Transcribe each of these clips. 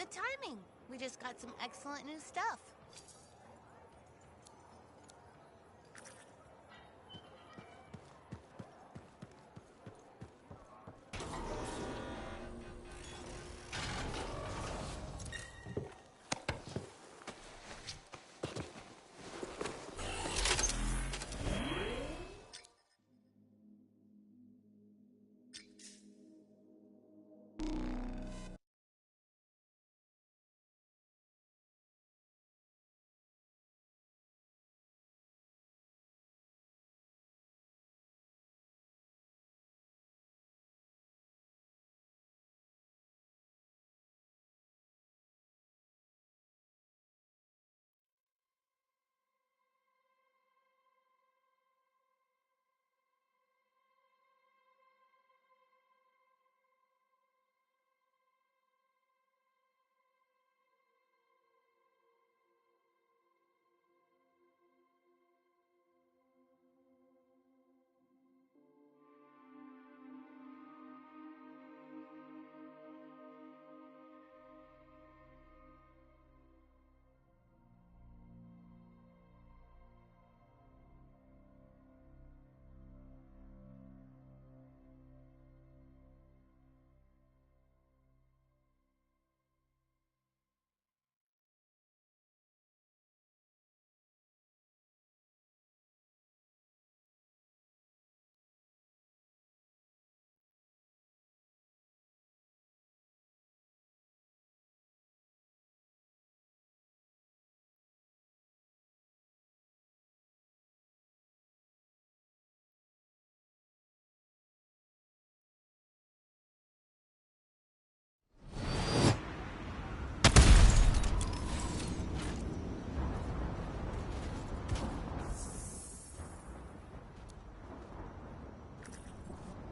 Good timing. We just got some excellent new stuff.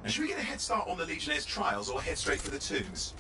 Now, should we get a head start on the Legionnaires' trials or head straight for the tombs?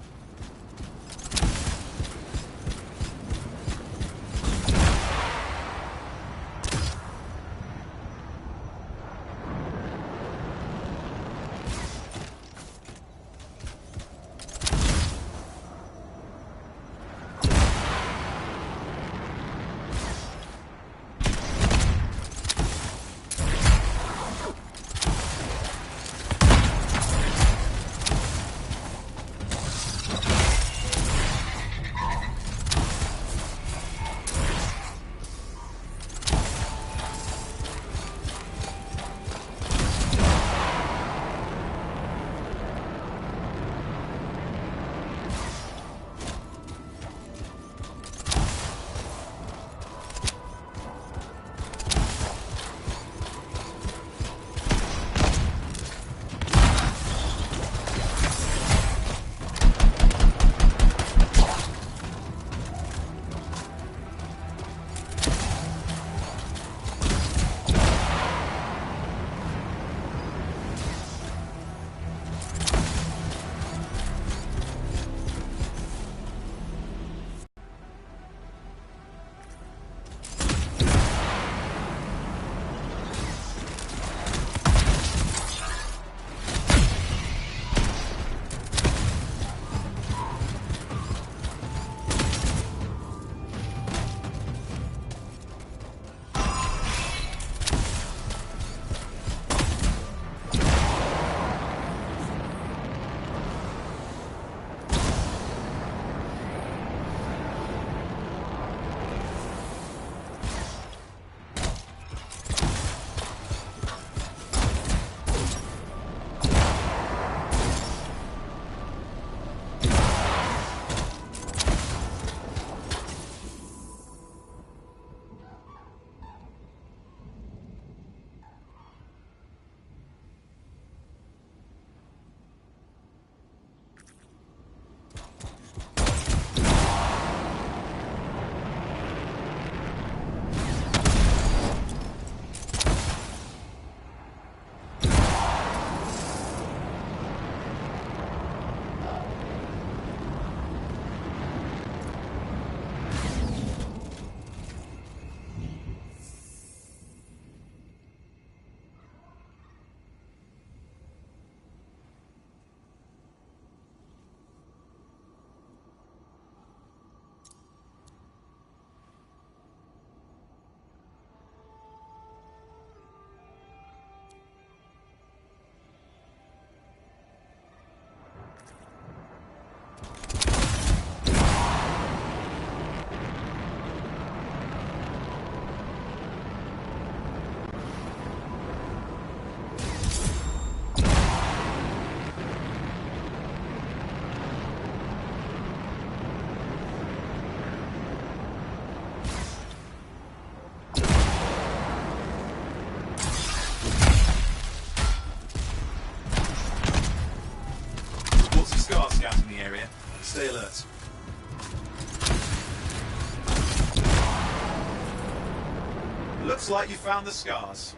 Looks like you found the scars.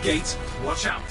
Gate, watch out.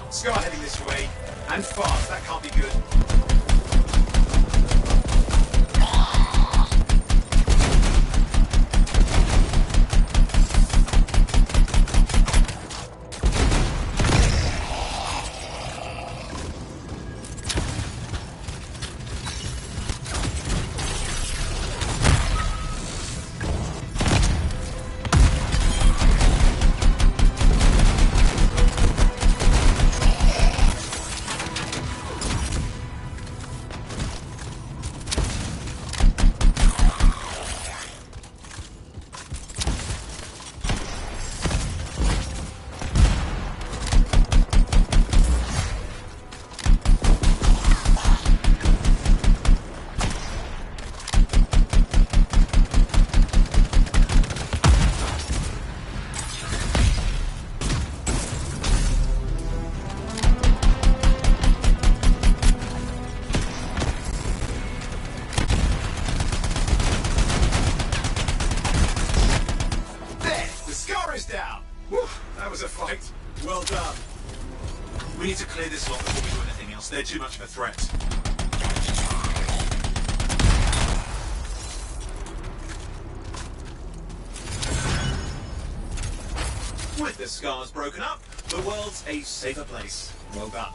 Scar heading this way, and fast, that can't be good. Down. Whew, that was a fight. Well done. We need to clear this lot before we do anything else. They're too much of a threat. With the scars broken up, the world's a safer place. Well done.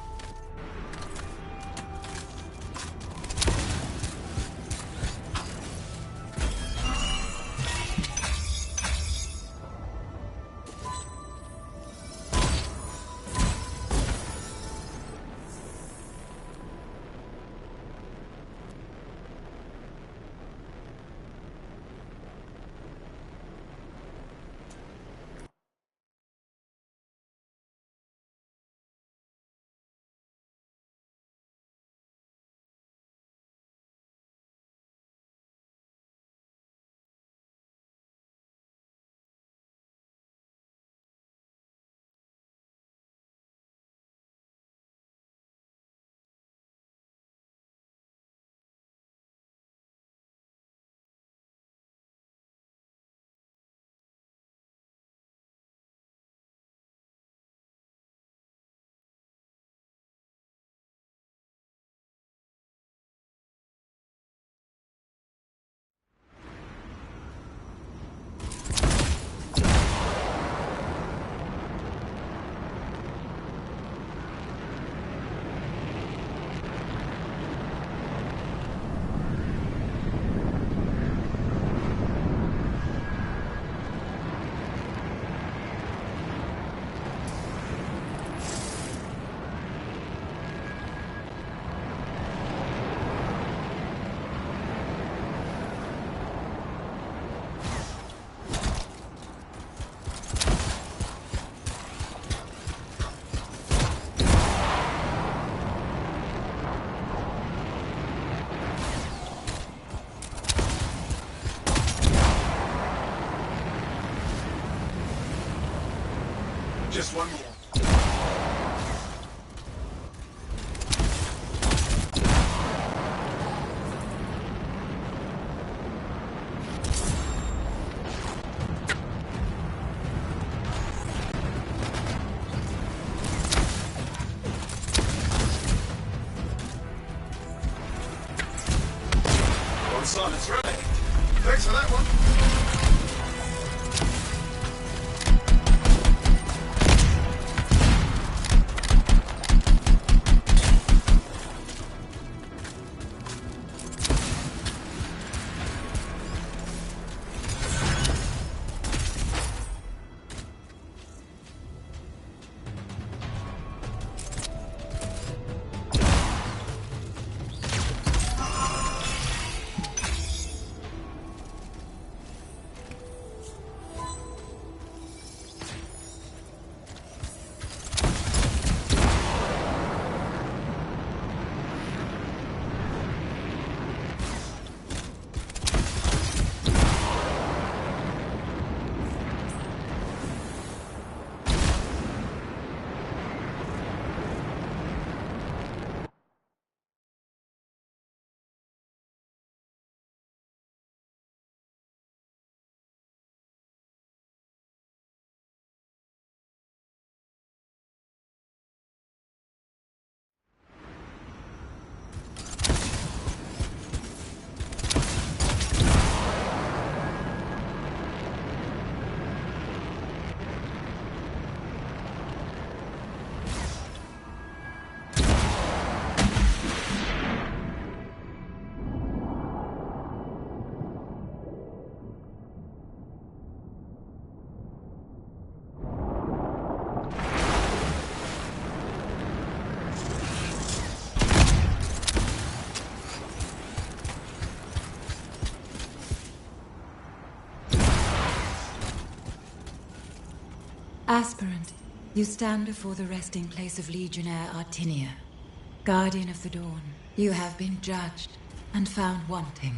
Just one more. Simon's ready. Thanks for that one. Aspirant, you stand before the resting place of Legionnaire Artinia, Guardian of the Dawn. You have been judged and found wanting.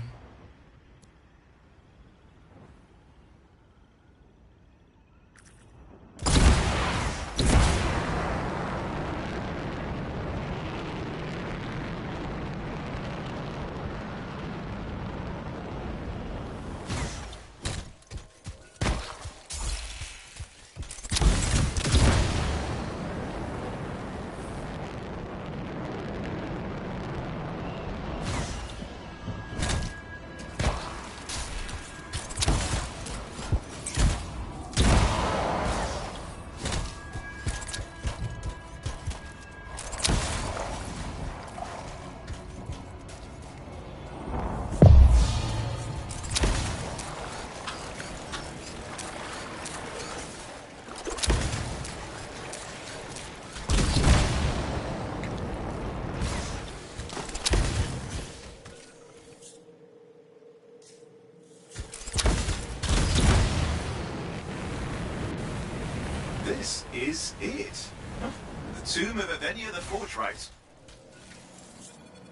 This is it. The tomb of Avenia the Fortrite.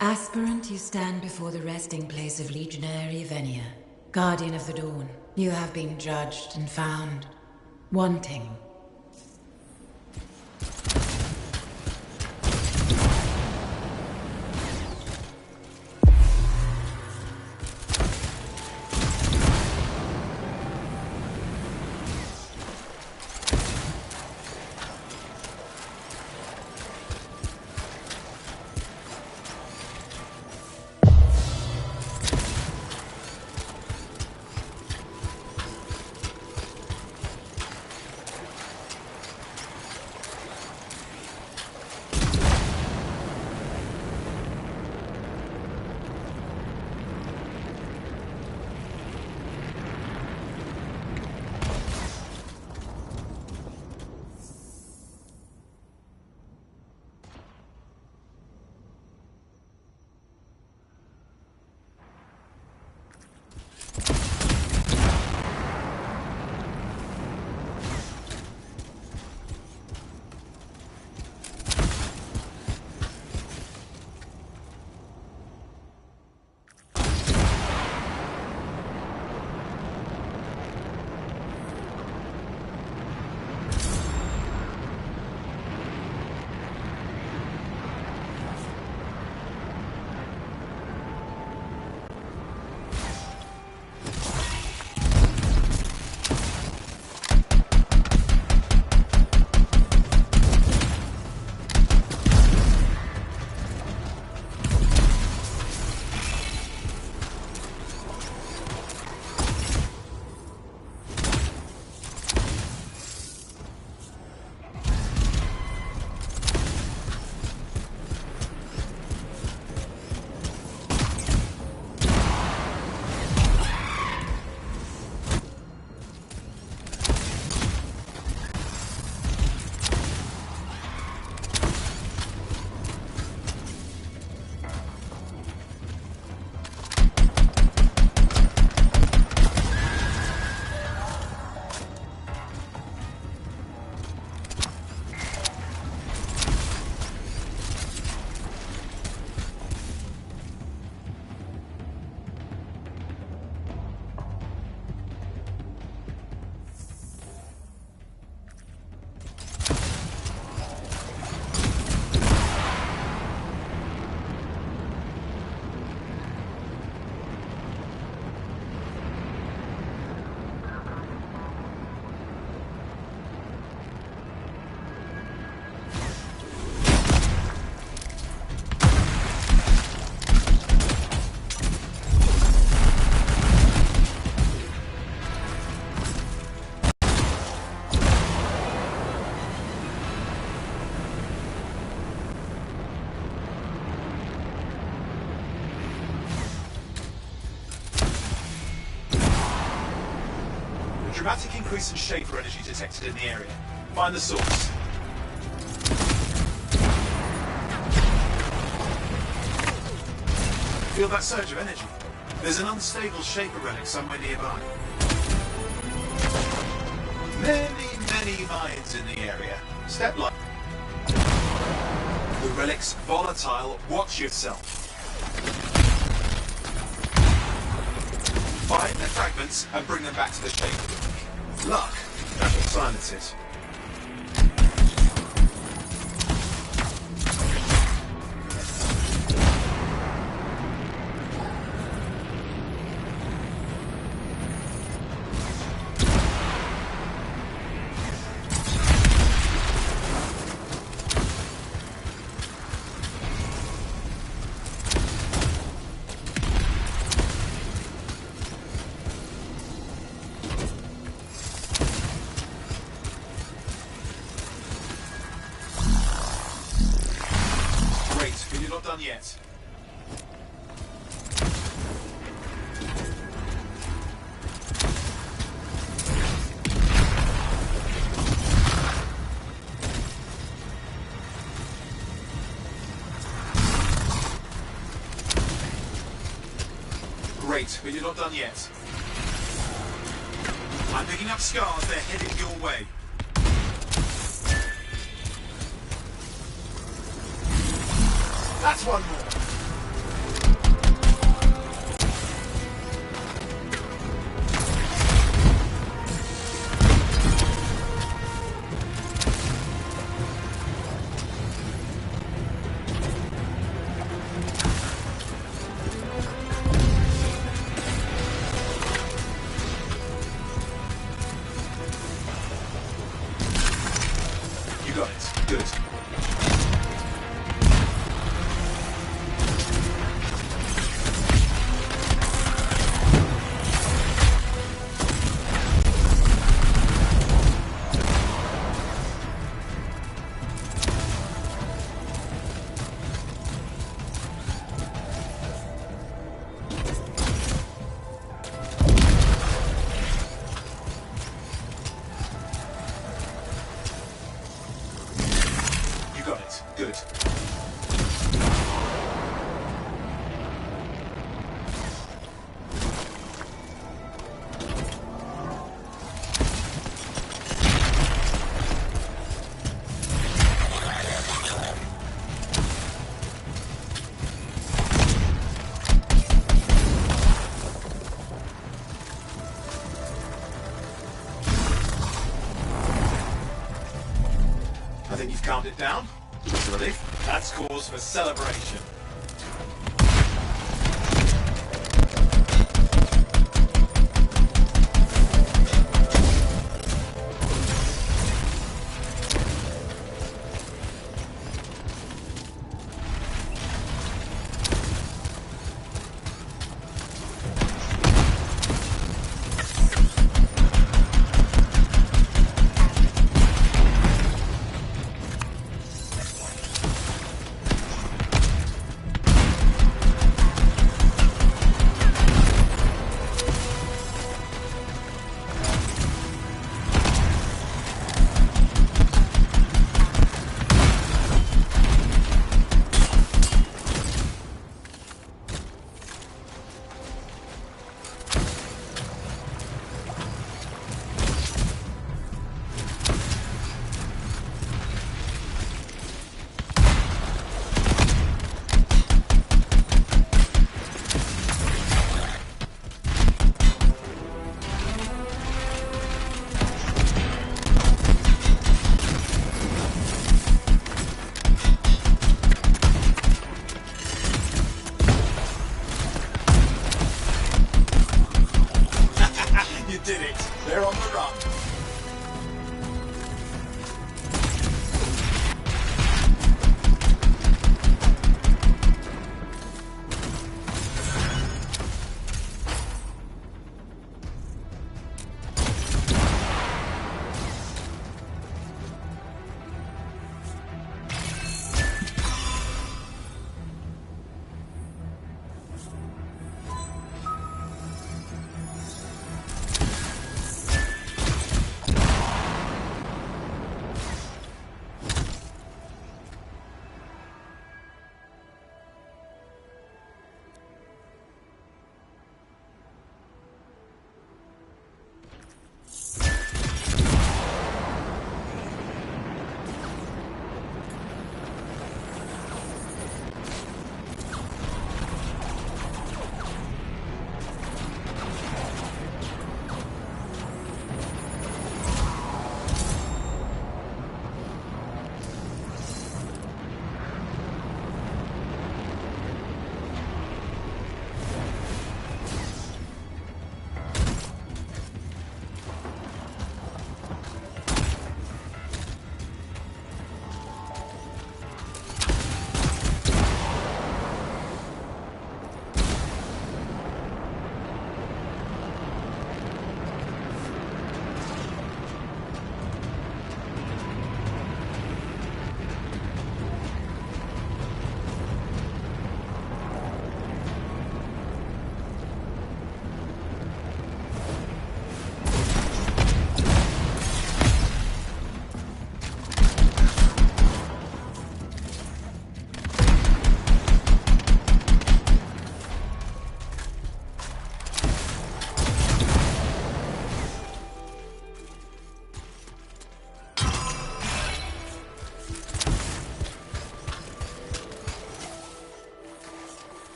Aspirant, you stand before the resting place of Legionnaire Avenia, Guardian of the Dawn. You have been judged and found wanting. Dramatic increase in Shaper energy detected in the area. Find the source. Feel that surge of energy? There's an unstable Shaper relic somewhere nearby. Many mines in the area. Step like... The relic's volatile. Watch yourself. Find the fragments and bring them back to the Shaper. Luck. That will silence it. But you're not done yet. Great, but you're not done yet. I'm picking up scars, they're heading your way. That's one more. You got it. Good. Got it. Good. I think you've calmed it down. That's a relief. That's cause for celebration.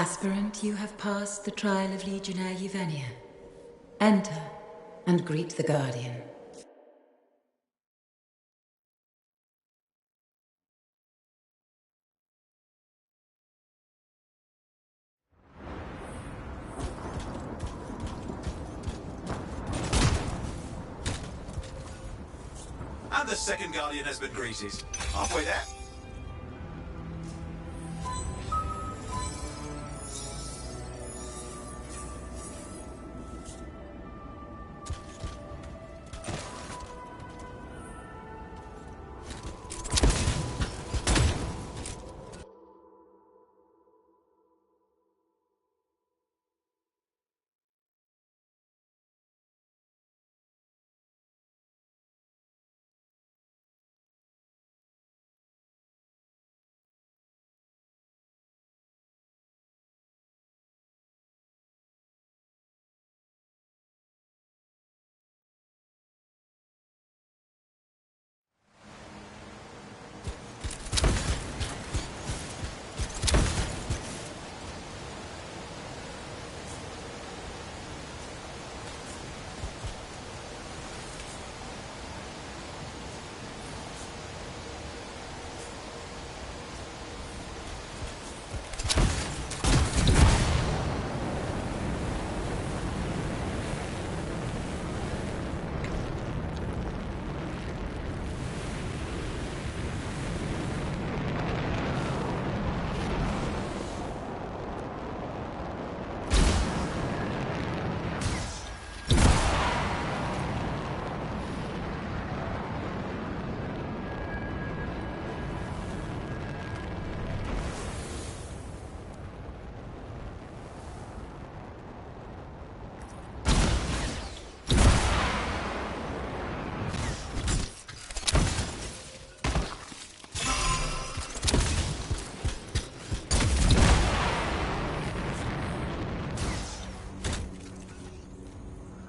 Aspirant, you have passed the trial of Legionnaire Yevenia. Enter and greet the Guardian. And the second Guardian has been greeted. Halfway there.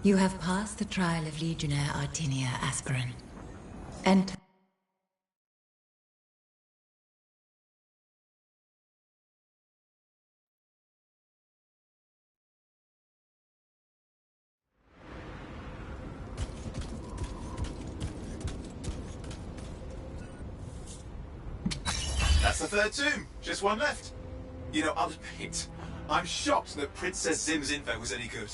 You have passed the trial of Legionnaire Artinia, Aspirant. Enter. That's the third tomb. Just one left. You know, I'll admit, I'm shocked that Princess Zim's info was any good.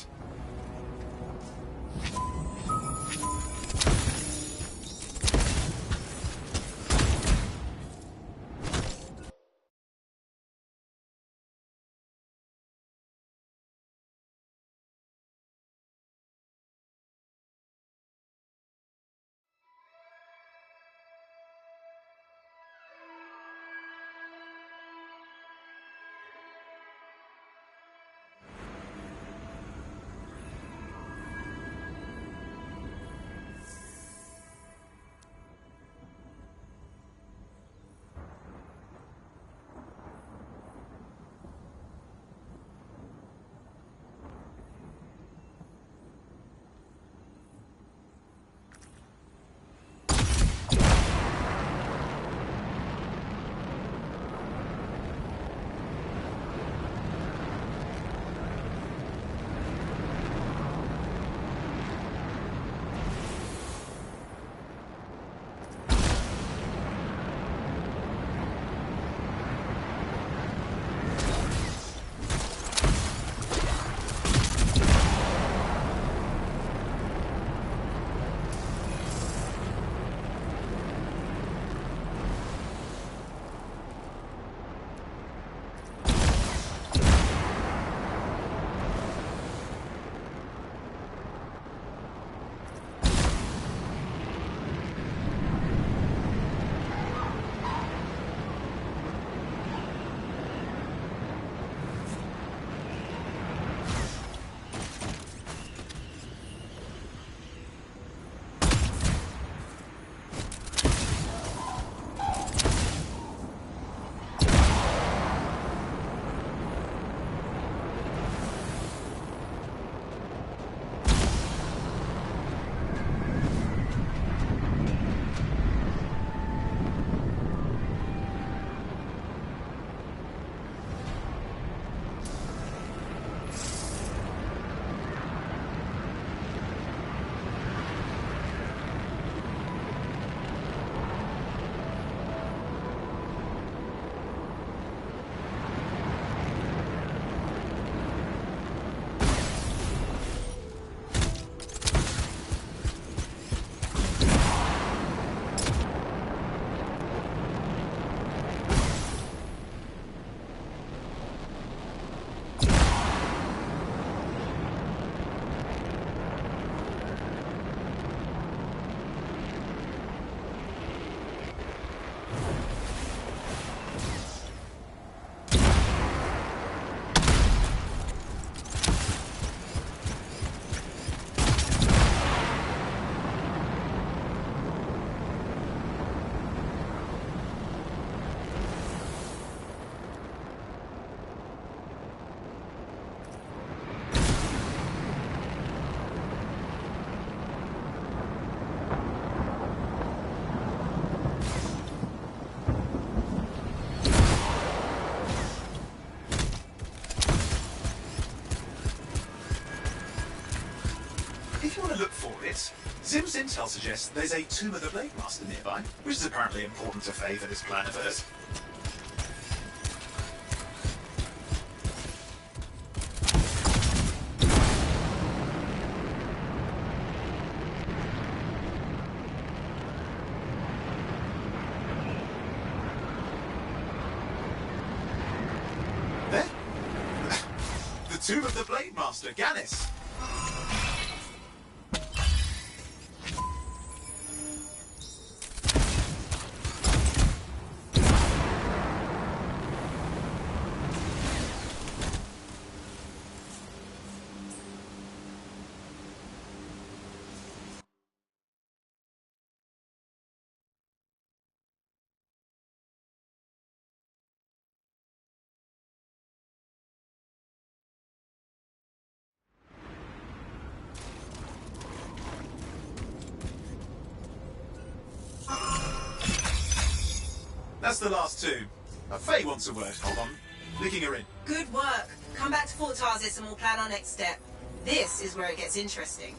Zim's intel suggests there's a Tomb of the Blade Master nearby, which is apparently important to Faye for this plan of hers. There? The Tomb of the Blade Master, Gannis! That's the last two. Faye wants a word. Hold on. Licking her in. Good work. Come back to Fort Tarsis and we'll plan our next step. This is where it gets interesting.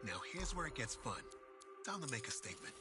Now here's where it gets fun. Time to make a statement.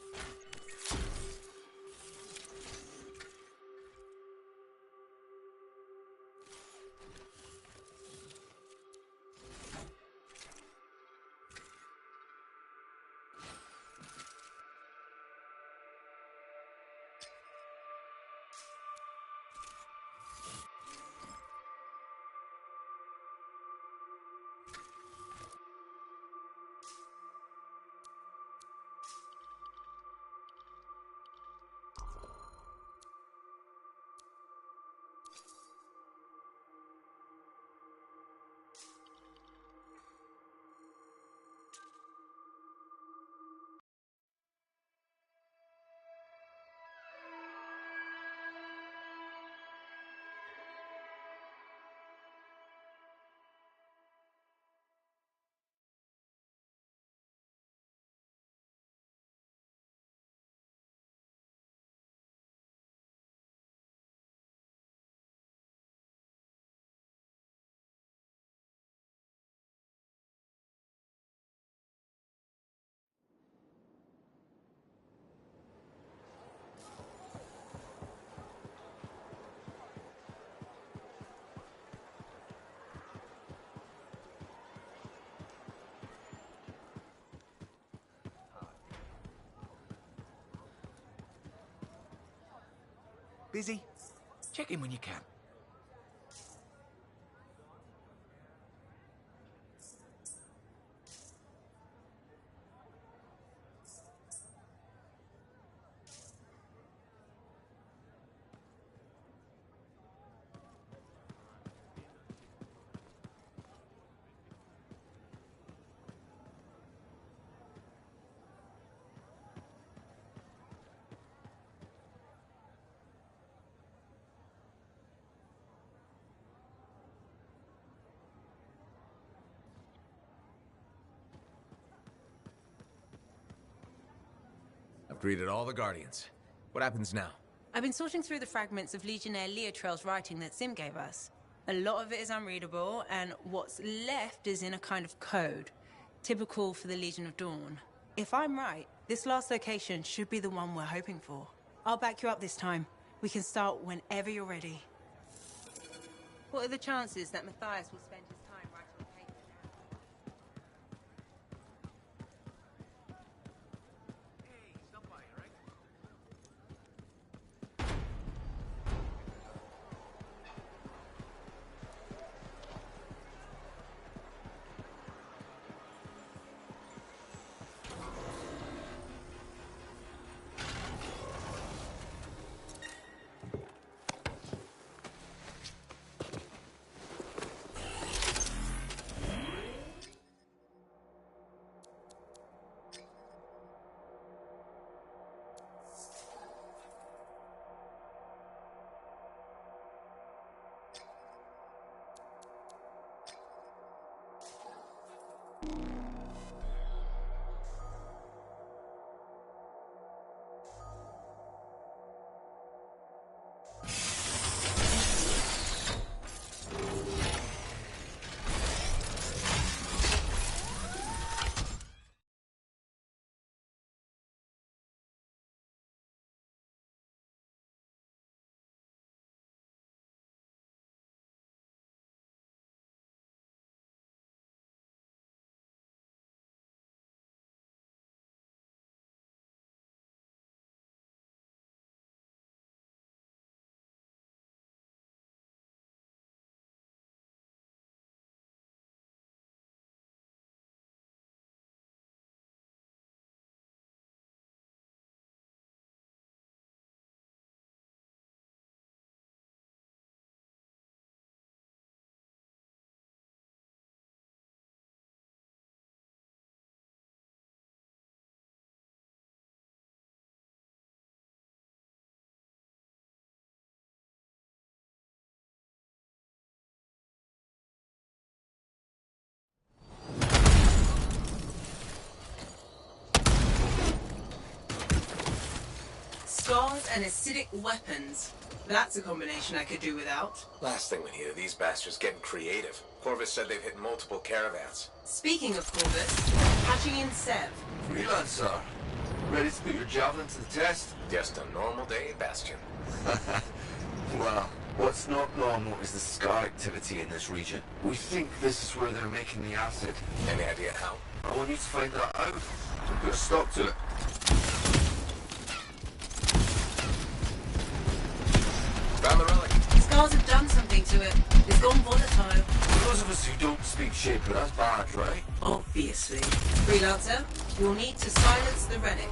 Busy? Check in when you can. I've greeted all the Guardians. What happens now? I've been sorting through the fragments of Legionnaire Leotrell's writing that Sim gave us. A lot of it is unreadable, and what's left is in a kind of code, typical for the Legion of Dawn. If I'm right, this last location should be the one we're hoping for. I'll back you up this time. We can start whenever you're ready. What are the chances that Matthias will spend his time writing the paper now? Hey, stop by, all right? Scars and acidic weapons. That's a combination I could do without. Last thing we need are these bastards getting creative. Corvus said they've hit multiple caravans. Speaking of Corvus, patching in Sev. Freelancer, ready to put your javelin to the test? Just a normal day, Bastion. Well, what's not normal is the scar activity in this region. We think this is where they're making the acid. Any idea how? I want you to find that out and put a stop to it. Found the relic. Scars have done something to it. It's gone volatile. For those of us who don't speak Shaper, that's bad, right? Obviously. Freelancer, you'll need to silence the relic.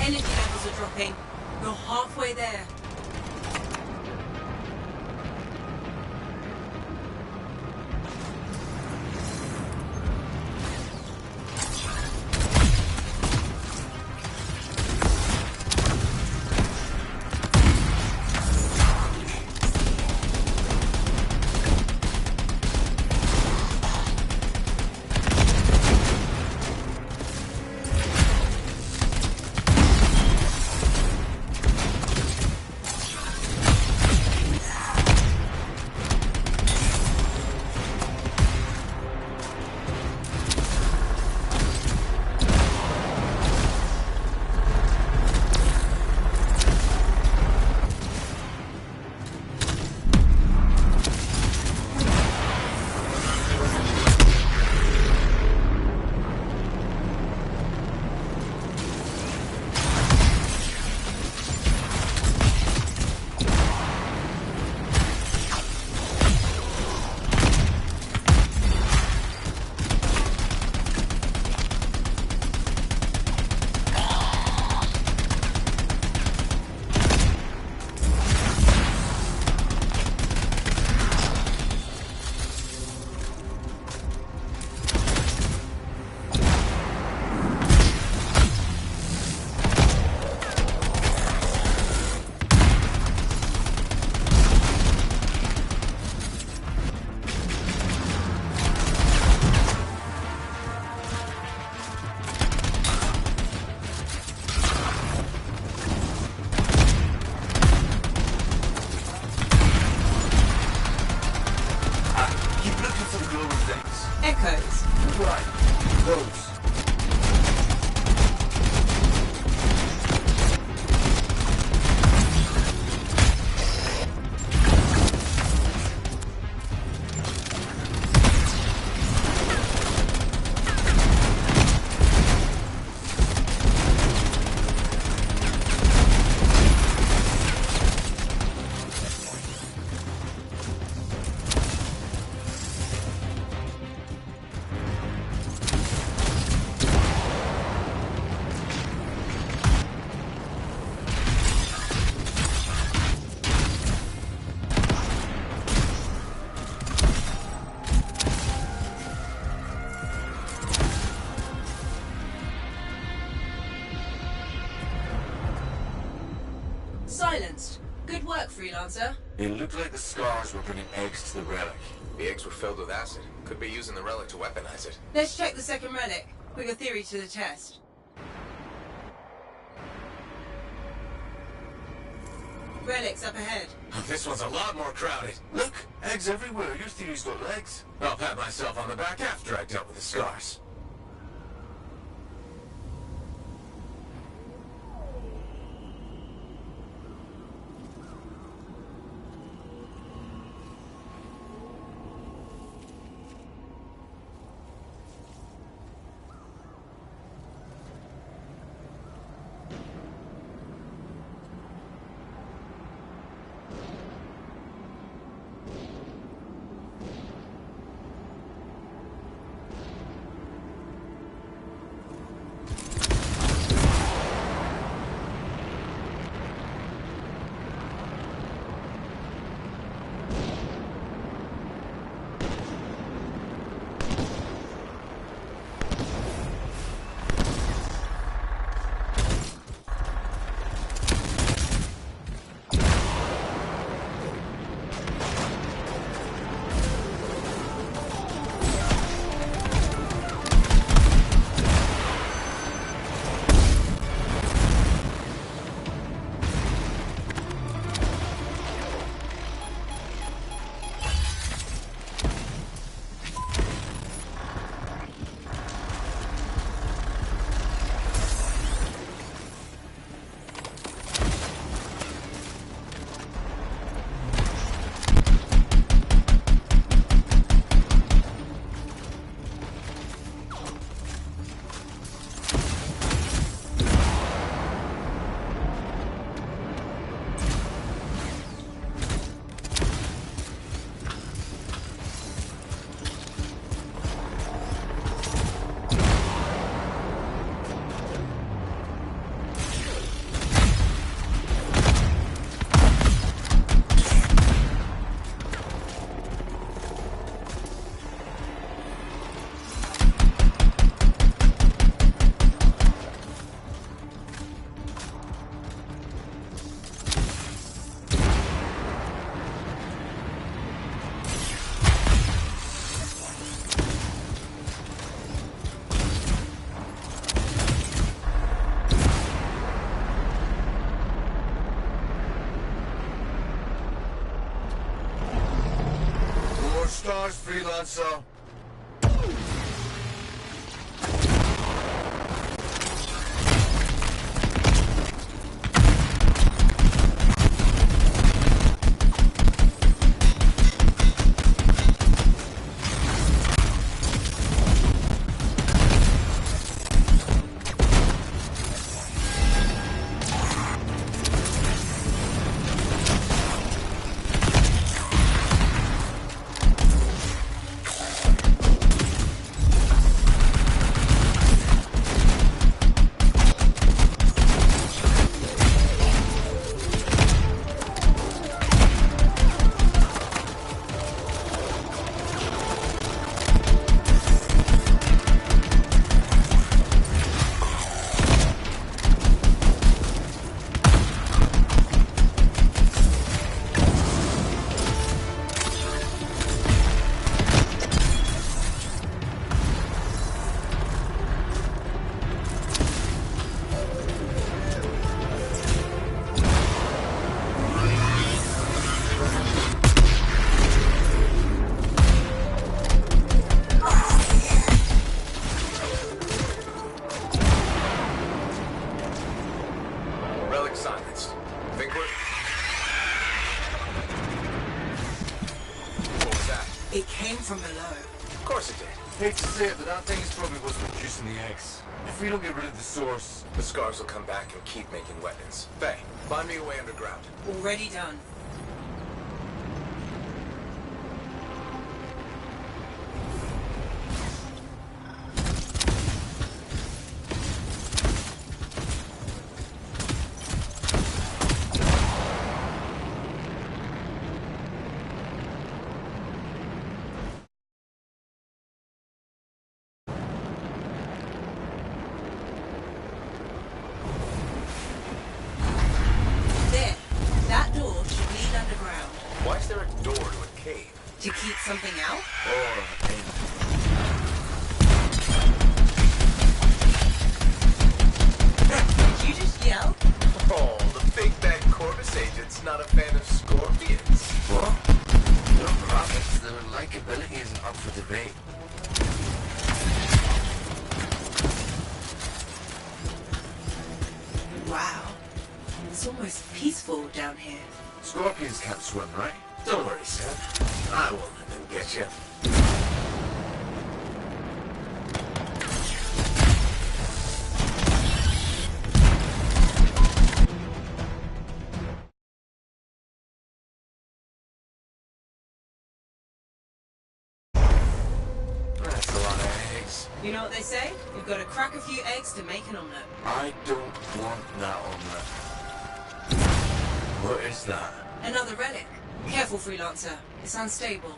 Energy levels are dropping. You're halfway there. Echoes. Right, those. work, Freelancer? It looked like the scars were bringing eggs to the relic. The eggs were filled with acid. Could be using the relic to weaponize it. Let's check the second relic. Put your theory to the test. Relic's up ahead. This one's a lot more crowded. Look, eggs everywhere. Your theory's got legs. I'll pat myself on the back after I dealt with the scars. Stars, Freelancer. It came from below. Of course it did. Hate to say it, but that thing is probably what's producing the eggs. If we don't get rid of the source... The scars will come back and keep making weapons. Faye, find me a way underground. Already done. There. That door should something out? Or in. Did you just yell? Oh, the big bad Corvus agent's not a fan of scorpions. What? No graphics, their likability isn't up for debate. Wow. It's almost peaceful down here. Scorpions can't swim, right? Don't worry, Sam. I won't let them get you. That's a lot of eggs. You know what they say? You've got to crack a few eggs to make an omelette. I don't want that omelette. What is that? Another relic. Careful, Freelancer. It's unstable.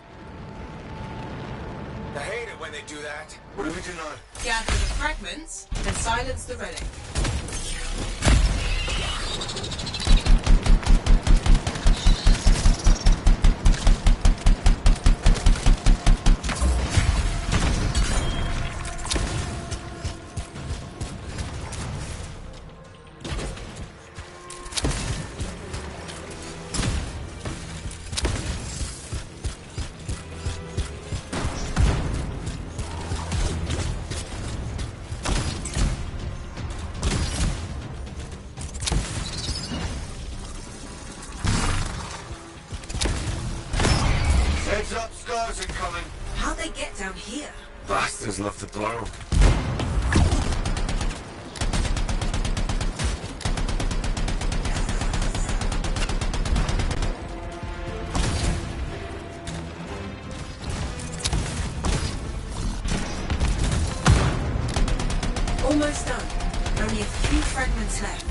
I hate it when they do that. What do we do now? Gather the fragments and silence the relic. Heads up, scars are coming. How'd they get down here? Bastards love to blow. Almost done. Only a few fragments left.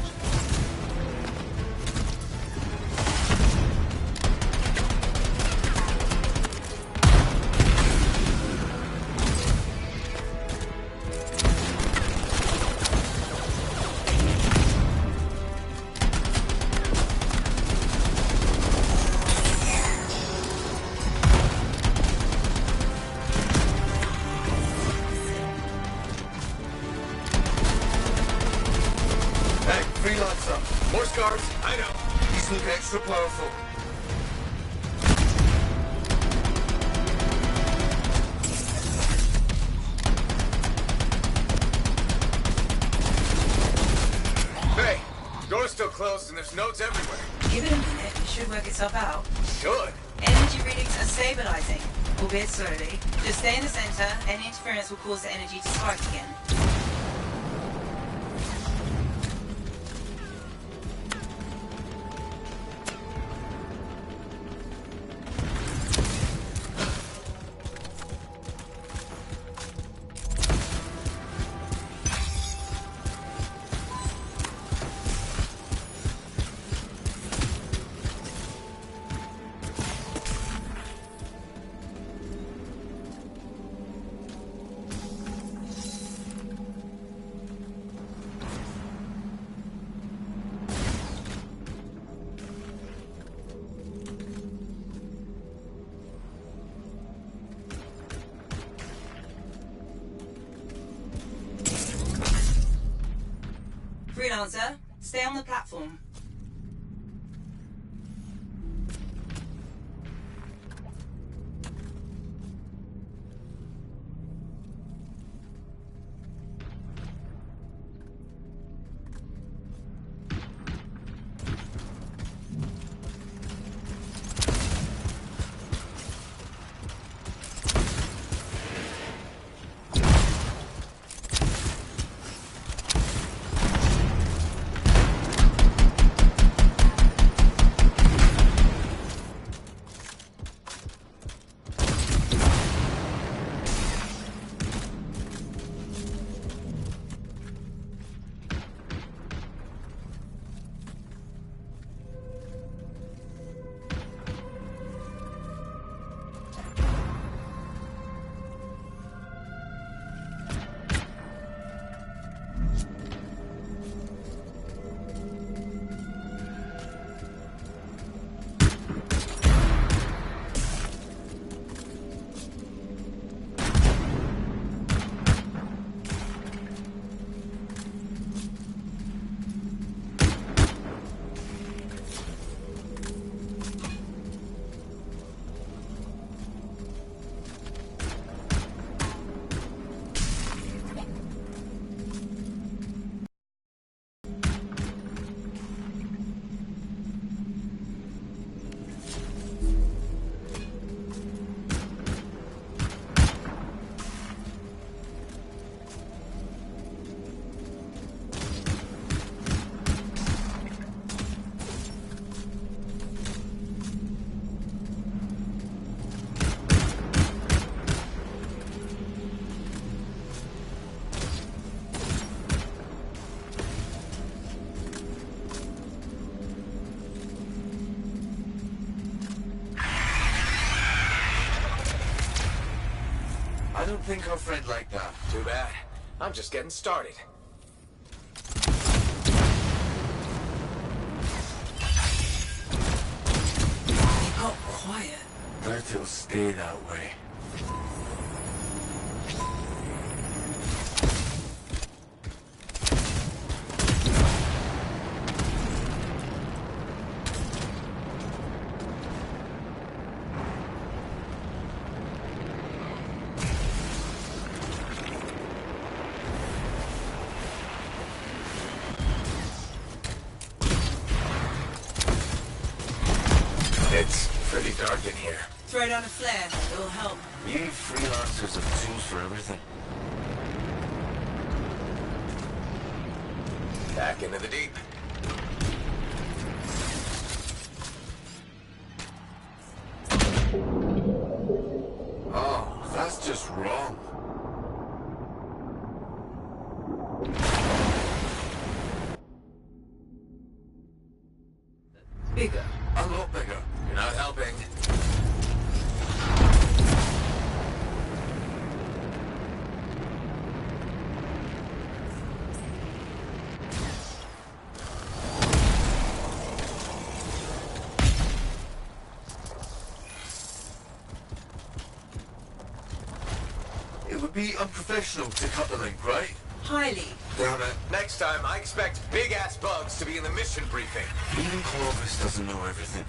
Hey, Freelancer. More scars. I know. These look extra powerful. Hey, door's still closed and there's nodes everywhere. Give it a minute. It should work itself out. Should. Energy readings are stabilizing, albeit slowly. Just stay in the center. Any interference will cause the energy to spike again. Freelancer, stay on the platform. I don't think our friend liked that. Too bad. I'm just getting started. They got quiet. Bet it'll stay that way. It's pretty dark in here. Throw down a flare. It'll help. You freelancers have tools for everything. Back into the deep. Oh, that's just wrong. Bigger. A lot bigger. You're not helping. It would be unprofessional to cut the link, right? Highly. Damn it. Next time, I expect big-ass bugs to be in the mission briefing. Even Clovis doesn't know everything.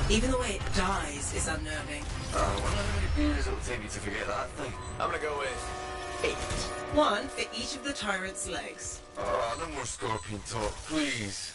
Even the way it dies is unnerving. I wonder how many beers it'll take me to forget that thing. I'm gonna go with 8. One for each of the tyrant's legs. Oh, no more scorpion talk, please.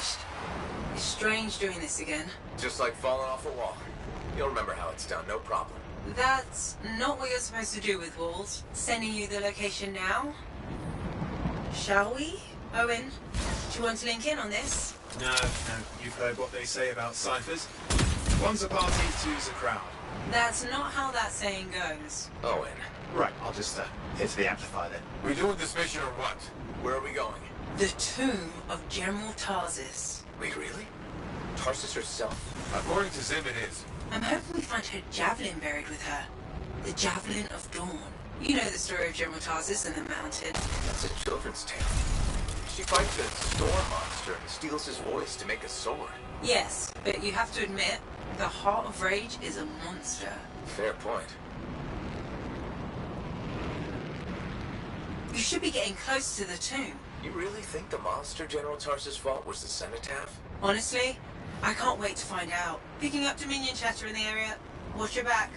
finished. It's strange doing this again. Just like falling off a wall. You'll remember how it's done, no problem. That's not what you're supposed to do with walls. Sending you the location now? Shall we? Owen, do you want to link in on this? No, you've heard what they say about ciphers. One's a party, two's a crowd. That's not how that saying goes. Owen, Right, I'll just hit the amplifier then. We doing this mission or what? where are we going? The tomb of General Tarsis. Wait, really? Tarsis herself? According to Zim, it is. I'm hoping we find her javelin buried with her. The Javelin of Dawn. You know the story of General Tarsis and the mountain. That's a children's tale. She fights a storm monster and steals his voice to make a sword. Yes, but you have to admit, the Heart of Rage is a monster. Fair point. You should be getting close to the tomb. You really think the monster General Tarsis fought was the cenotaph? Honestly, I can't wait to find out. Picking up Dominion chatter in the area. Watch your back.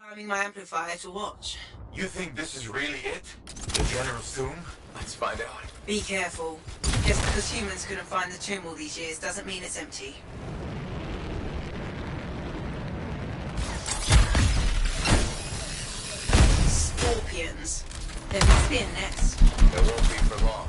Climbing my amplifier to watch. You think this is really it? The General's tomb? Let's find out. Be careful. Just because humans couldn't find the tomb all these years doesn't mean it's empty. Scorpions. There must be a nest. It won't be for long.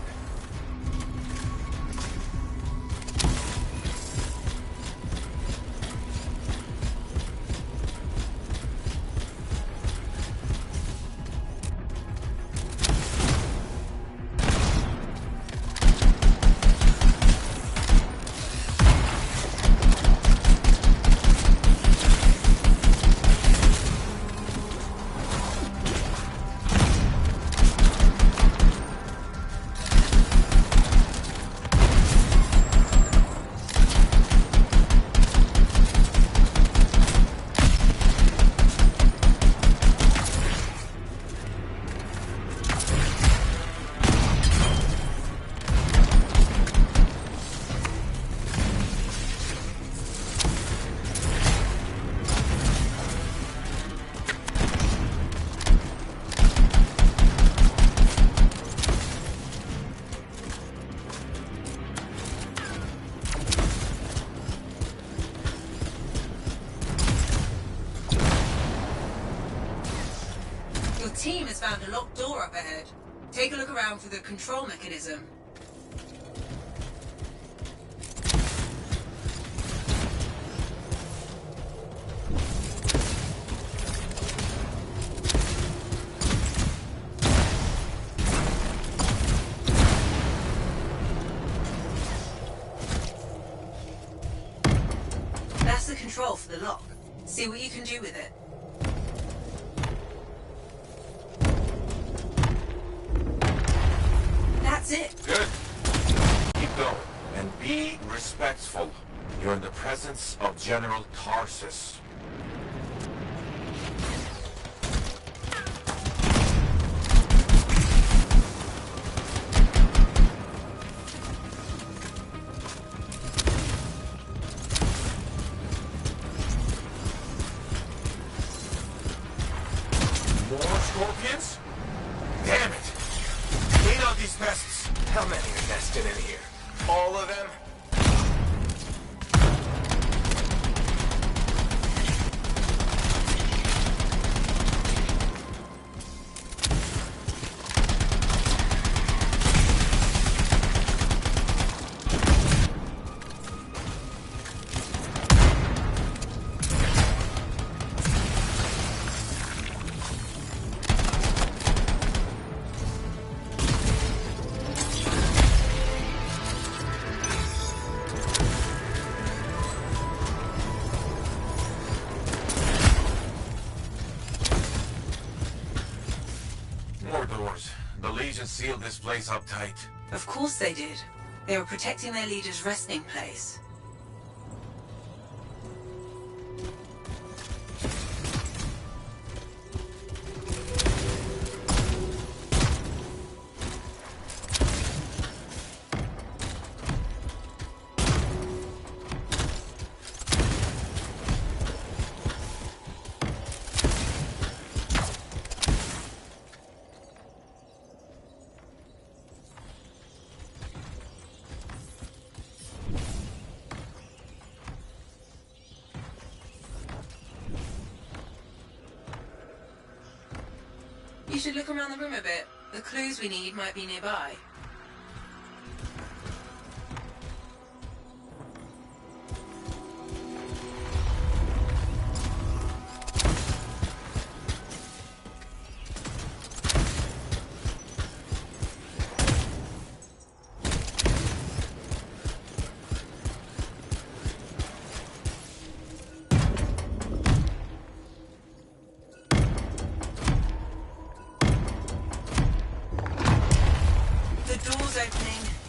Team has found a locked door up ahead. Take a look around for the control mechanism. That's the control for the lock. See what you can do with it. That's it. Good. Keep going. And be respectful. You're in the presence of General Tarsis. More scorpions? Damn it! Clean out these pests. How many are nested in here? All of them? The Legion sealed this place up tight. Of course they did. They were protecting their leader's resting place. You should look around the room a bit. The clues we need might be nearby.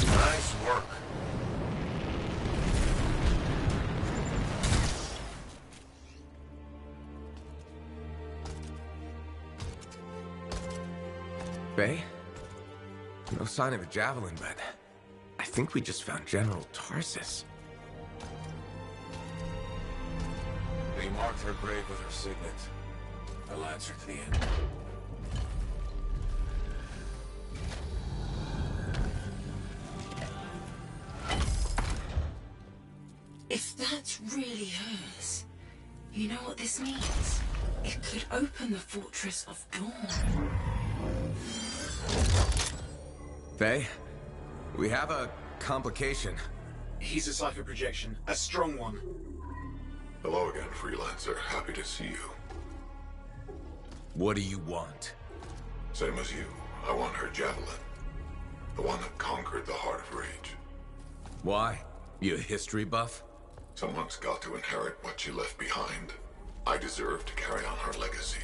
Nice work. Faye? No sign of a javelin, but I think we just found General Tarsus. They marked her grave with her signet. I'll answer to the end. If that's really hers, you know what this means? It could open the Fortress of Dawn. Faye? We have a complication. He's a cipher projection, a strong one. Hello again, Freelancer. Happy to see you. What do you want? Same as you. I want her javelin. The one that conquered the Heart of Rage. Why? You a history buff? Someone's got to inherit what she left behind. I deserve to carry on her legacy.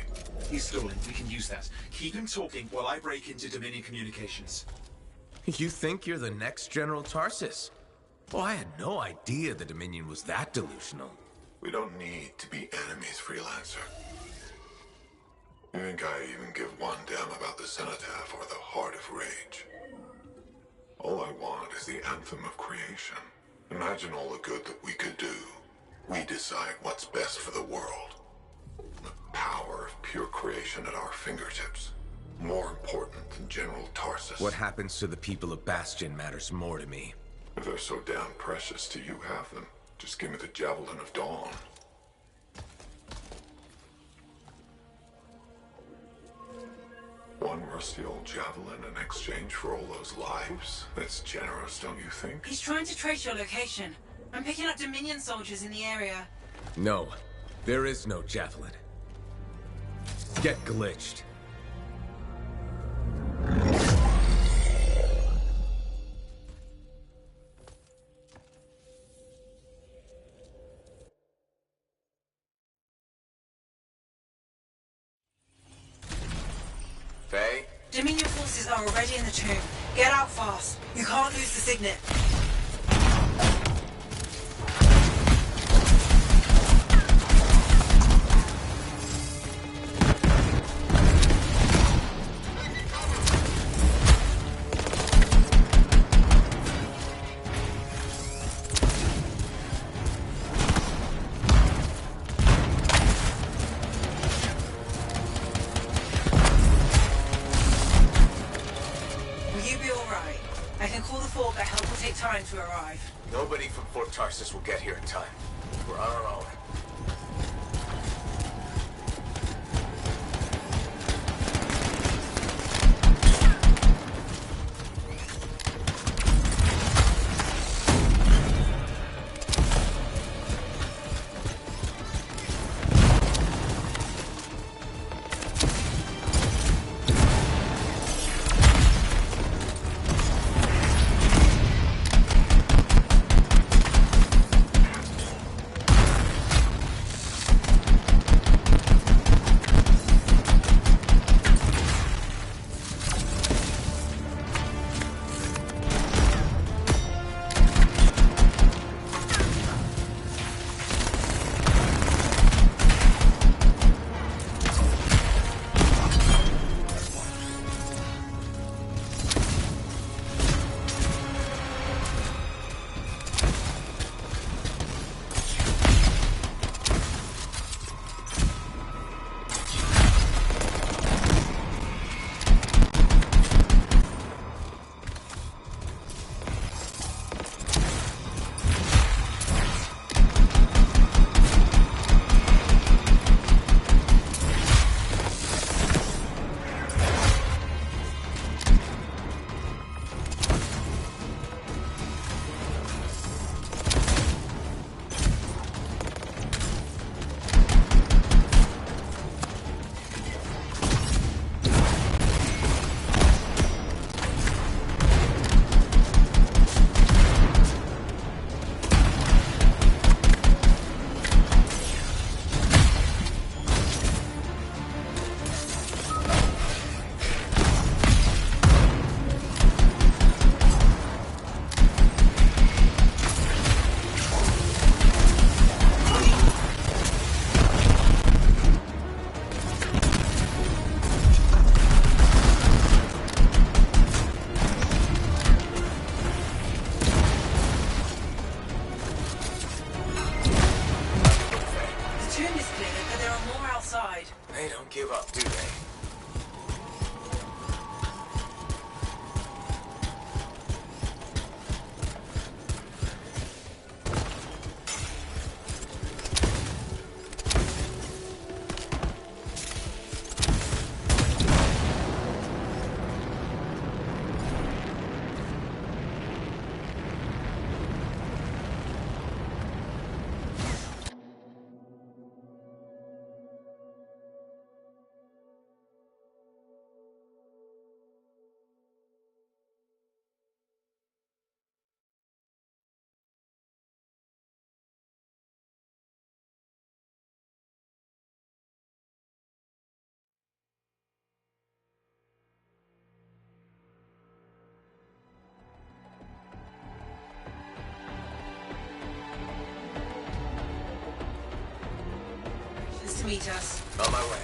He's stalling. We can use that. Keep him talking while I break into Dominion communications. You think you're the next General Tarsus? Well, I had no idea the Dominion was that delusional. We don't need to be enemies, Freelancer. You think I even give one damn about the Cenotaph or the Heart of Rage? All I want is the Anthem of Creation. Imagine all the good that we could do. We decide what's best for the world. The power of pure creation at our fingertips. More important than General Tarsus. What happens to the people of Bastion matters more to me. If they're so damn precious to you, have them. Just give me the Javelin of Dawn. One rusty old javelin in exchange for all those lives? That's generous, don't you think? He's trying to trace your location. I'm picking up Dominion soldiers in the area. No, there is no javelin. Get glitched. Faye? Dominion forces are already in the tomb. Get out fast. You can't lose the signet. Time to arrive. Nobody from Fort Tarsus will get here in time. We're on our own. beat us. On my way.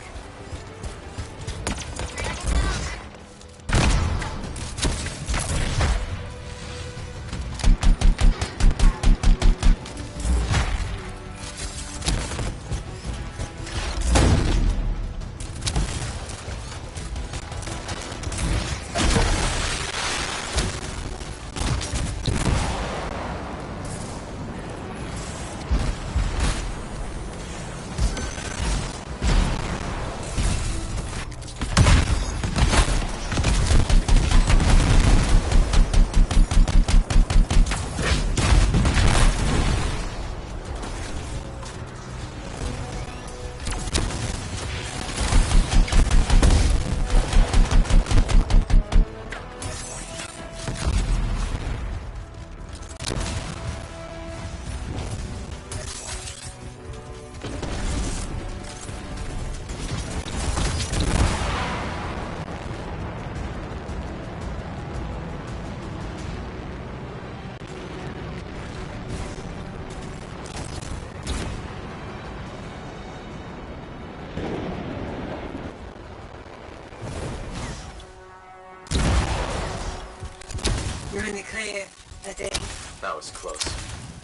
You're in the clear, I think. That was close.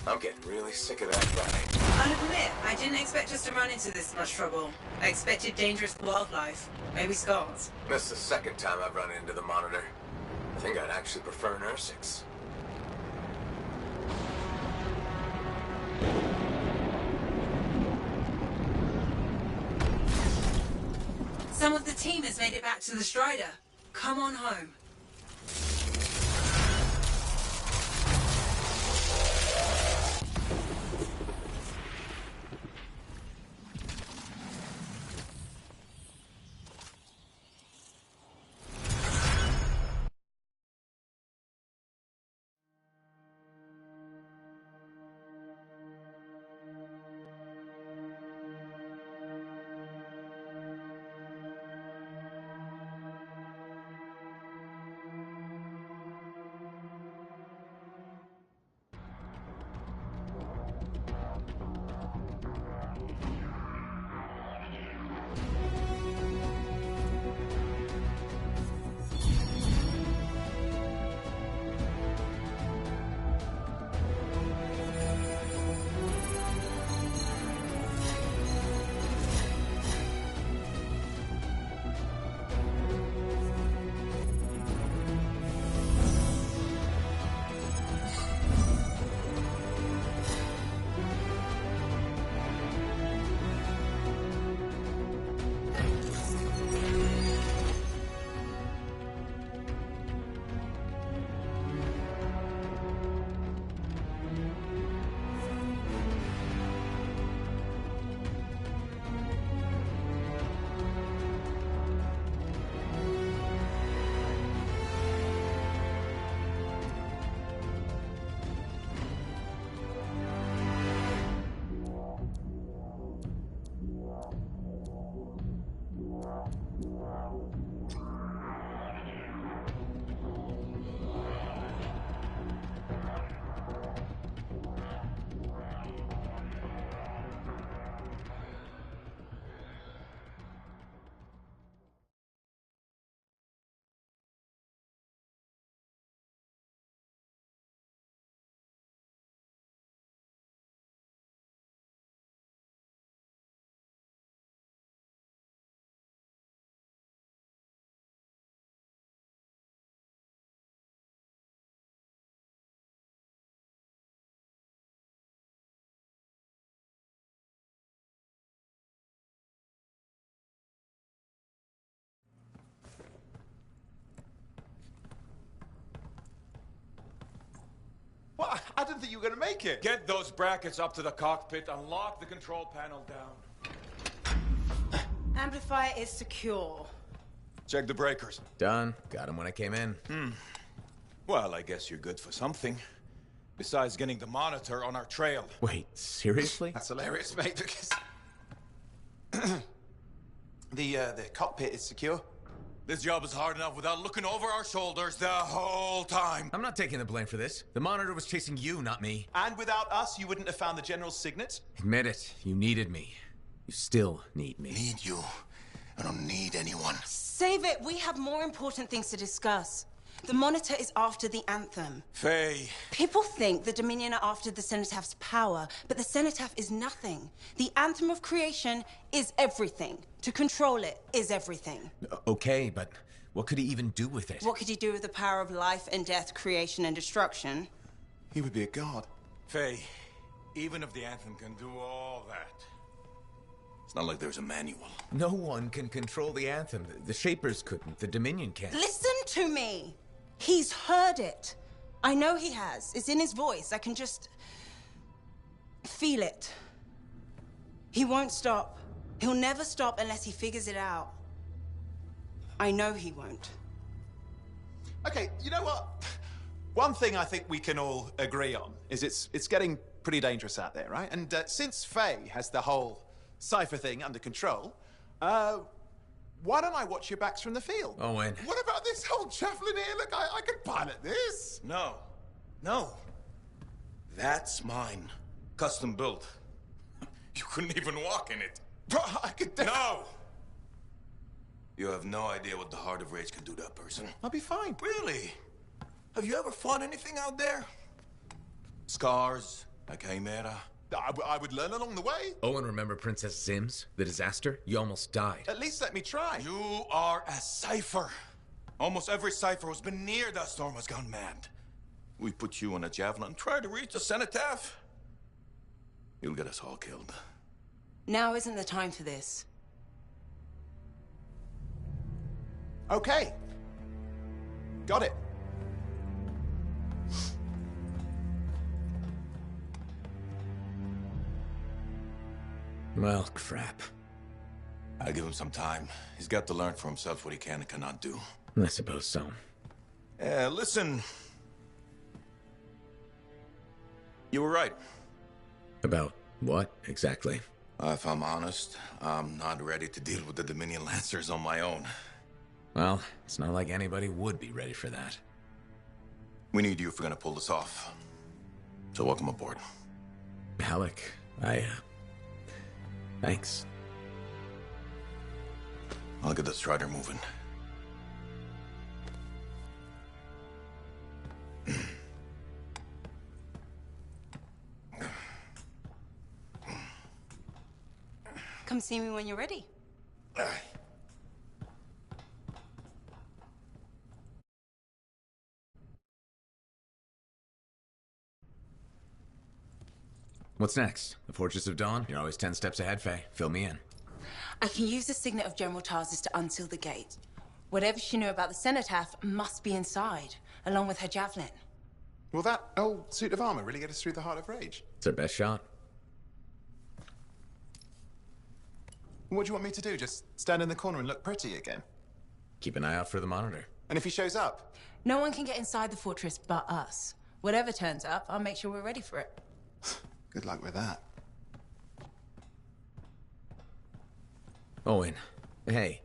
I'm getting really sick of that guy. I'll admit, I didn't expect us to run into this much trouble. I expected dangerous wildlife. Maybe skulls. This is the second time I've run into the Monitor. I think I'd actually prefer an Ursix. Some of the team has made it back to the Strider. Come on home. What? I didn't think you were going to make it. Get those brackets up to the cockpit and lock the control panel down. Amplifier is secure. Check the breakers. Done. Got him when I came in. Well, I guess you're good for something. Besides getting the Monitor on our trail. Wait, seriously? That's hilarious, mate, because... the cockpit is secure. This job is hard enough without looking over our shoulders the whole time. I'm not taking the blame for this. The Monitor was chasing you, not me. And without us, you wouldn't have found the General's signet? Admit it. You needed me. You still need me. Need you. I don't need anyone. Save it. We have more important things to discuss. The Monitor is after the Anthem. Faye. People think the Dominion are after the Cenotaph power, but the Cenotaph is nothing. The Anthem of Creation is everything. To control it is everything. Okay, but what could he even do with it? What could he do with the power of life and death, creation and destruction? He would be a god. Faye, even if the Anthem can do all that, it's not like there's a manual. No one can control the Anthem. The Shapers couldn't. The Dominion can't. Listen to me! He's heard it. I know he has. It's in his voice. I can just feel it. He won't stop. He'll never stop unless he figures it out. I know he won't. Okay, you know what? One thing I think we can all agree on is it's getting pretty dangerous out there, right? And since Faye has the whole cipher thing under control, why don't I watch your backs from the field? Owen. What about this whole javelin here? Look, I can pilot this. No. No. That's mine. Custom built. You couldn't even walk in it. But I could No! You have no idea what the Heart of Rage can do to a person. I'll be fine. Really? Have you ever fought anything out there? Scars, a chimera. I would learn along the way. Owen, remember Princess Sims? The disaster? You almost died. At least let me try. You are a cipher. Almost every cipher who's been near that storm has gone mad. We put you on a javelin, try to reach the Cenotaph. You'll get us all killed. Now isn't the time for this. Okay. Got it. Well, crap. I'll give him some time. He's got to learn for himself what he can and cannot do. I suppose so. Listen. You were right. About what, exactly? If I'm honest, I'm not ready to deal with the Dominion Lancers on my own. Well, it's not like anybody would be ready for that. We need you if we're gonna pull this off. So welcome aboard. Alec, thanks. I'll get the Strider moving. Come see me when you're ready. What's next? The Fortress of Dawn? You're always 10 steps ahead, Faye. Fill me in. I can use the signet of General Tarsus to unseal the gate. Whatever she knew about the Cenotaph must be inside, along with her javelin. Will that old suit of armor really get us through the Heart of Rage? It's our best shot. What do you want me to do? Just stand in the corner and look pretty again? Keep an eye out for the Monitor. And if he shows up? No one can get inside the fortress but us. Whatever turns up, I'll make sure we're ready for it. Good luck with that. Owen, hey.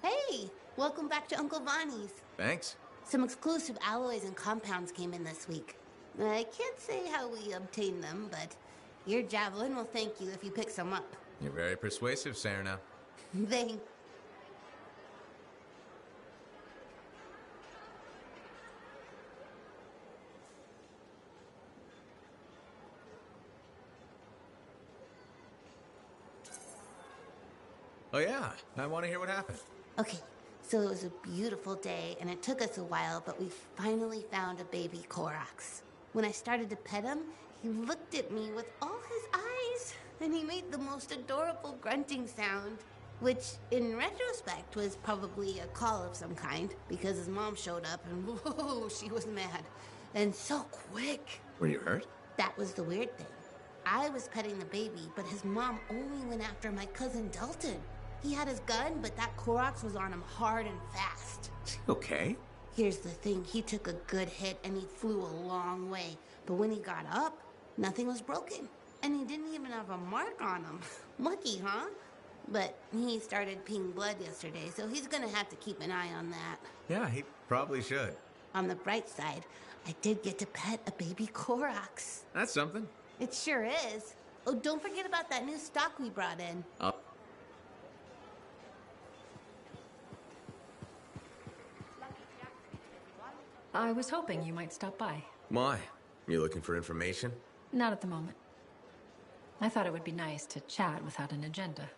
Hey, welcome back to Uncle Vonnie's. Thanks. Some exclusive alloys and compounds came in this week. I can't say how we obtained them, but Your javelin will thank you if you pick some up. You're very persuasive, Serena. Thanks. Oh yeah, I want to hear what happened. Okay, so it was a beautiful day, and it took us a while, but we finally found a baby Korax. When I started to pet him, he looked at me with all his eyes, and he made the most adorable grunting sound, which, in retrospect, was probably a call of some kind, because his mom showed up, and whoa, she was mad. And so quick. Were you hurt? That was the weird thing. I was petting the baby, but his mom only went after my cousin Dalton. He had his gun, but that Korax was on him hard and fast. Okay. Here's the thing, he took a good hit and he flew a long way. But when he got up, nothing was broken. And he didn't even have a mark on him. Lucky, huh? But he started peeing blood yesterday, so he's gonna have to keep an eye on that. Yeah, he probably should. On the bright side, I did get to pet a baby Korax. That's something. It sure is. Oh, don't forget about that new stock we brought in. I was hoping you might stop by. Why? You looking for information? Not at the moment. I thought it would be nice to chat without an agenda.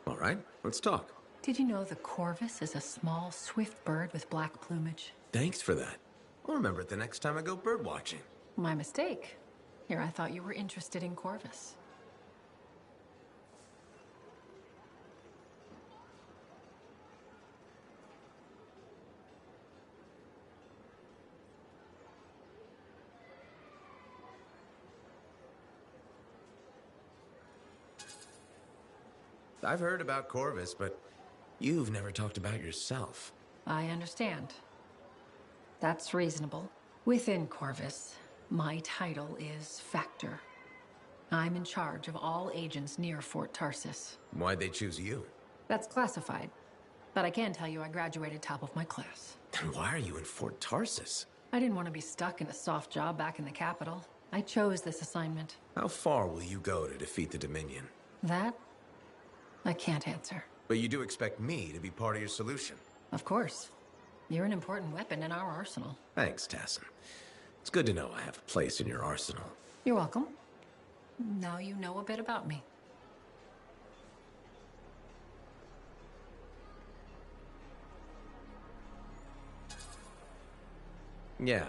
All right, let's talk. Did you know the corvus is a small, swift bird with black plumage? Thanks for that. I'll remember it the next time I go bird watching. My mistake. Here, I thought you were interested in corvus. I've heard about Corvus, but you've never talked about yourself. I understand. That's reasonable. Within Corvus, my title is Factor. I'm in charge of all agents near Fort Tarsis. Why'd they choose you? That's classified. But I can tell you I graduated top of my class. Then why are you in Fort Tarsis? I didn't want to be stuck in a soft job back in the capital. I chose this assignment. How far will you go to defeat the Dominion? That? I can't answer. But you do expect me to be part of your solution? Of course. You're an important weapon in our arsenal. Thanks, Tassin. It's good to know I have a place in your arsenal. You're welcome. Now you know a bit about me. Yeah,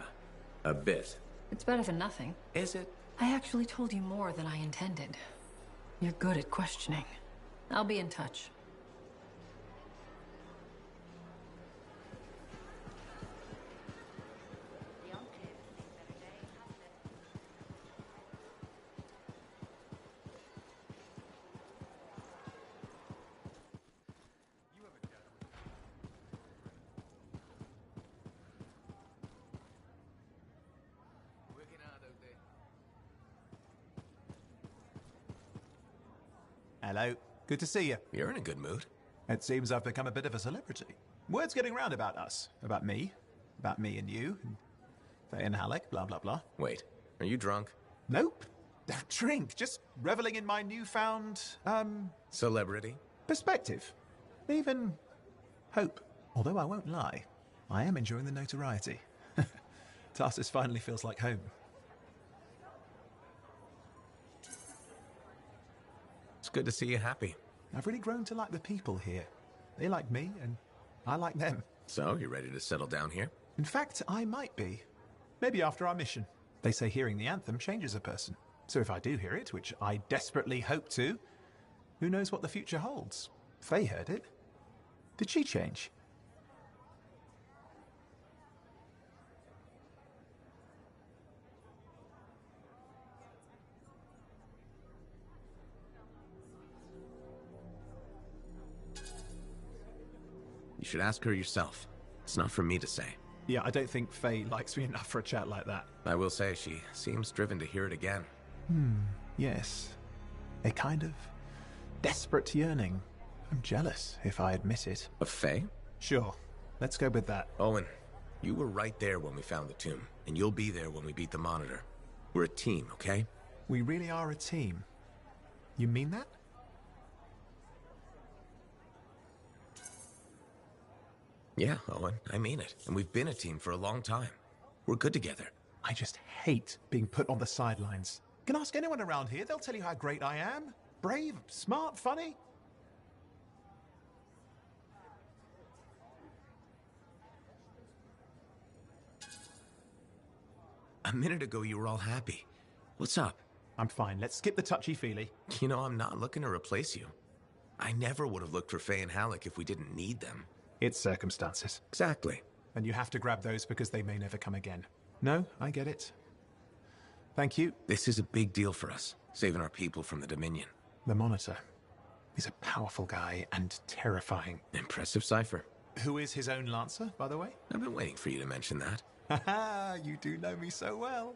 a bit. It's better than nothing. Is it? I actually told you more than I intended. You're good at questioning. I'll be in touch. Hello. Good to see you. You're in a good mood. It seems I've become a bit of a celebrity. Word's getting round about us. About me and you, and Faye and Halleck, blah, blah, blah. Wait, are you drunk? Nope. Don't drink. Just reveling in my newfound, Celebrity? perspective. Even hope. Although I won't lie, I am enjoying the notoriety. Tarsus finally feels like home. It's good to see you happy. I've really grown to like the people here. They like me, and I like them. So, you ready to settle down here? In fact, I might be. Maybe after our mission. They say hearing the anthem changes a person. So if I do hear it, which I desperately hope to, who knows what the future holds? Faye heard it. Did she change? You should ask her yourself. It's not for me to say. Yeah, I don't think Faye likes me enough for a chat like that. I will say she seems driven to hear it again. Yes. A kind of desperate yearning. I'm jealous, if I admit it. Of Faye? Sure. Let's go with that. Owen, You were right there when we found the tomb, and you'll be there when we beat the Monitor. We're a team, okay? We really are a team. You mean that? Yeah, Owen, I mean it. And we've been a team for a long time. We're good together. I just hate being put on the sidelines. You can ask anyone around here, they'll tell you how great I am. Brave, smart, funny. A minute ago, you were all happy. What's up? I'm fine. Let's skip the touchy-feely. You know, I'm not looking to replace you. I never would have looked for Faye and Halleck if we didn't need them. It's circumstances. Exactly. And you have to grab those because they may never come again. No, I get it. Thank you. This is a big deal for us, saving our people from the Dominion. The Monitor. He's a powerful guy and terrifying. Impressive cipher. Who is his own Lancer, by the way? I've been waiting for you to mention that. Haha, you do know me so well.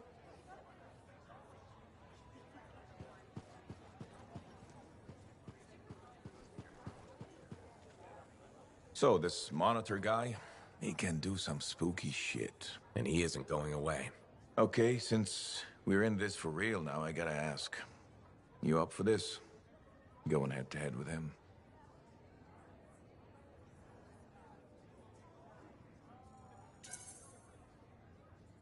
So, this Monitor guy, he can do some spooky shit. And he isn't going away. Okay, since we're in this for real now, I gotta ask. You up for this? Going head-to-head with him?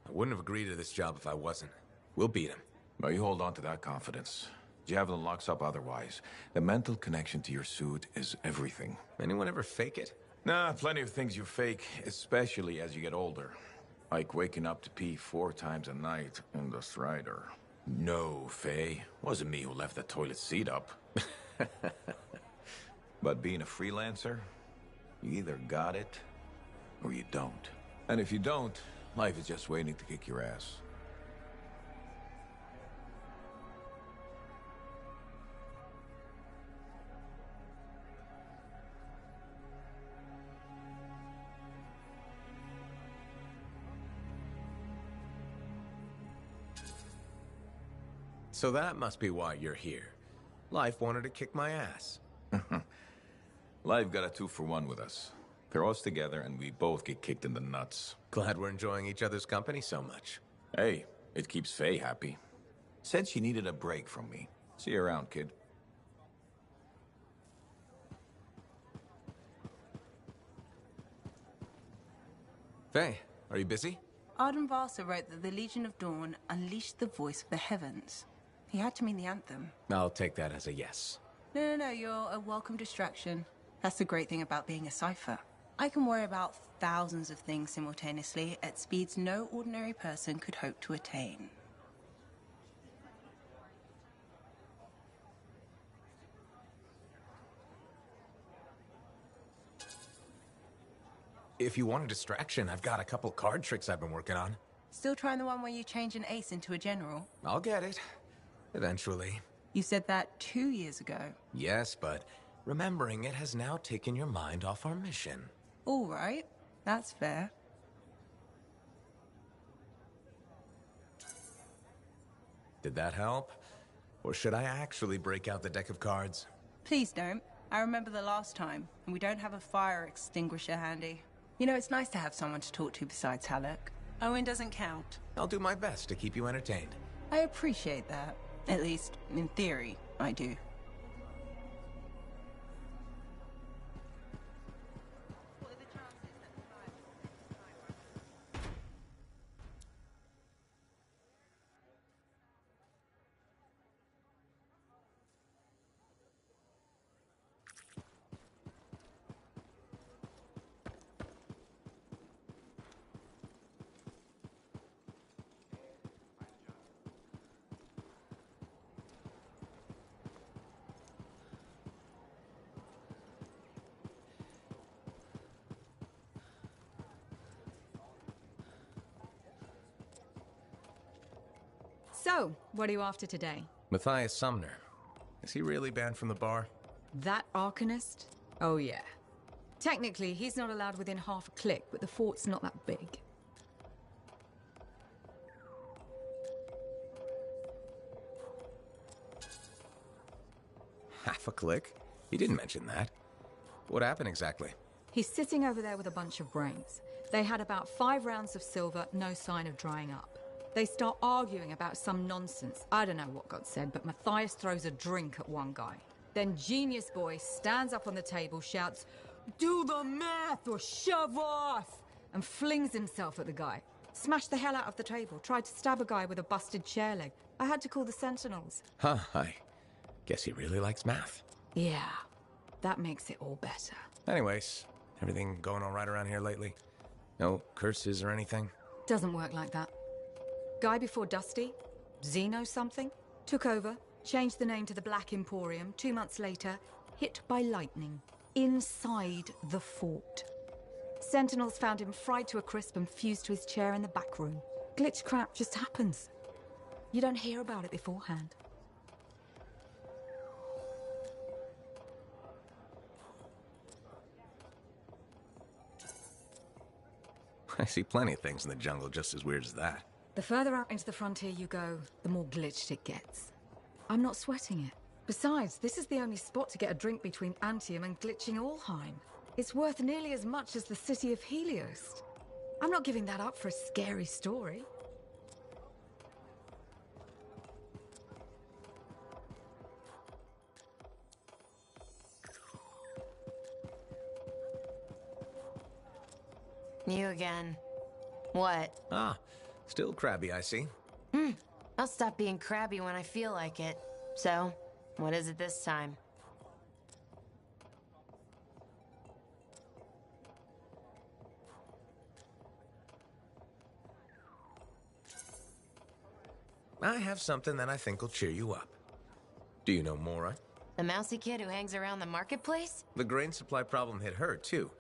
I wouldn't have agreed to this job if I wasn't. We'll beat him. Well, you hold on to that confidence. Javelin locks up otherwise. The mental connection to your suit is everything. Anyone ever fake it? Nah, plenty of things you fake, especially as you get older. Like waking up to pee 4 times a night in the Strider. No, Faye. Wasn't me who left the toilet seat up. But being a freelancer, you either got it or you don't. And if you don't, life is just waiting to kick your ass. So that must be why you're here. Life wanted to kick my ass. Life got a 2-for-1 with us. Throw us together and we both get kicked in the nuts. Glad we're enjoying each other's company so much. Hey, it keeps Faye happy. Said she needed a break from me. See you around, kid. Faye, are you busy? Arden Varsa wrote that the Legion of Dawn unleashed the voice of the heavens. He had to mean the Anthem. I'll take that as a yes. No, you're a welcome distraction. That's the great thing about being a cipher. I can worry about thousands of things simultaneously at speeds no ordinary person could hope to attain. If you want a distraction, I've got a couple card tricks I've been working on. Still trying the one where you change an ace into a general? I'll get it. Eventually. You said that 2 years ago. Yes, but remembering it has now taken your mind off our mission. All right. That's fair. Did that help? Or should I actually break out the deck of cards? Please don't. I remember the last time, and we don't have a fire extinguisher handy. You know, it's nice to have someone to talk to besides Halleck. Owen doesn't count. I'll do my best to keep you entertained. I appreciate that. At least, in theory, I do. So, what are you after today? Matthias Sumner. Is he really banned from the bar? That Arcanist? Oh yeah. Technically, he's not allowed within half a click, but the fort's not that big. Half a click? He didn't mention that. What happened exactly? He's sitting over there with a bunch of brains. They had about 5 rounds of silver, no sign of drying up. They start arguing about some nonsense. I don't know what got said, but Matthias throws a drink at one guy. Then Genius Boy stands up on the table, shouts, "Do the math or shove off!" and flings himself at the guy. Smashed the hell out of the table, tried to stab a guy with a busted chair leg. I had to call the Sentinels. Huh, I guess he really likes math. Yeah, that makes it all better. Anyways, everything going all right around here lately? No curses or anything? Doesn't work like that. Guy before Dusty, Zeno something, took over, changed the name to the Black Emporium. 2 months later, hit by lightning, inside the fort. Sentinels found him fried to a crisp and fused to his chair in the back room. Glitch crap just happens. You don't hear about it beforehand. I see plenty of things in the jungle just as weird as that. The further out into the frontier you go, the more glitched it gets. I'm not sweating it. Besides, this is the only spot to get a drink between Anthem and glitching Allheim. It's worth nearly as much as the city of Helios. I'm not giving that up for a scary story. You again. What? Ah, still crabby, I see. I'll stop being crabby when I feel like it. So, what is it this time? I have something that I think will cheer you up. Do you know Mora? The mousy kid who hangs around the marketplace? The grain supply problem hit her, too.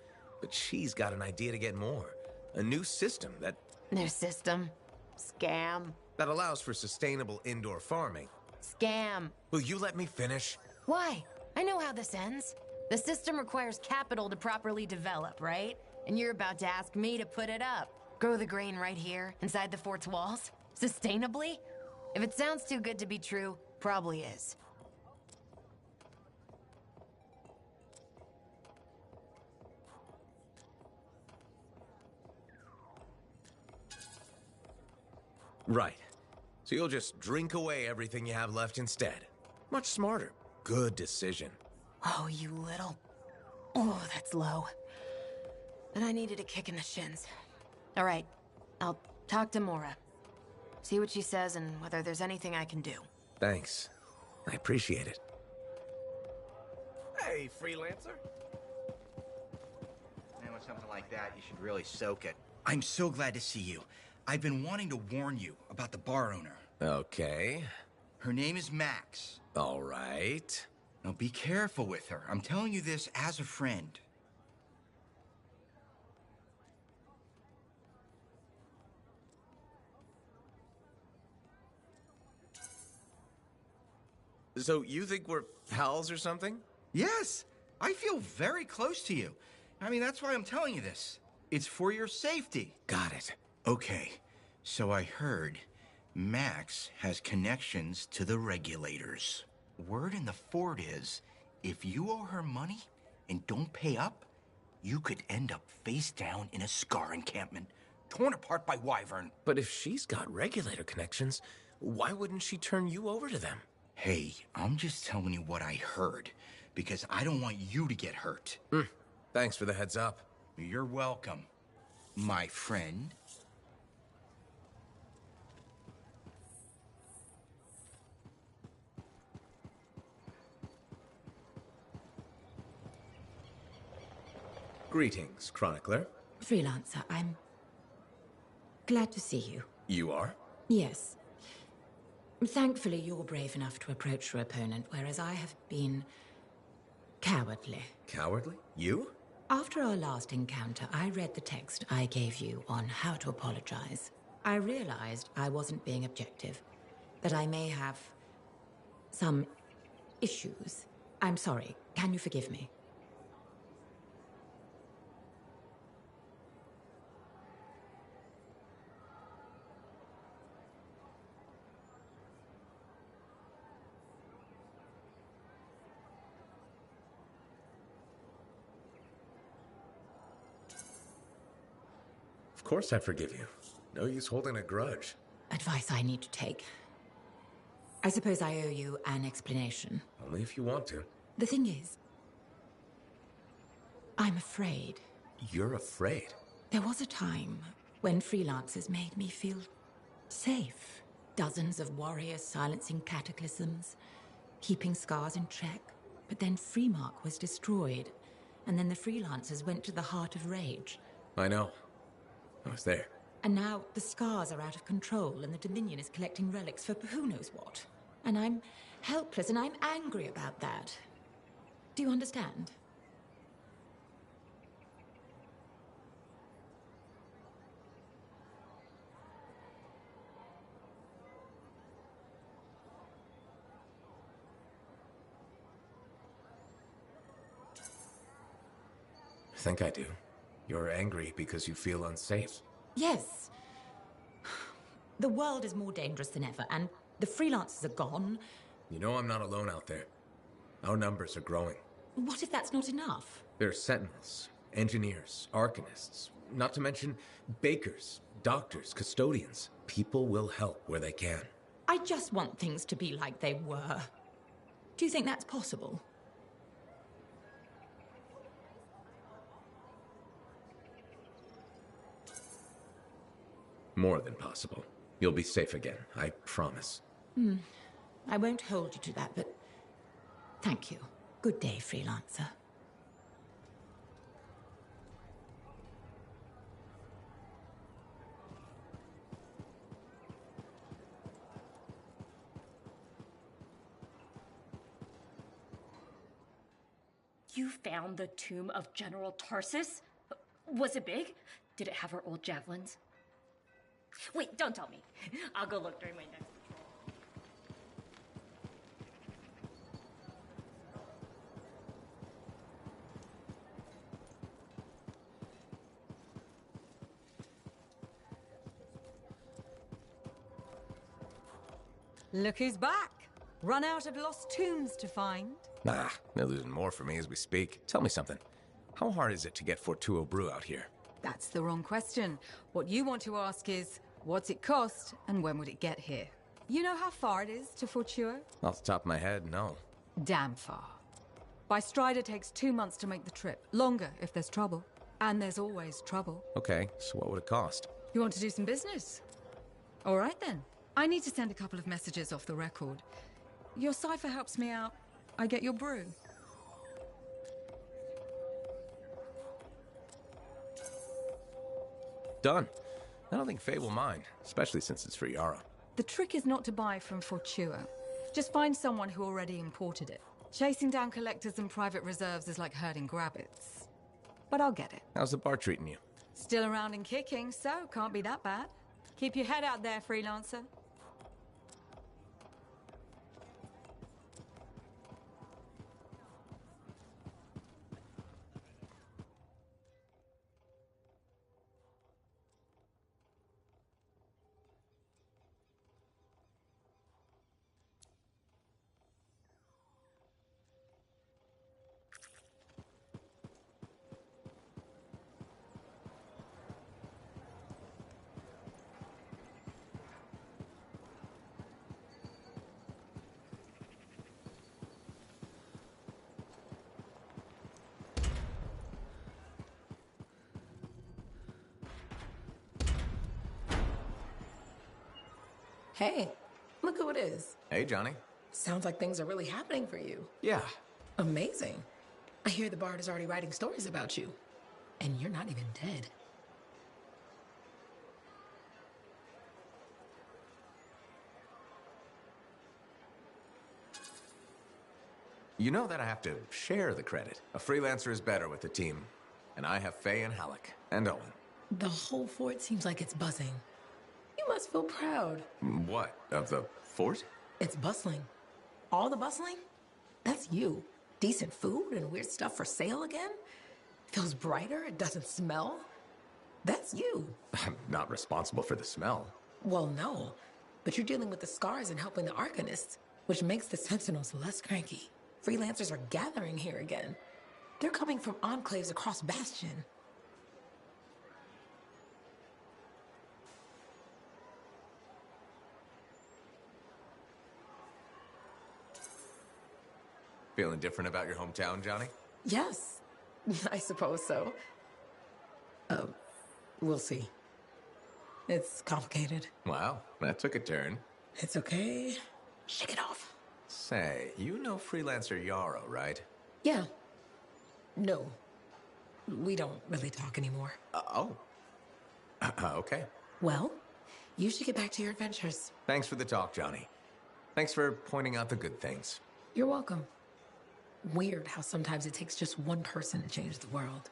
But she's got an idea to get more. A new system that... New system? Scam. That allows for sustainable indoor farming. Scam. Will you let me finish? Why? I know how this ends. The system requires capital to properly develop, right? And you're about to ask me to put it up. Grow the grain right here, inside the fort's walls? Sustainably? If it sounds too good to be true, probably is. Right. So you'll just drink away everything you have left instead. Much smarter. Good decision. Oh, you little... Oh, that's low. But I needed a kick in the shins. All right, I'll talk to Mora. See what she says and whether there's anything I can do. Thanks. I appreciate it. Hey, freelancer. Man, with something like that, you should really soak it. I'm so glad to see you. I've been wanting to warn you about the bar owner. Okay. Her name is Max. All right. Now be careful with her. I'm telling you this as a friend. So you think we're pals or something? Yes, I feel very close to you. I mean, that's why I'm telling you this. It's for your safety. Got it. Okay, so I heard Max has connections to the regulators. Word in the fort is, if you owe her money and don't pay up, you could end up face down in a Scar encampment, torn apart by Wyvern. But if she's got regulator connections, why wouldn't she turn you over to them? Hey, I'm just telling you what I heard, because I don't want you to get hurt. Thanks for the heads up. You're welcome, my friend. Greetings, Chronicler. Freelancer, I'm glad to see you. You are? Yes. Thankfully, you're brave enough to approach your opponent, whereas I have been cowardly. Cowardly? You? After our last encounter, I read the text I gave you on how to apologize. I realized I wasn't being objective, that I may have some issues. I'm sorry. Can you forgive me? course I forgive you. No use holding a grudge. Advice I need to take. I suppose I owe you an explanation. Only if you want to. The thing is, I'm afraid. You're afraid? There was a time when freelancers made me feel safe. Dozens of warriors silencing cataclysms, keeping scars in check. But then Freemark was destroyed, and then the freelancers went to the heart of rage. I know. I was there. And now the scars are out of control, and the Dominion is collecting relics for who knows what. And I'm helpless, and I'm angry about that. Do you understand? I think I do. You're angry because you feel unsafe. Yes. The world is more dangerous than ever, and the freelancers are gone. You know I'm not alone out there. Our numbers are growing. What if that's not enough? There's sentinels, engineers, arcanists, not to mention bakers, doctors, custodians. People will help where they can. I just want things to be like they were. Do you think that's possible? More than possible. You'll be safe again, I promise. I won't hold you to that, but thank you. Good day, freelancer. You found the tomb of General Tarsus? Was it big? Did it have her old javelins? Wait, don't tell me. I'll go look during my next patrol. Look who's back. Run out of lost tombs to find. Nah, they're losing more for me as we speak. Tell me something. How hard is it to get Fortuo brew out here? That's the wrong question. What you want to ask is, what's it cost and when would it get here? You know how far it is to Fortuo? Off the top of my head, no. Damn far. By stride, it takes 2 months to make the trip. Longer if there's trouble. And there's always trouble. Okay, so what would it cost? You want to do some business? All right then. I need to send a couple of messages off the record. Your cipher helps me out. I get your brew. Done. I don't think Faye will mind, especially since it's for Yara. The trick is not to buy from Fortuo. Just find someone who already imported it. Chasing down collectors and private reserves is like herding rabbits. But I'll get it. How's the bar treating you? Still around and kicking, so can't be that bad. Keep your head out there, freelancer. Hey, look who it is. Hey, Johnny. Sounds like things are really happening for you. Yeah. Amazing. I hear the Bard is already writing stories about you. And you're not even dead. You know that I have to share the credit. A freelancer is better with the team. And I have Faye and Halleck. And Owen. The whole fort seems like it's buzzing. You must feel proud. What? Of the fort? It's bustling. All the bustling? That's you. Decent food and weird stuff for sale again? Feels brighter, it doesn't smell. That's you. I'm not responsible for the smell. Well, no. But you're dealing with the scars and helping the Arcanists, which makes the Sentinels less cranky. Freelancers are gathering here again. They're coming from enclaves across Bastion. Feeling different about your hometown, Johnny? Yes, I suppose so. We'll see. It's complicated. Wow, that took a turn. It's okay. Shake it off. Say, you know freelancer Yarrow, right? Yeah. No. We don't really talk anymore. Okay. Well, you should get back to your adventures. Thanks for the talk, Johnny. Thanks for pointing out the good things. You're welcome. Weird how sometimes it takes just one person to change the world.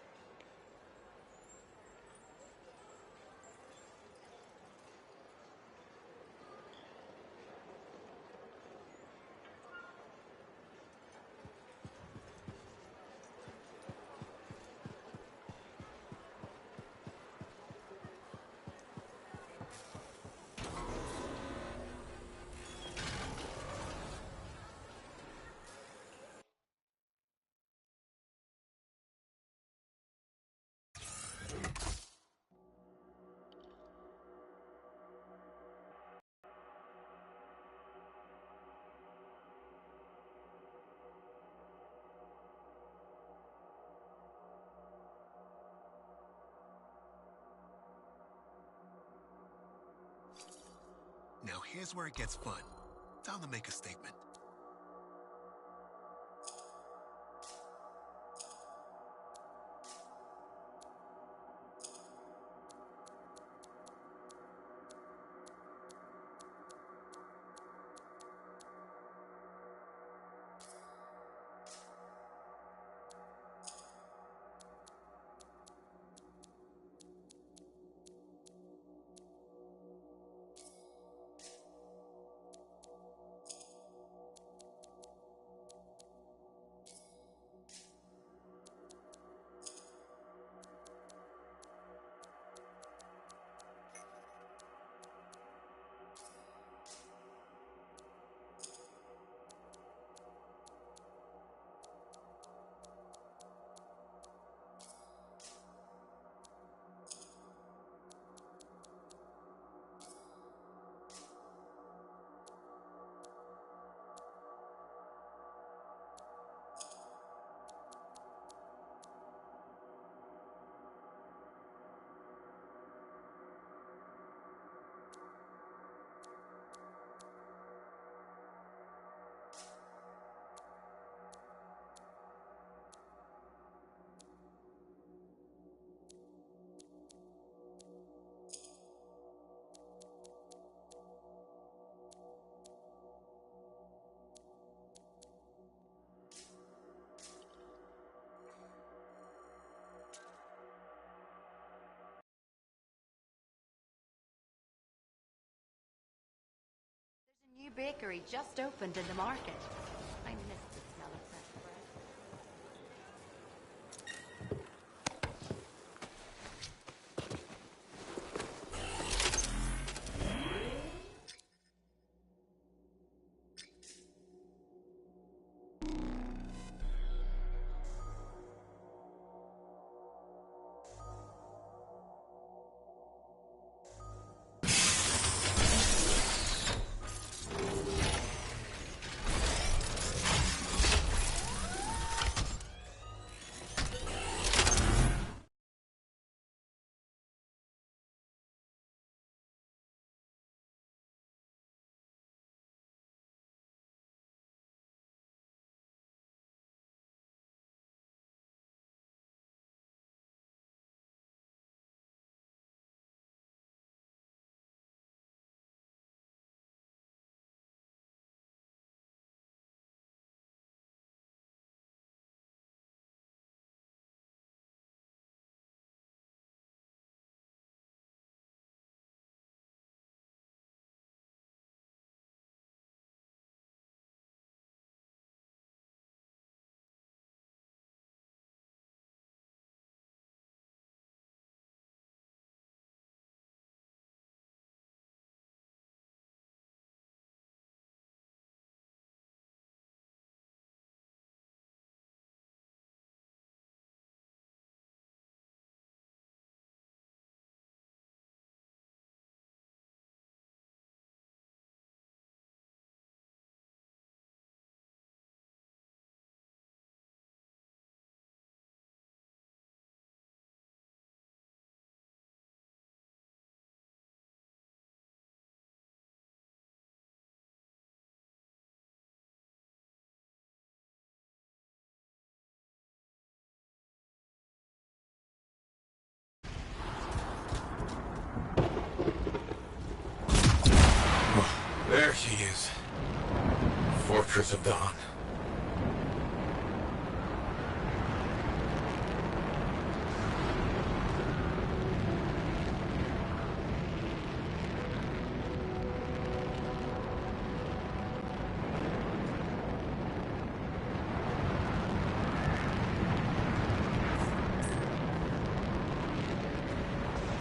Now here's where it gets fun. Time to make a statement. New bakery just opened in the market. I missed the smell of fresh bread. Fortress of Dawn.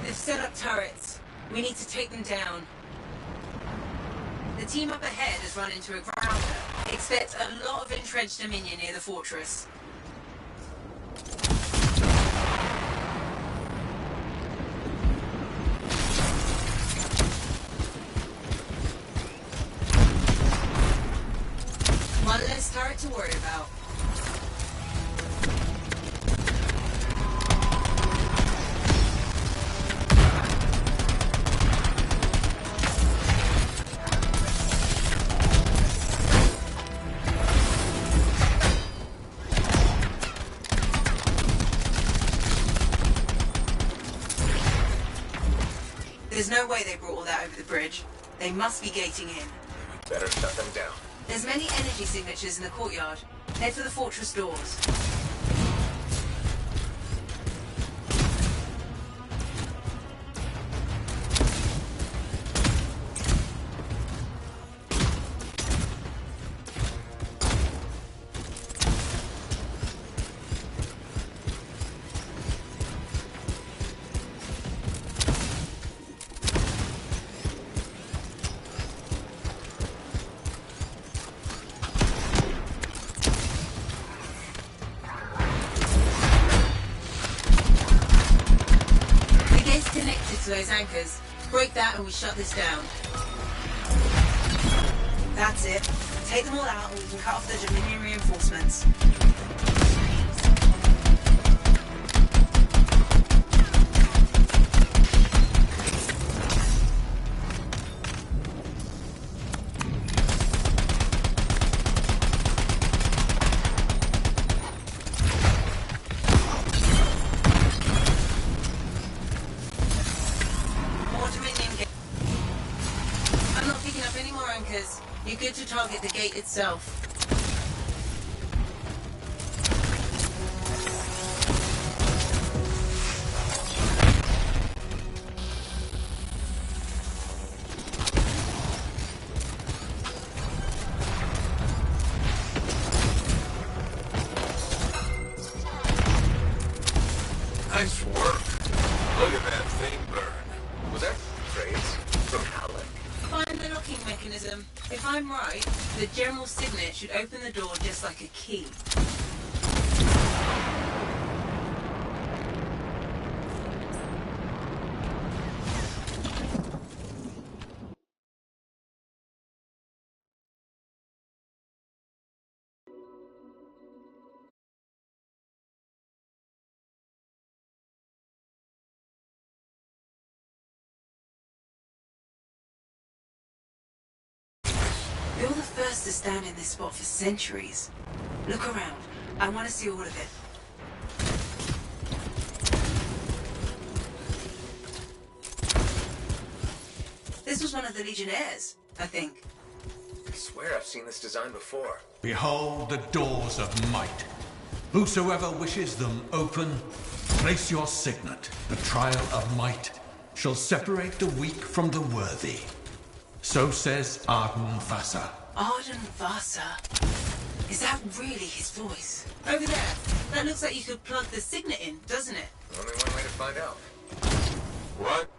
They've set up turrets. We need to take them down. The team up ahead has run into a grounder. Expect a lot of entrenched Dominion near the fortress. One less turret to worry about. There's no way they brought all that over the bridge. They must be gating in. Better shut them down. There's many energy signatures in the courtyard. Head for the fortress doors. Those anchors. Break that and we shut this down. That's it. Take them all out and we can cut off the Dominion reinforcements. You're good to target the gate itself. Nice work. Look at that thing burn. Was that praise from Howland? Find the locking mechanism. If I'm right, the general signet should open the door just like a key. You're the first to stand in this spot for centuries. Look around. I want to see all of it. This was one of the Legionnaires, I think. I swear I've seen this design before. Behold the doors of might. Whosoever wishes them open, place your signet. The trial of might shall separate the weak from the worthy. So says Arden Vasa. Arden Vasa? Is that really his voice? Over there. That looks like you could plug the signet in, doesn't it? Only one way to find out. What?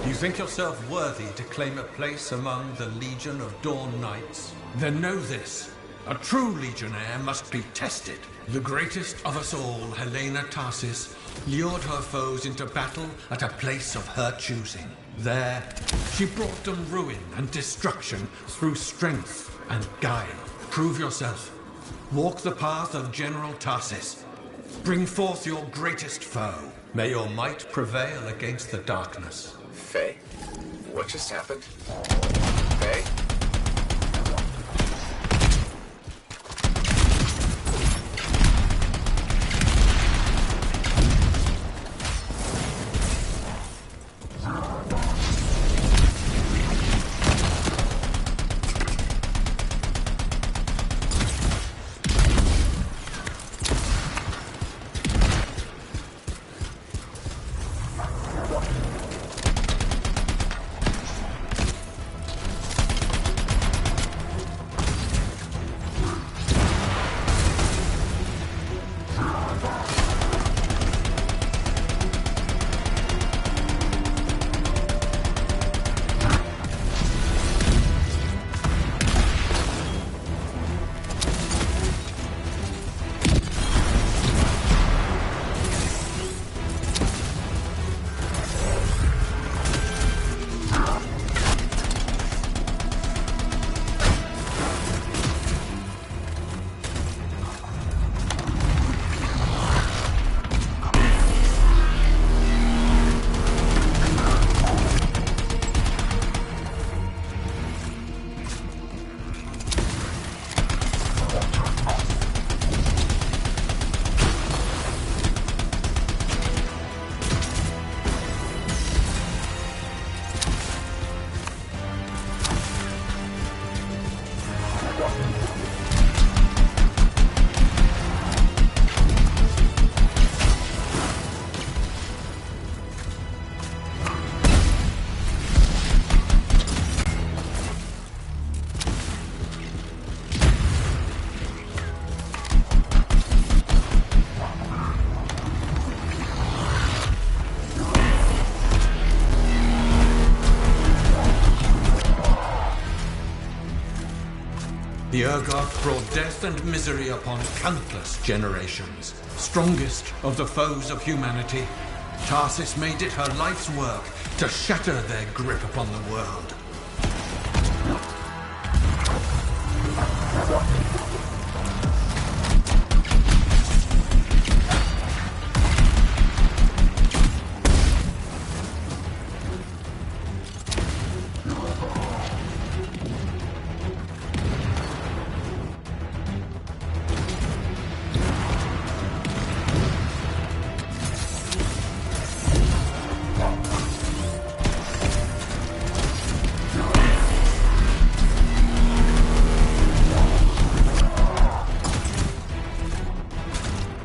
Do you think yourself worthy to claim a place among the Legion of Dawn Knights? Then know this. A true Legionnaire must be tested. The greatest of us all, Helena Tarsis, lured her foes into battle at a place of her choosing. There, she brought them ruin and destruction through strength and guile. Prove yourself. Walk the path of General Tarsis. Bring forth your greatest foe. May your might prevail against the darkness. Faye? What just happened? Faye? Urgot brought death and misery upon countless generations. Strongest of the foes of humanity, Tarsis made it her life's work to shatter their grip upon the world.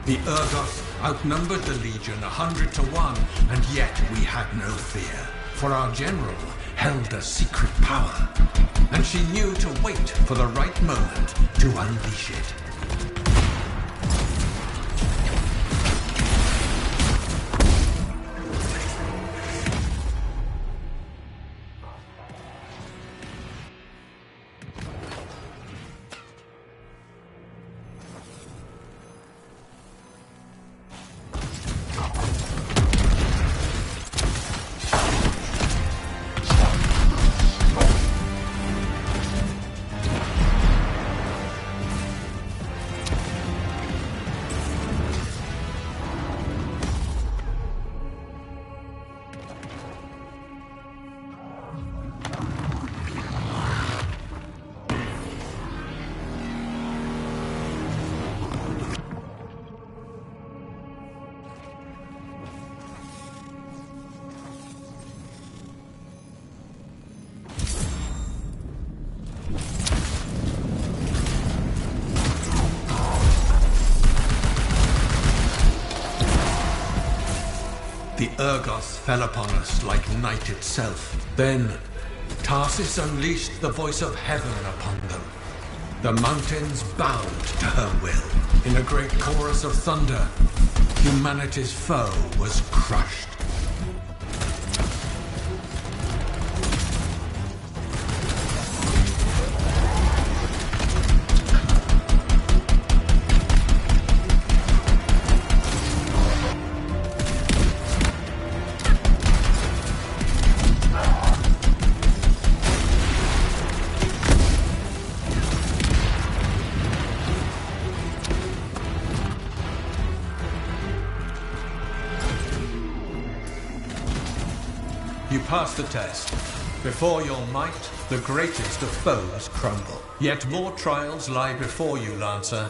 The Urgot outnumbered the Legion 100 to 1, and yet we had no fear. For our general held a secret power, and she knew to wait for the right moment to unleash it. The Urgoth fell upon us like night itself. Then, Tarsis unleashed the voice of heaven upon them. The mountains bowed to her will. In a great chorus of thunder, humanity's foe was crushed. You passed the test. Before your might, the greatest of foes crumble. Yet more trials lie before you, Lancer.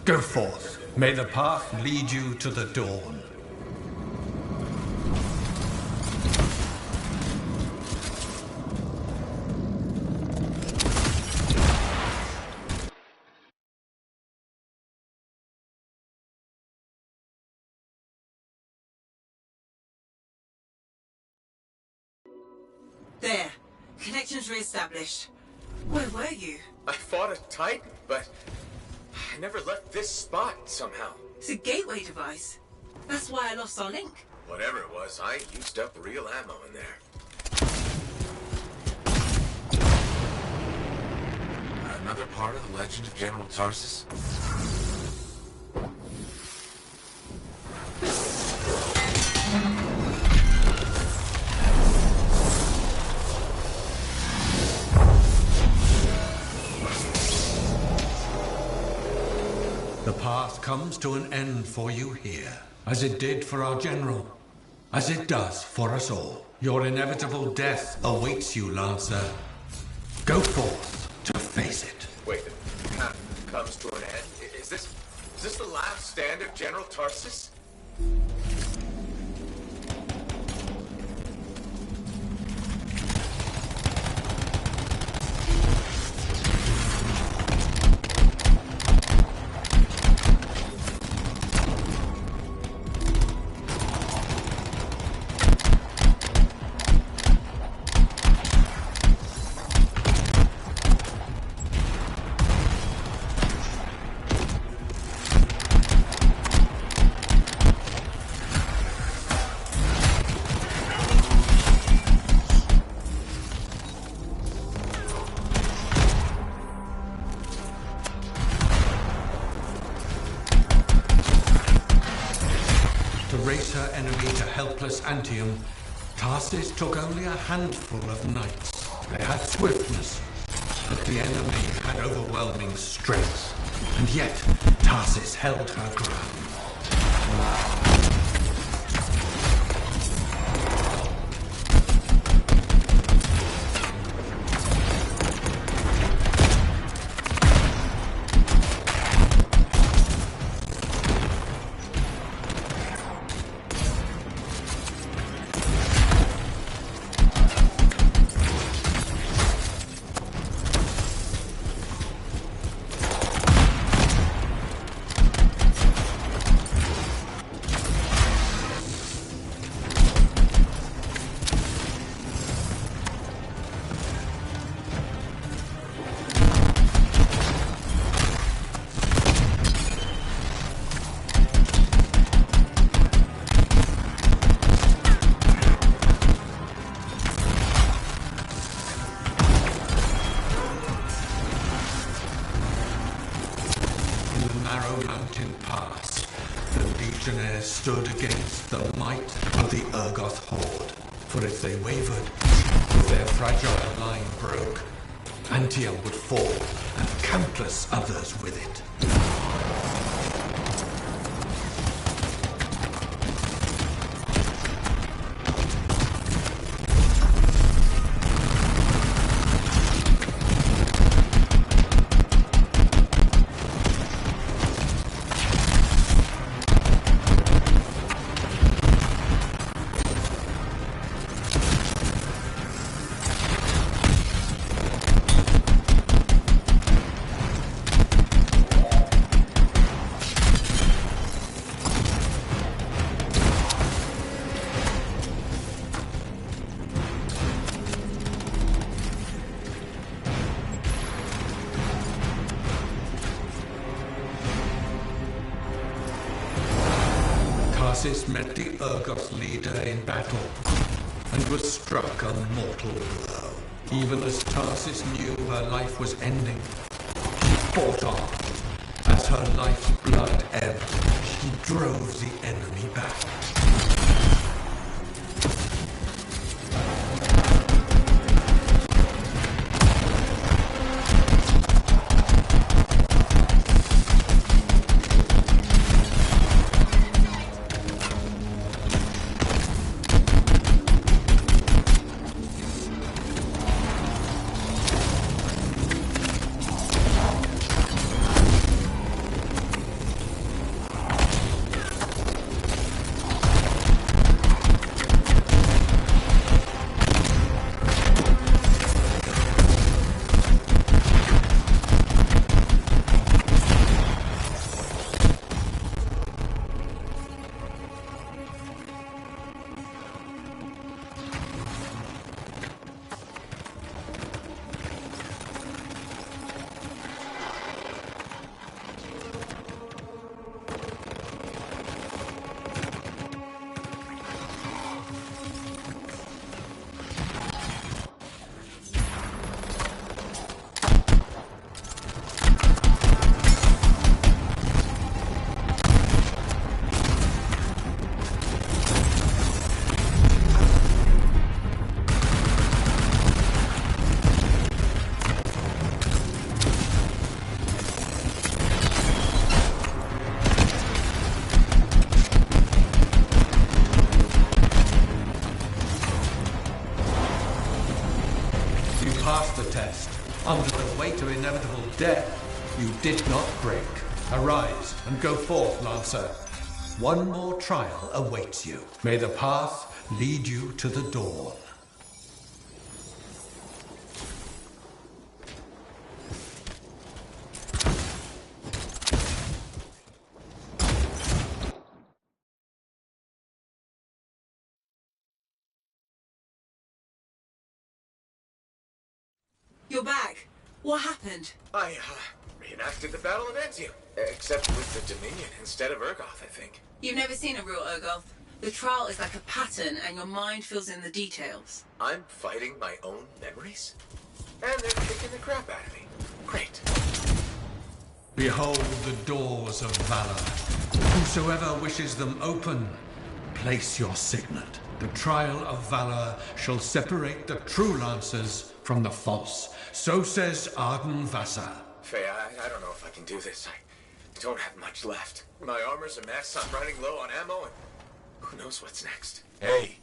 Go forth. May the path lead you to the dawn. There. Connections re-established. Where were you? I fought a Titan, but I never left this spot somehow. It's a gateway device. That's why I lost our link. Whatever it was, I used up real ammo in there. Another part of the legend of General Tarsis? The path comes to an end for you here, as it did for our general, as it does for us all. Your inevitable death awaits you, Lancer. Go forth to face it. Wait, the path comes to an end? Is this the last stand of General Tarsis? raise her enemy to helpless Anthem, Tarsis took only a handful of knights. They had swiftness, but the enemy had overwhelming strength. And yet, Tarsis held her ground. Stood against the might of the Urgoth horde. For if they wavered, if their fragile line broke, Anthem would fall, and countless others with it. Tarsis met the Urgoth leader in battle, and was struck a mortal blow. Even as Tarsis knew her life was ending, she fought on. As her life's blood ebbed, she drove the enemy back. Under the weight of inevitable death, you did not break. Arise and go forth, Lancer. One more trial awaits you. May the path lead you to the dawn. You're back. What happened? I, reenacted the Battle of Anthem. Except with the Dominion instead of Urgoth, I think. You've never seen a real Urgoth. The trial is like a pattern, and your mind fills in the details. I'm fighting my own memories? And they're kicking the crap out of me. Great. Behold the doors of valor. Whosoever wishes them open place your signet. The trial of valor shall separate the true lancers from the false. So says Arden Vassar. Faye, I don't know if I can do this. I don't have much left. My armor's a mess, I'm running low on ammo, and who knows what's next. Hey,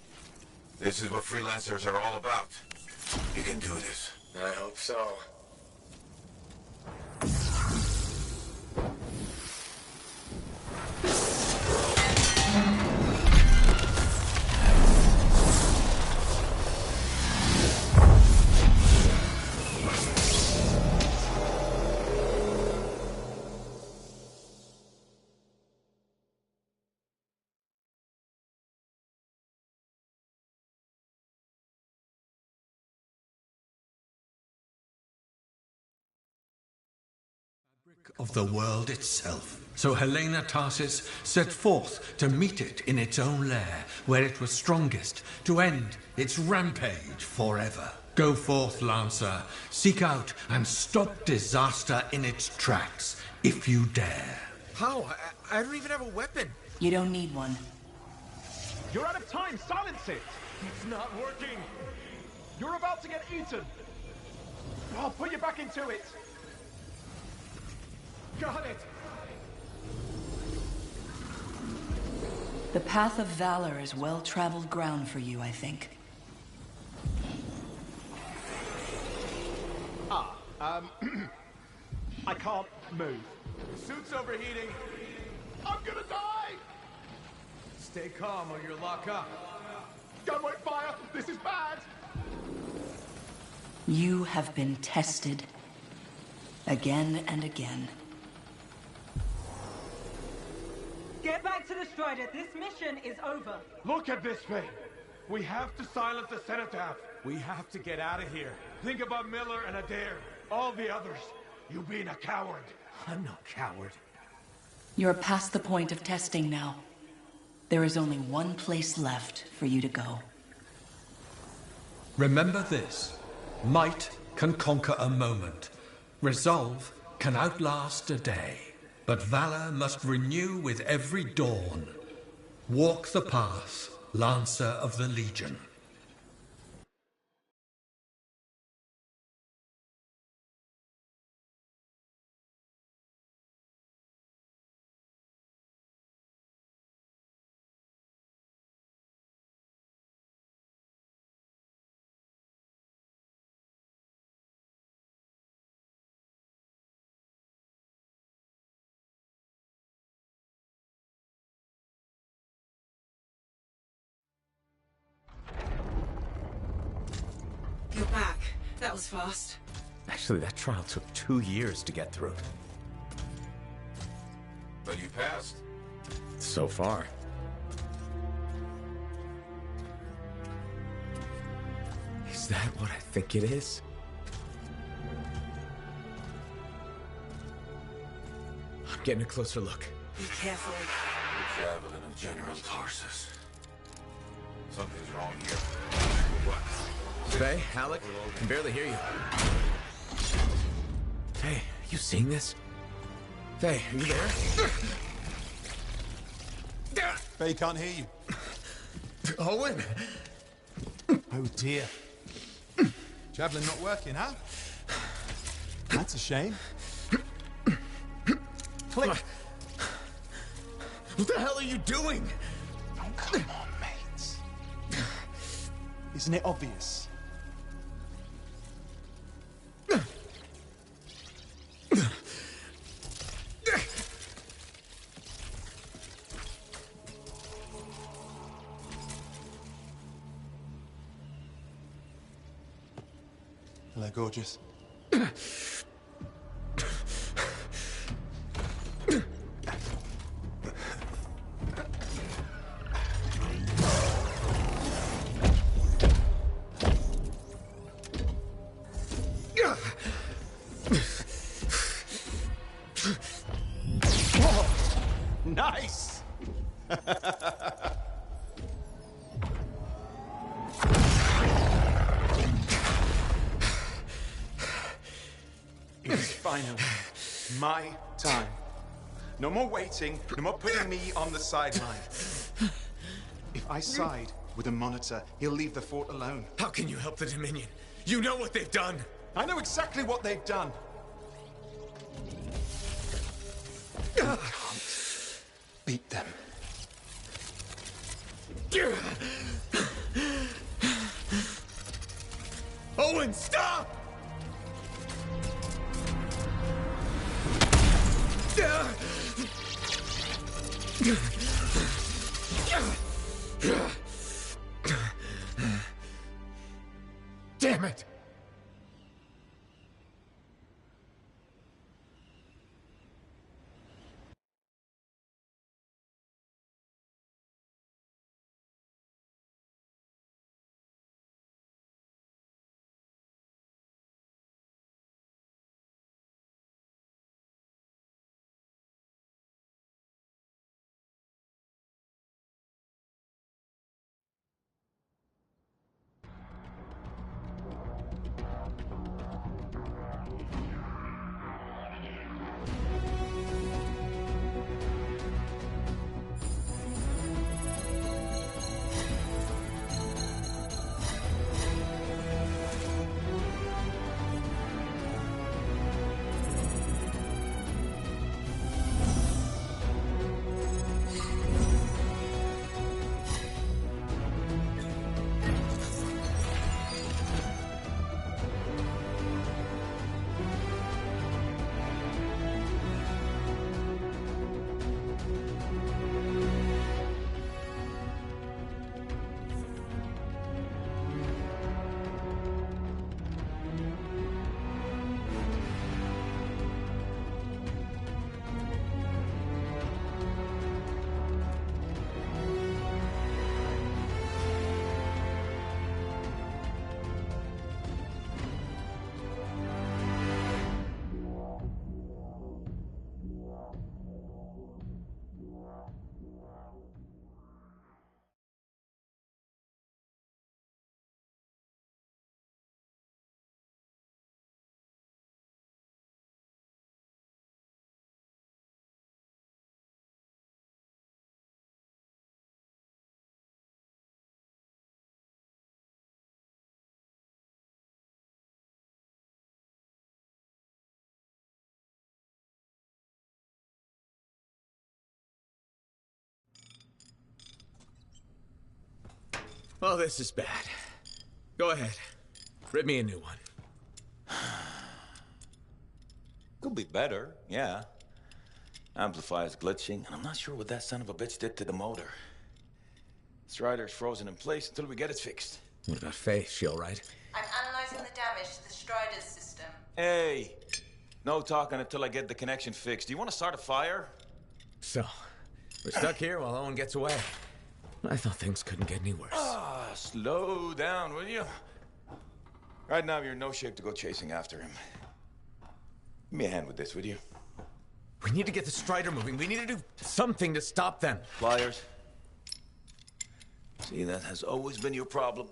this is what freelancers are all about. You can do this. I hope so. Of the world itself. So Helena Tarsis set forth to meet it in its own lair, where it was strongest, to end its rampage forever. Go forth, Lancer, seek out and stop disaster in its tracks, if you dare. How? I don't even have a weapon. You don't need one. You're out of time! Silence it! It's not working! You're about to get eaten! I'll put you back into it! Got it! The path of valor is well-traveled ground for you, I think. I can't move. Suit's overheating. I'm gonna die! Stay calm or you'll lock up. Gun won't fire! This is bad! You have been tested. Again and again. Get back to the Strider. This mission is over. Look at this thing. We have to silence the Cenotaph. We have to get out of here. Think about Miller and Adair. All the others. You being a coward. I'm no coward. You're past the point of testing now. There is only one place left for you to go. Remember this. Might can conquer a moment. Resolve can outlast a day. But valor must renew with every dawn. Walk the path, Lancer of the Legion. You're back. That was fast. Actually, that trial took 2 years to get through. But you passed. So far. Is that what I think it is? I'm getting a closer look. Be careful. The javelin of General Tarsus. Something's wrong here. What? Faye, Alec, I can barely hear you. Faye, you seeing this? Faye, are you there? Faye can't hear you. Owen! Oh dear. Javelin not working, huh? That's a shame. Click! What the hell are you doing? Oh, come on, mates. Isn't it obvious? Hello, gorgeous. Nice! It's finally my time. No more waiting, no more putting me on the sideline. If I side with the Monitor, he'll leave the fort alone. How can you help the Dominion? You know what they've done! I know exactly what they've done! I can't beat them. Owen, stop! Damn it! Oh, this is bad. Go ahead. Rip me a new one. Could be better, yeah. Amplifier's glitching, and I'm not sure what that son of a bitch did to the motor. Strider's frozen in place until we get it fixed. What about Faye? She all right? I'm analyzing the damage to the Strider's system. Hey, no talking until I get the connection fixed. Do you want to start a fire? So, we're stuck here while Owen gets away. I thought things couldn't get any worse. Ah, slow down, will you? Right now, you're in no shape to go chasing after him. Give me a hand with this, would you? We need to get the Strider moving. We need to do something to stop them. Flyers. See, that has always been your problem.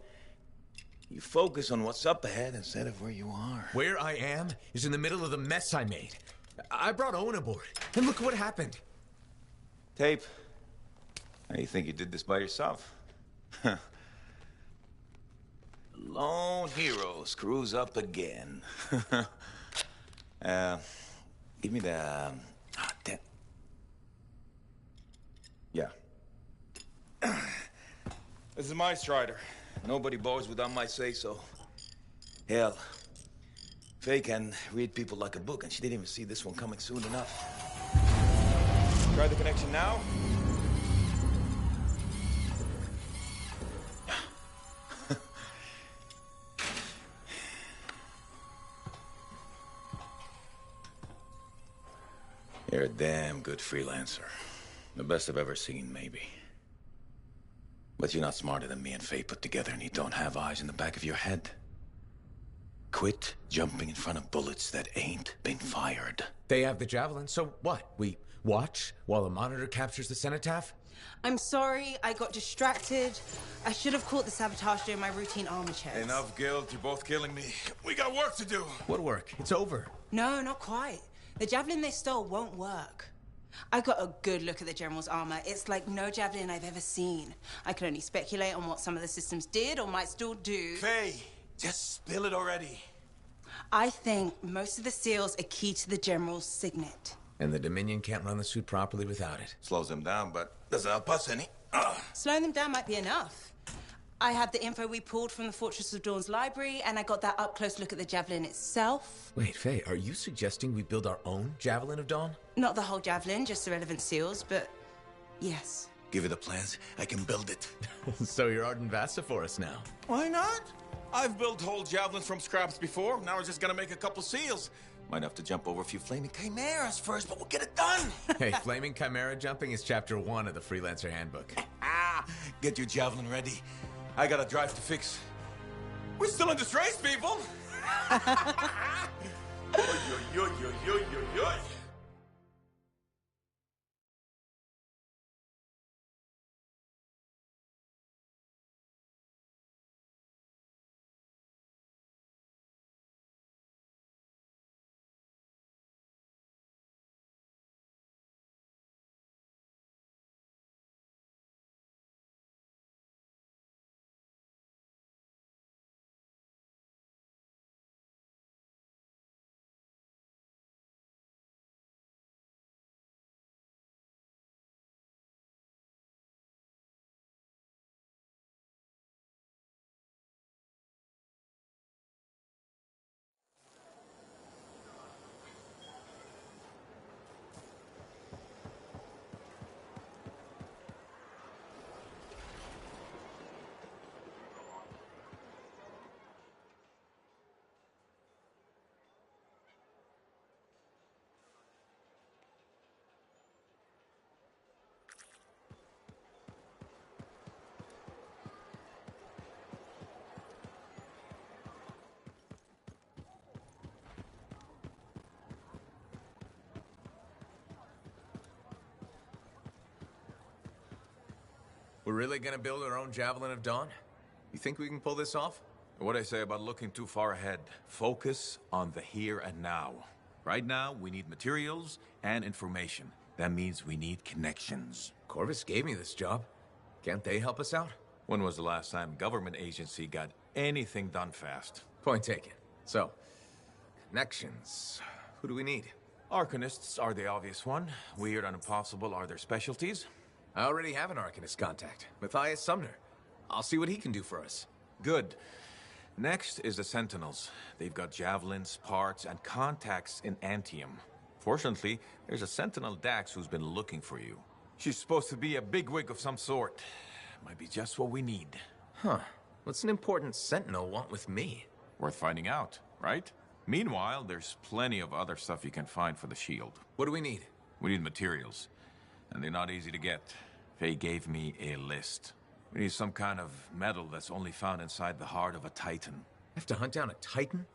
You focus on what's up ahead instead of where you are. Where I am is in the middle of the mess I made. I brought Owen aboard, and look what happened. Tape. How do you think you did this by yourself? Lone hero screws up again. Give me the... damn. Yeah. This is my Strider. Nobody boards without my say-so. Hell, Faye can read people like a book, and she didn't even see this one coming soon enough. Try the connection now. You're a damn good freelancer. The best I've ever seen, maybe. But you're not smarter than me and Faye put together, and you don't have eyes in the back of your head. Quit jumping in front of bullets that ain't been fired. They have the javelin, so what? We watch while the Monitor captures the cenotaph? I'm sorry, I got distracted. I should have caught the sabotage during my routine armor checks. Enough guilt, you're both killing me. We got work to do. What work? It's over. No, not quite. The javelin they stole won't work. I got a good look at the General's armor. It's like no javelin I've ever seen. I can only speculate on what some of the systems did or might still do. Faye, just spill it already. I think most of the seals are key to the General's signet. And the Dominion can't run the suit properly without it. Slows them down, but doesn't help us any. Slowing them down might be enough. I had the info we pulled from the Fortress of Dawn's library, and I got that up-close look at the Javelin itself. Wait, Faye, are you suggesting we build our own Javelin of Dawn? Not the whole Javelin, just the relevant seals, but yes. Give me the plans, I can build it. So you're Arden Vasta for us now. Why not? I've built whole javelins from scraps before. Now we're just gonna make a couple seals. Might have to jump over a few flaming chimeras first, but we'll get it done. Hey, flaming chimera jumping is chapter 1 of the Freelancer Handbook. Get your javelin ready. I got a drive to fix. We're still in this race, people. Oy, oy, oy, oy, oy, oy, oy. We're really gonna build our own Javelin of Dawn? You think we can pull this off? What I say about looking too far ahead. Focus on the here and now. Right now, we need materials and information. That means we need connections. Corvus gave me this job. Can't they help us out? When was the last time a government agency got anything done fast? Point taken. So, connections. Who do we need? Arcanists are the obvious one. Weird and impossible are their specialties. I already have an Arcanist contact, Matthias Sumner. I'll see what he can do for us. Good. Next is the Sentinels. They've got javelins, parts, and contacts in Anthem. Fortunately, there's a Sentinel Dax who's been looking for you. She's supposed to be a bigwig of some sort. Might be just what we need. Huh. What's an important Sentinel want with me? Worth finding out, right? Meanwhile, there's plenty of other stuff you can find for the shield. What do we need? We need materials. And they're not easy to get. Faye gave me a list. We need some kind of metal that's only found inside the heart of a Titan. Have to hunt down a Titan?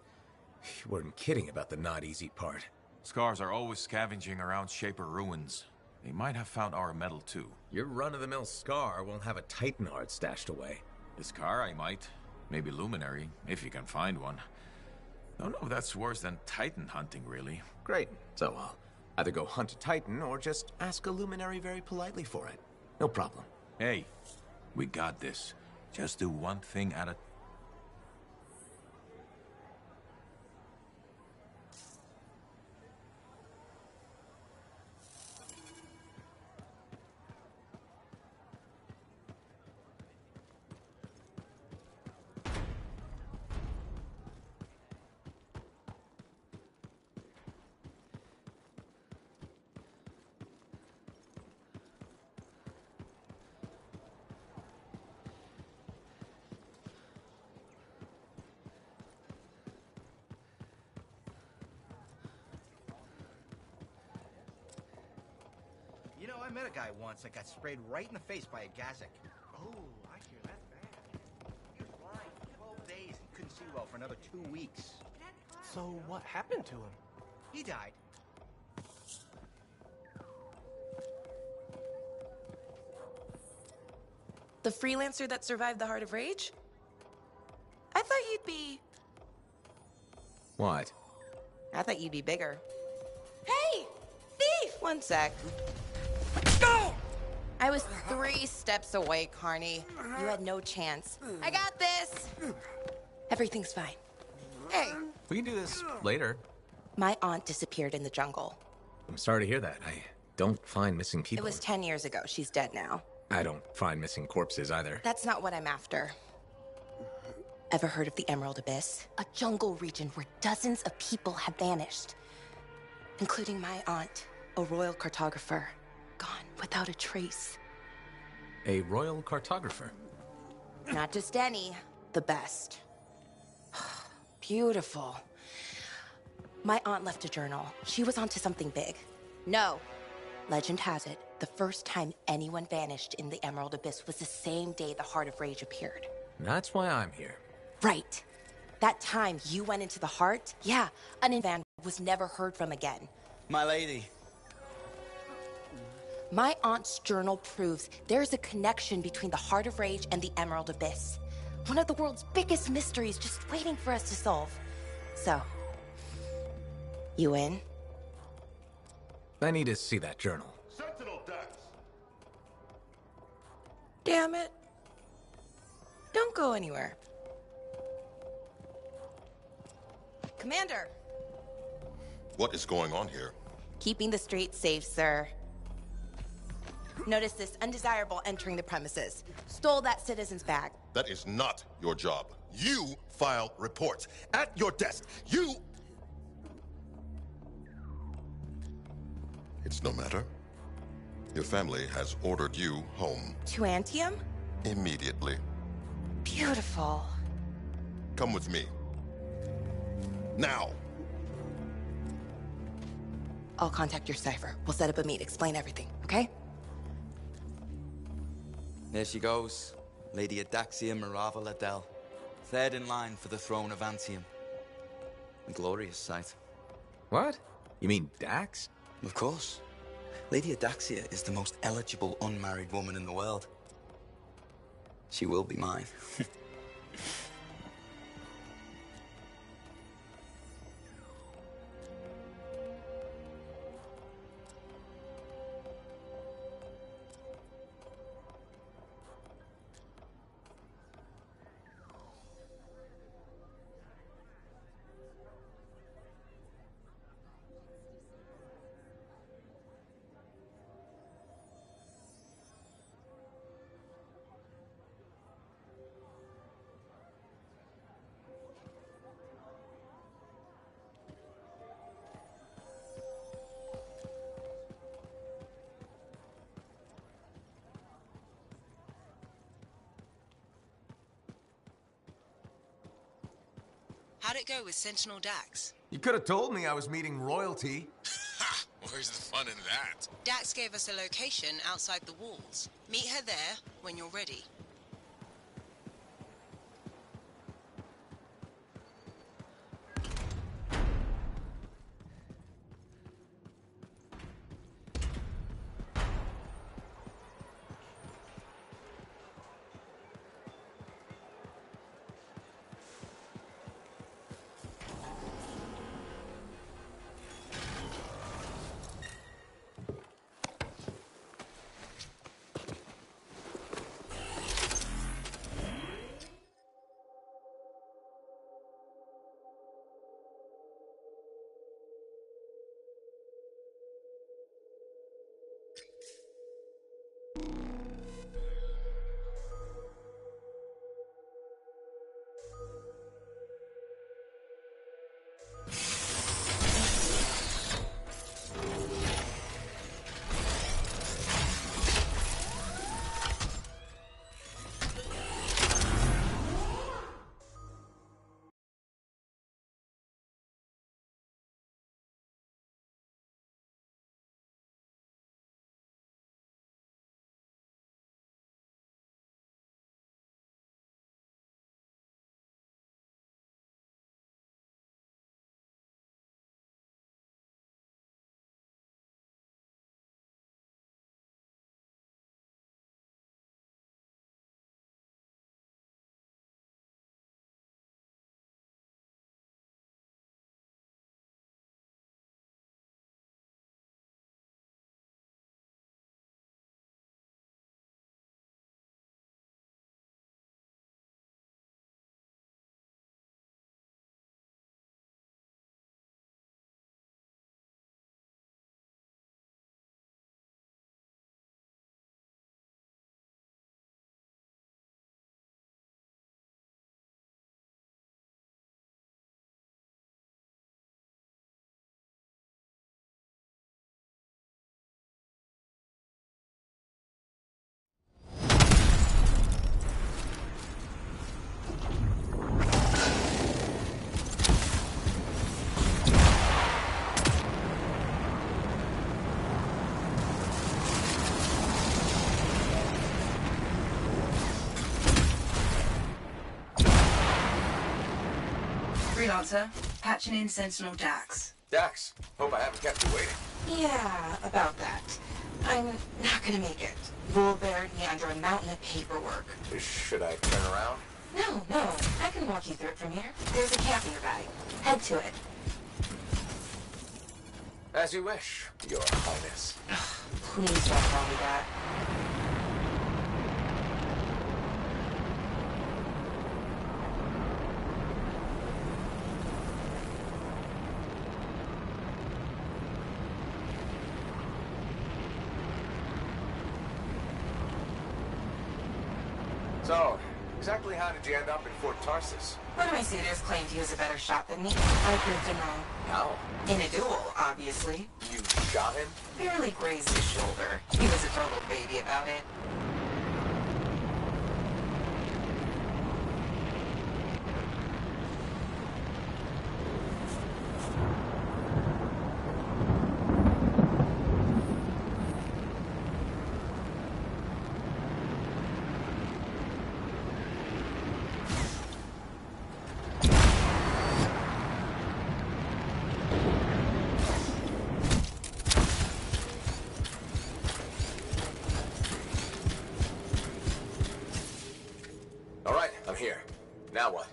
You weren't kidding about the not easy part. Scars are always scavenging around Shaper ruins. They might have found our metal too. Your run-of-the-mill Scar won't have a Titan heart stashed away. The Scar I might. Maybe Luminary, if you can find one. Don't know if that's worse than Titan hunting, really. Great. So I'll either go hunt a Titan or just ask a Luminary very politely for it. No problem. Hey, we got this. Just do one thing at a You know, I met a guy once that got sprayed right in the face by a Gazak. Oh, I hear that's bad. He was blind for 12 days and couldn't see well for another 2 weeks. So what happened to him? He died. The freelancer that survived the Heart of Rage? I thought you'd be... What? I thought you'd be bigger. Hey! Thief! One sec. I was 3 steps away, Carney. You had no chance. I got this! Everything's fine. Hey, We can do this later. my aunt disappeared in the jungle. I'm sorry to hear that. I don't find missing It people. was 10 years ago. She's dead now. I don't find missing corpses either. That's not what I'm after. Ever heard of the Emerald Abyss? A jungle region where dozens of people have vanished. Including my aunt, a royal cartographer. Gone without a trace. A royal cartographer? Not just any, the best. Beautiful. My aunt left a journal. She was onto something big. No. Legend has it, the first time anyone vanished in the Emerald Abyss was the same day the Heart of Rage appeared. That's why I'm here. Right. That time you went into the heart, yeah, an van was never heard from again. My lady. My aunt's journal proves there's a connection between the Heart of Rage and the Emerald Abyss. One of the world's biggest mysteries just waiting for us to solve. So, you in? I need to see that journal. Sentinel Dax. Damn it. Don't go anywhere. Commander! What is going on here? Keeping the streets safe, sir. Notice this undesirable entering the premises. Stole that citizen's bag. That is not your job. You file reports. At your desk. You... It's no matter. Your family has ordered you home. To Anthem? Immediately. Beautiful. Come with me. Now! I'll contact your cipher. We'll set up a meet, explain everything, okay? There she goes. Lady Adaxia Mirava Ladell. Third in line for the throne of Anthem. A glorious sight. What? You mean Dax? Of course. Lady Adaxia is the most eligible unmarried woman in the world. She will be mine. How'd it go with Sentinel Dax? You could have told me I was meeting royalty. Ha! Where's the fun in that? Dax gave us a location outside the walls. Meet her there when you're ready. Freelancer, patching in Sentinel Dax. Dax, hope I haven't kept you waiting. Yeah, about that. I'm not gonna make it. Bull buried me under a mountain of paperwork. Should I turn around? No, I can walk you through it from here. There's a camp nearby. Head to it. As you wish, Your Highness. Please don't call me that. So, exactly how did you end up in Fort Tarsus? One of my suitors claimed he was a better shot than me. I proved him wrong. How? In a duel, obviously. You shot him? Barely grazed his shoulder. He was a total baby about it. Here. Now what?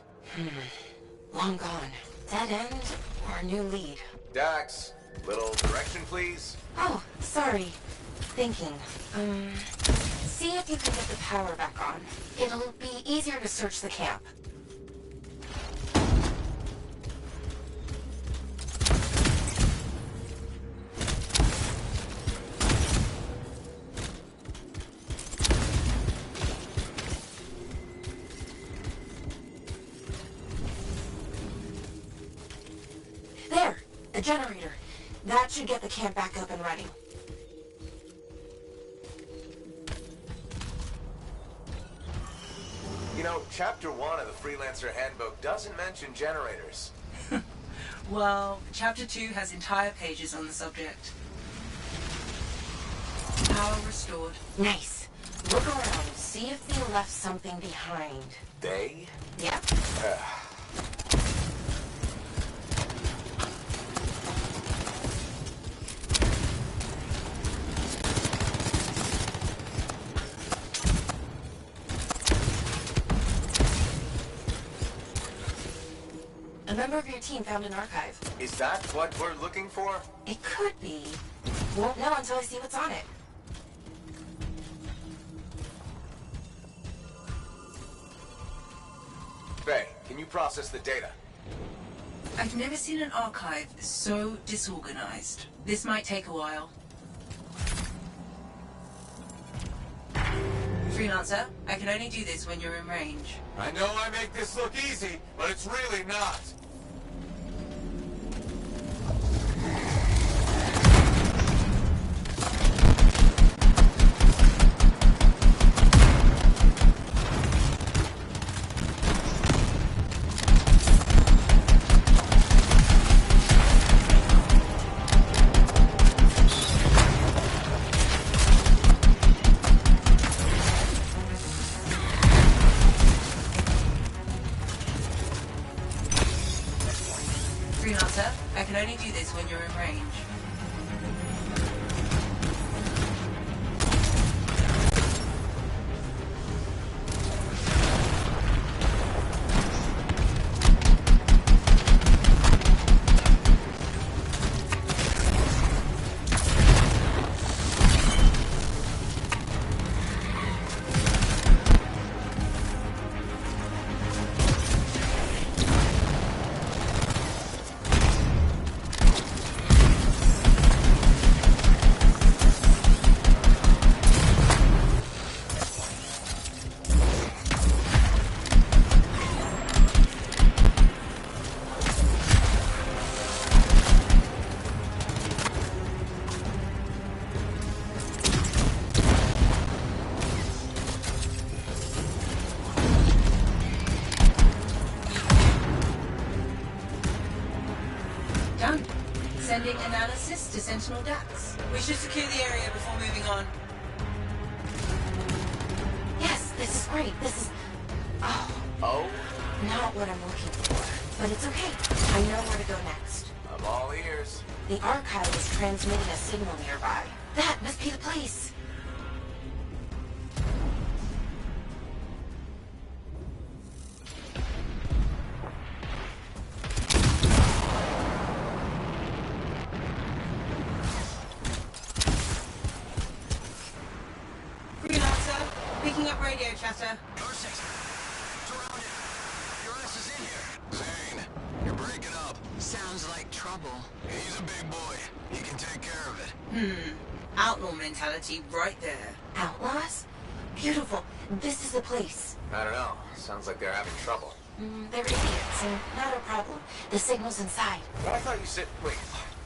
Long gone. Dead end or new lead? Dax, little direction, please. Oh, sorry. Thinking. See if you can get the power back on. It'll be easier to search the camp. The generator. That should get the camp back up and running. You know, Chapter 1 of the Freelancer Handbook doesn't mention generators. Well, Chapter 2 has entire pages on the subject. Power restored. Nice. Look around. See if they left something behind. They? Yep. A member of your team found an archive. Is that what we're looking for? It could be. Won't know until I see what's on it. Faye, can you process the data? I've never seen an archive so disorganized. This might take a while. Freelancer, I can only do this when you're in range. I know I make this look easy, but it's really not. Freelancer, I can only do this when you're in range. Done. Sending analysis to Sentinel Dax. We should secure the area before moving on. Yes, this is great. This is... Oh. Oh? Not what I'm looking for. but it's okay. I know where to go next. I'm all ears. The archive is transmitting a signal nearby. That must be the place. Freelancer, picking up radio chatter. You're breaking up. Sounds like trouble. He's a big boy. He can take care of it. Outlaw mentality right there. Outlaws? Beautiful. This is the place. I don't know. Sounds like they're having trouble. They're idiots, and not a problem. The signal's inside. But I thought you said... Wait,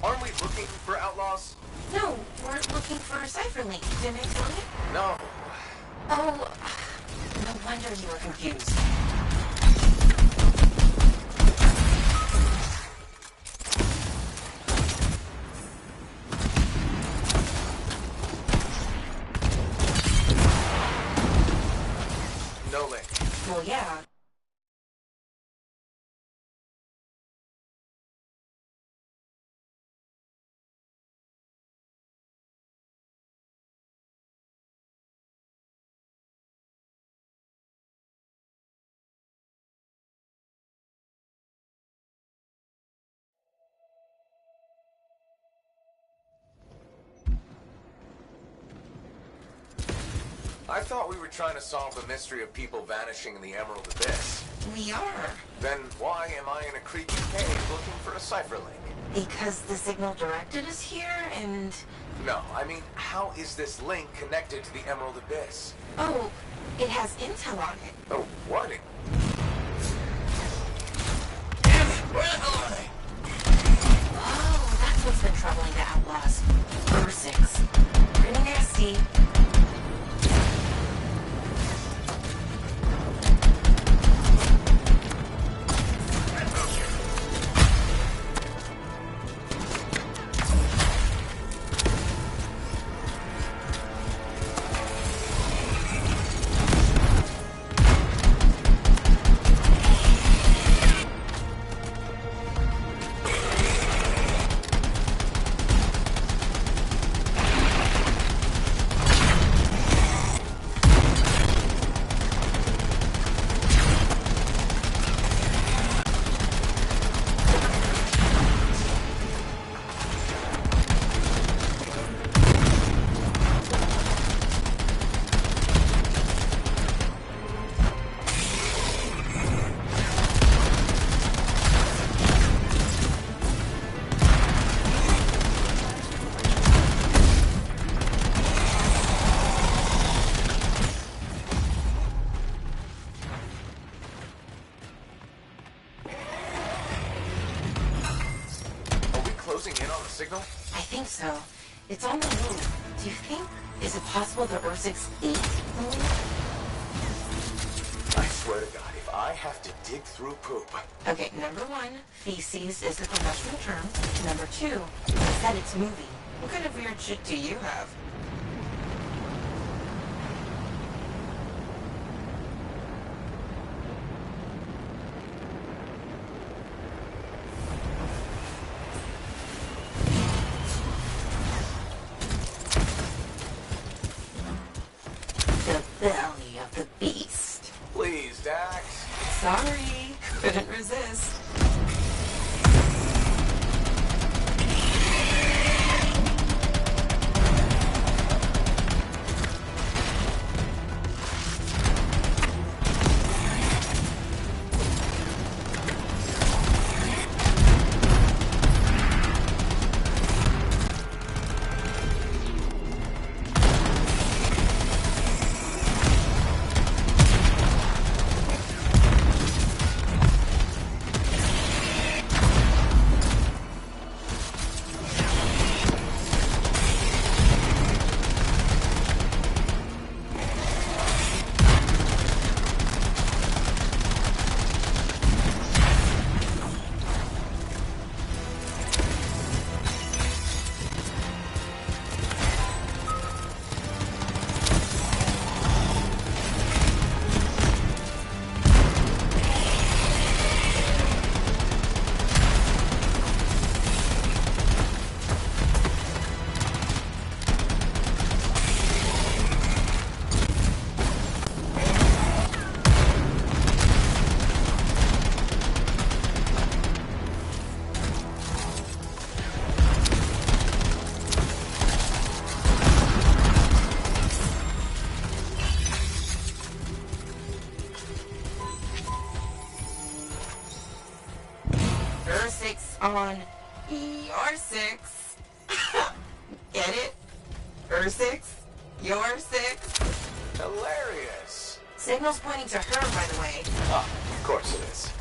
aren't we looking for outlaws? No, we're looking for a cipherlink. Didn't I tell you? No. Oh, no wonder you were confused. No link. Well, yeah. I thought we were trying to solve the mystery of people vanishing in the Emerald Abyss. We are. Then why am I in a creepy cave looking for a cipherlink? Because the signal directed us here, and... No, I mean, how is this link connected to the Emerald Abyss? Oh, it has intel on it. Oh, what? Where the hell are they? Oh, that's what's been troubling the outlaws. Ursix. Pretty nasty. Signal? I think so. It's on the move. Do you think? Is it possible the Ursix ate the move? I swear to God, if I have to dig through poop... Okay, number one, feces is the professional term. Number two, I said it's moving. What kind of weird shit do you have? Belly of the beast. Please, Dax. Sorry, couldn't resist. On your 6. Get it? Her 6? Your 6? Hilarious. Signal's pointing to her, by the way. Oh, of course it is.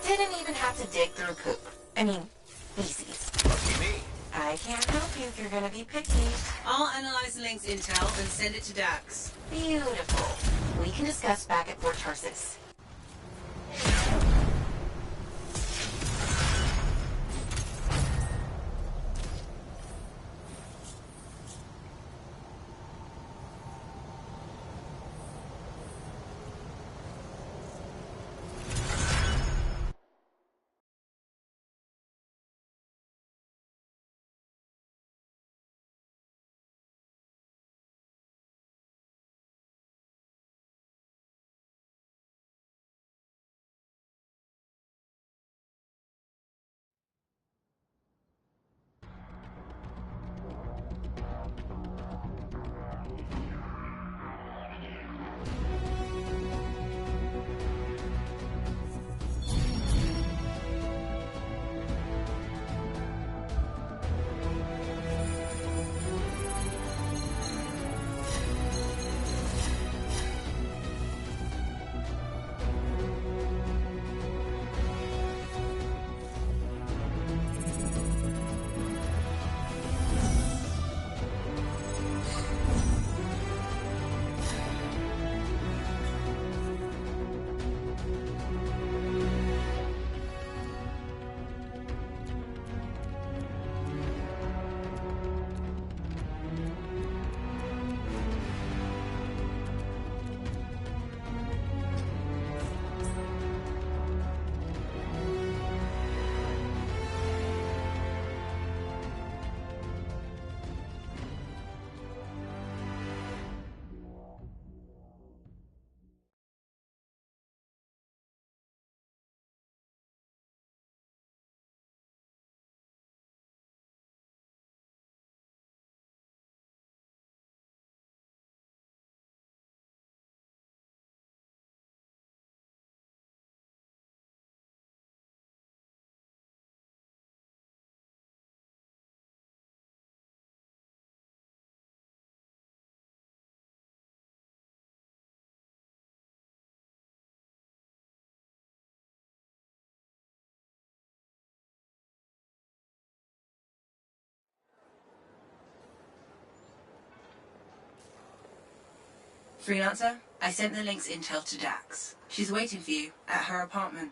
Didn't even have to dig through poop. I mean, feces. Lucky me. I can't help you if you're gonna be picky. I'll analyze the link's intel and send it to Dax. Beautiful. We can discuss back at Fort Tarsis. Freelancer, I sent the link's intel to Dax. She's waiting for you at her apartment.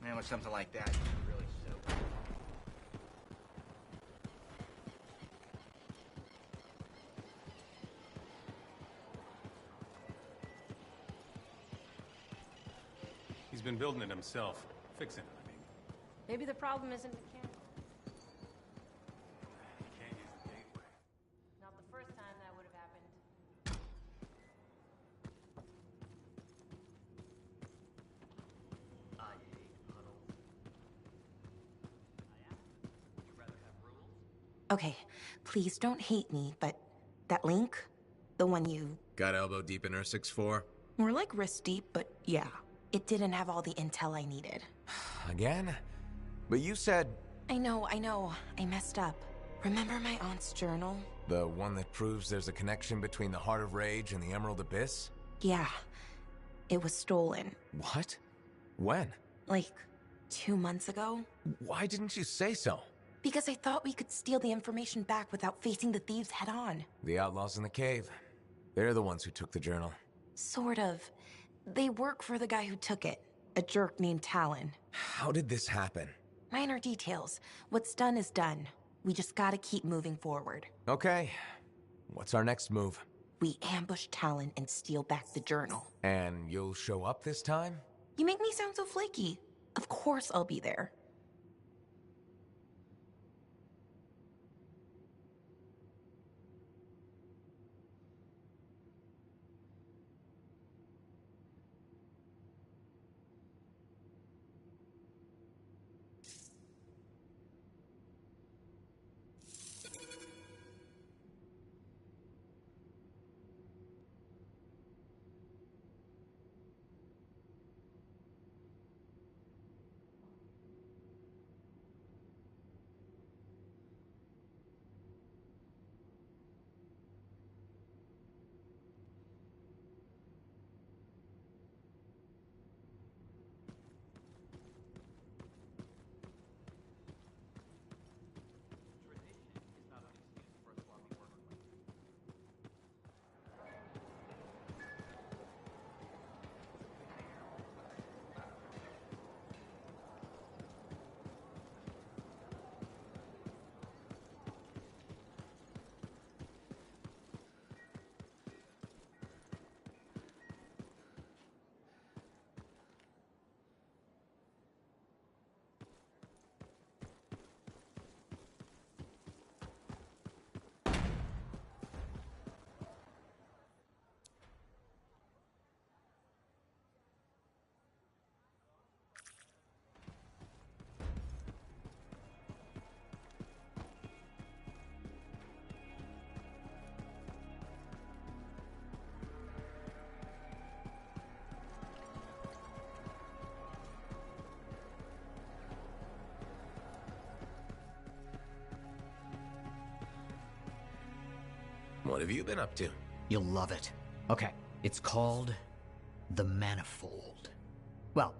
Man, with something like that, you should really soak. He's been building it himself. Fixing it, I mean. Maybe the problem isn't mechanical. You can't use the gateway. Not the first time that would have happened. I hate puddles. Would you rather have rules? Okay, please don't hate me, but that link, the one you... Got elbow deep in her 6'4"? More like wrist deep, but yeah. It didn't have all the intel I needed. Again? But you said... I know. I messed up. Remember my aunt's journal? The one that proves there's a connection between the Heart of Rage and the Emerald Abyss? Yeah. It was stolen. What? When? Like, 2 months ago? Why didn't you say so? Because I thought we could steal the information back without facing the thieves head on. The outlaws in the cave. They're the ones who took the journal. Sort of. They work for the guy who took it. A jerk named Talon. How did this happen? Minor details. What's done is done. We just gotta keep moving forward. Okay. What's our next move? We ambush Talon and steal back the journal. And you'll show up this time? You make me sound so flaky. Of course I'll be there. What have you been up to? You'll love it. Okay, it's called the Manifold. Well,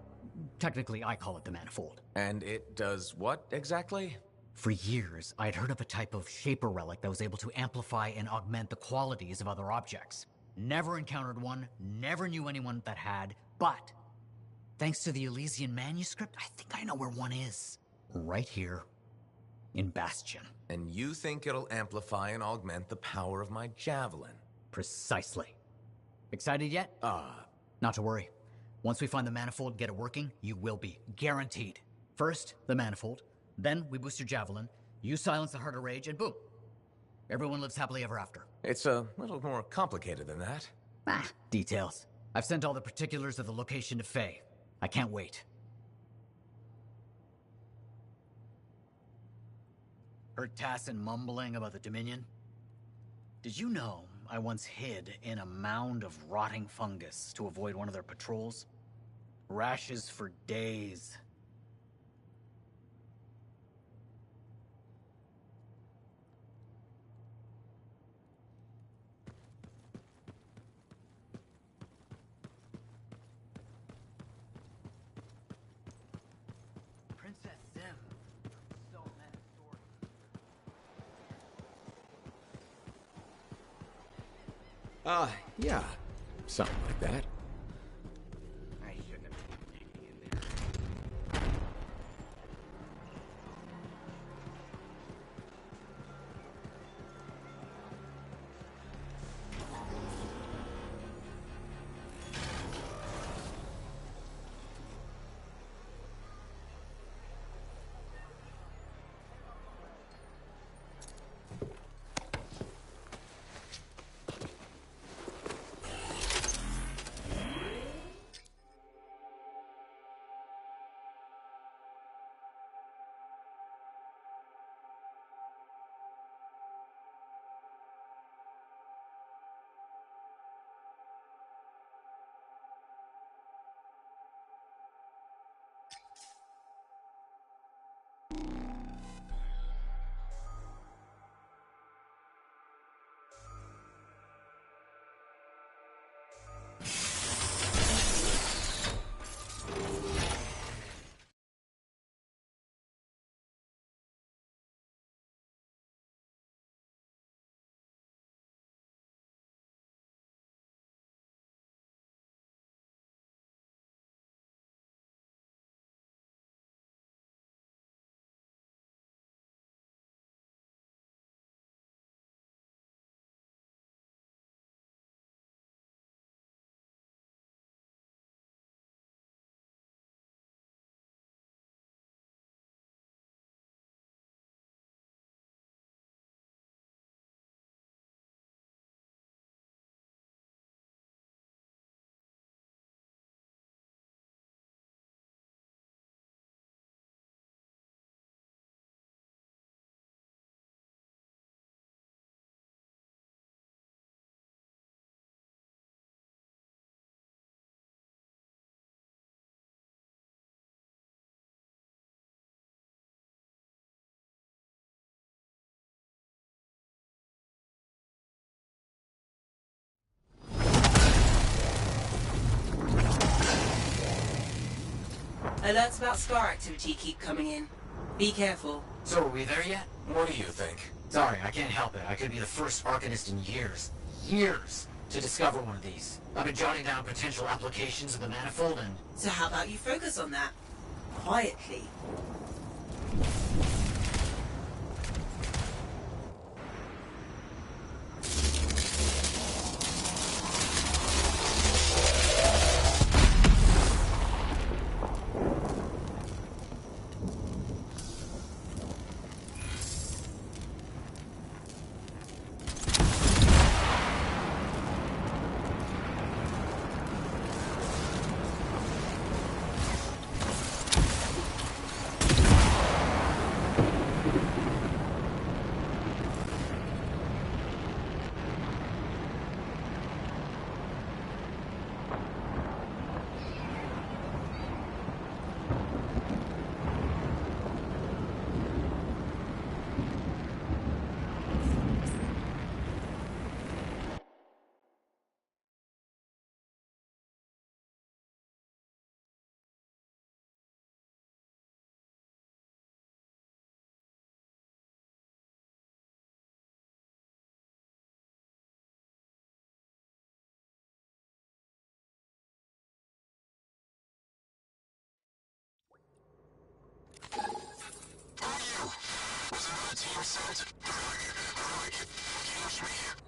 technically I call it the Manifold. And it does what exactly? For years, I'd heard of a type of Shaper relic that was able to amplify and augment the qualities of other objects. Never encountered one, never knew anyone that had, but thanks to the Elysian manuscript, I think I know where one is. Right here in Bastion. And you think it'll amplify and augment the power of my javelin? Precisely. Excited yet? Not to worry. Once we find the Manifold, get it working, you will be. Guaranteed. First, the Manifold. Then we boost your javelin. You silence the Heart of Rage, and boom. Everyone lives happily ever after. It's a little more complicated than that. Details. I've sent all the particulars of the location to Faye. I can't wait. Heard Tassin mumbling about the Dominion? Did you know I once hid in a mound of rotting fungus to avoid one of their patrols? Rashes for days. Yeah. Something like that. I shouldn't have been digging in there. Alerts about Scar activity keep coming in. Be careful. So are we there yet? What do you think? Sorry, I can't help it. I could be the first Arcanist in years, to discover one of these. I've been jotting down potential applications of the manifold and... So how about you focus on that? Quietly.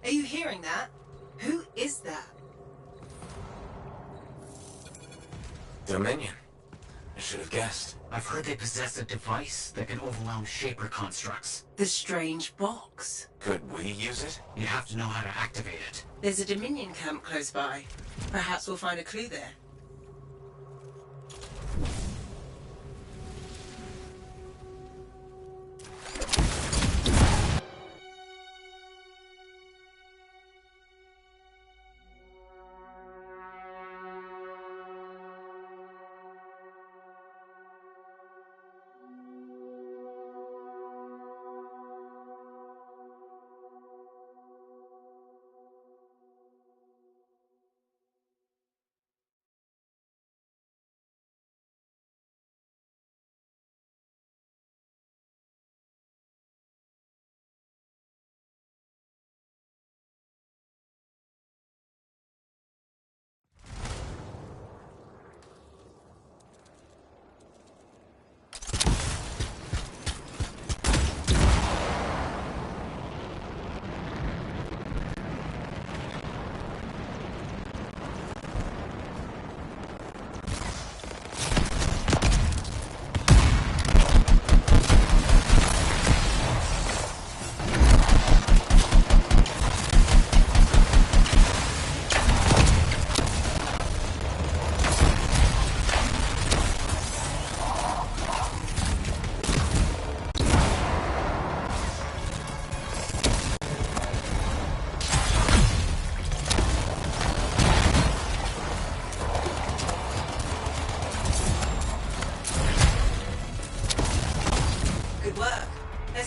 Are you hearing that? Who is that? Dominion. I should have guessed. I've heard they possess a device that can overwhelm Shaper constructs. The strange box. Could we use it? You have to know how to activate it. There's a Dominion camp close by. Perhaps we'll find a clue there.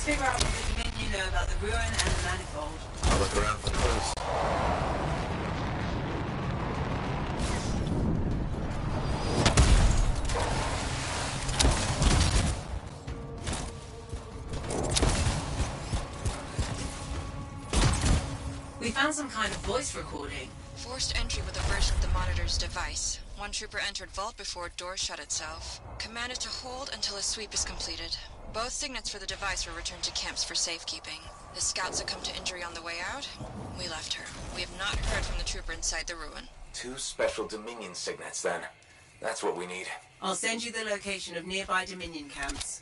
figure out what the Dominion know about the ruin and the manifold. I'll look around for clues. We found some kind of voice recording. Forced entry with a version of the monitor's device. One trooper entered vault before door shut itself. Commanded to hold until a sweep is completed. Both signets for the device were returned to camps for safekeeping. The scout succumbed to injury on the way out. We left her. We have not heard from the trooper inside the ruin. 2 special Dominion signets, then. That's what we need. I'll send you the location of nearby Dominion camps.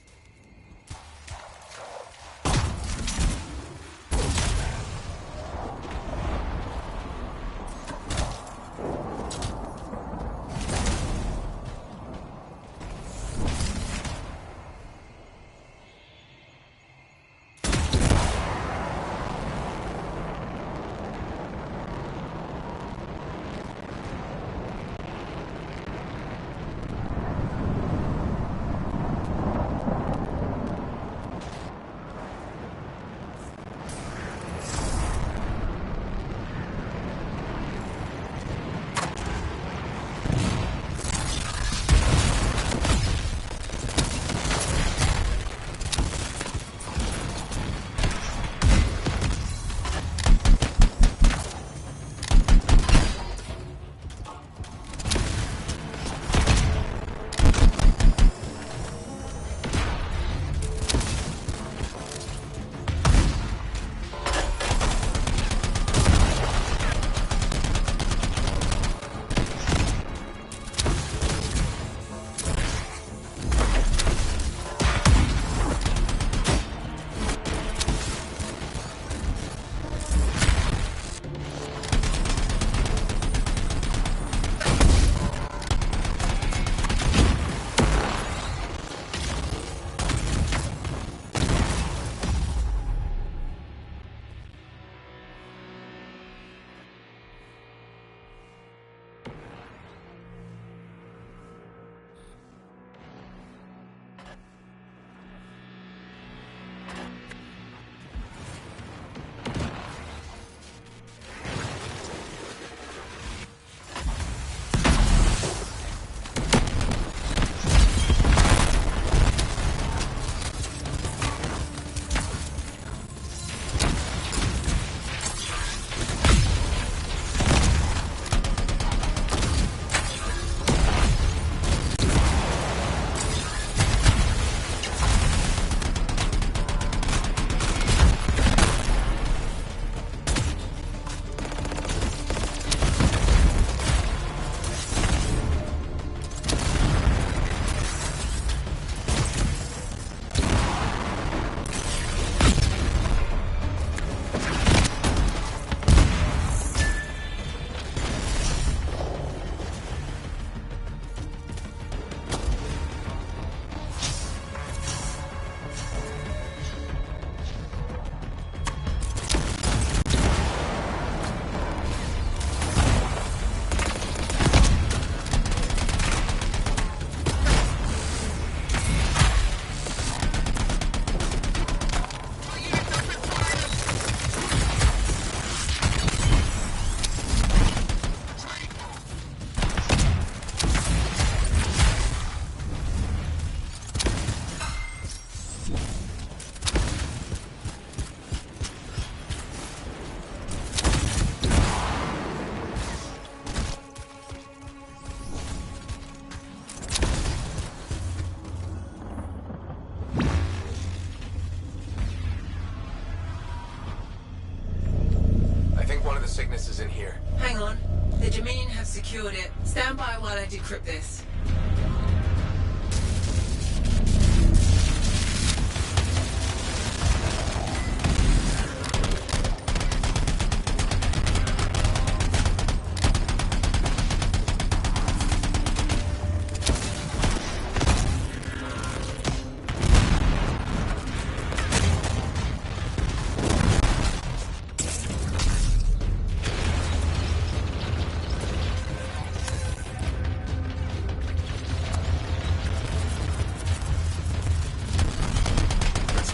Cygnus is in here. Hang on. The Dominion have secured it. Stand by while I decrypt this.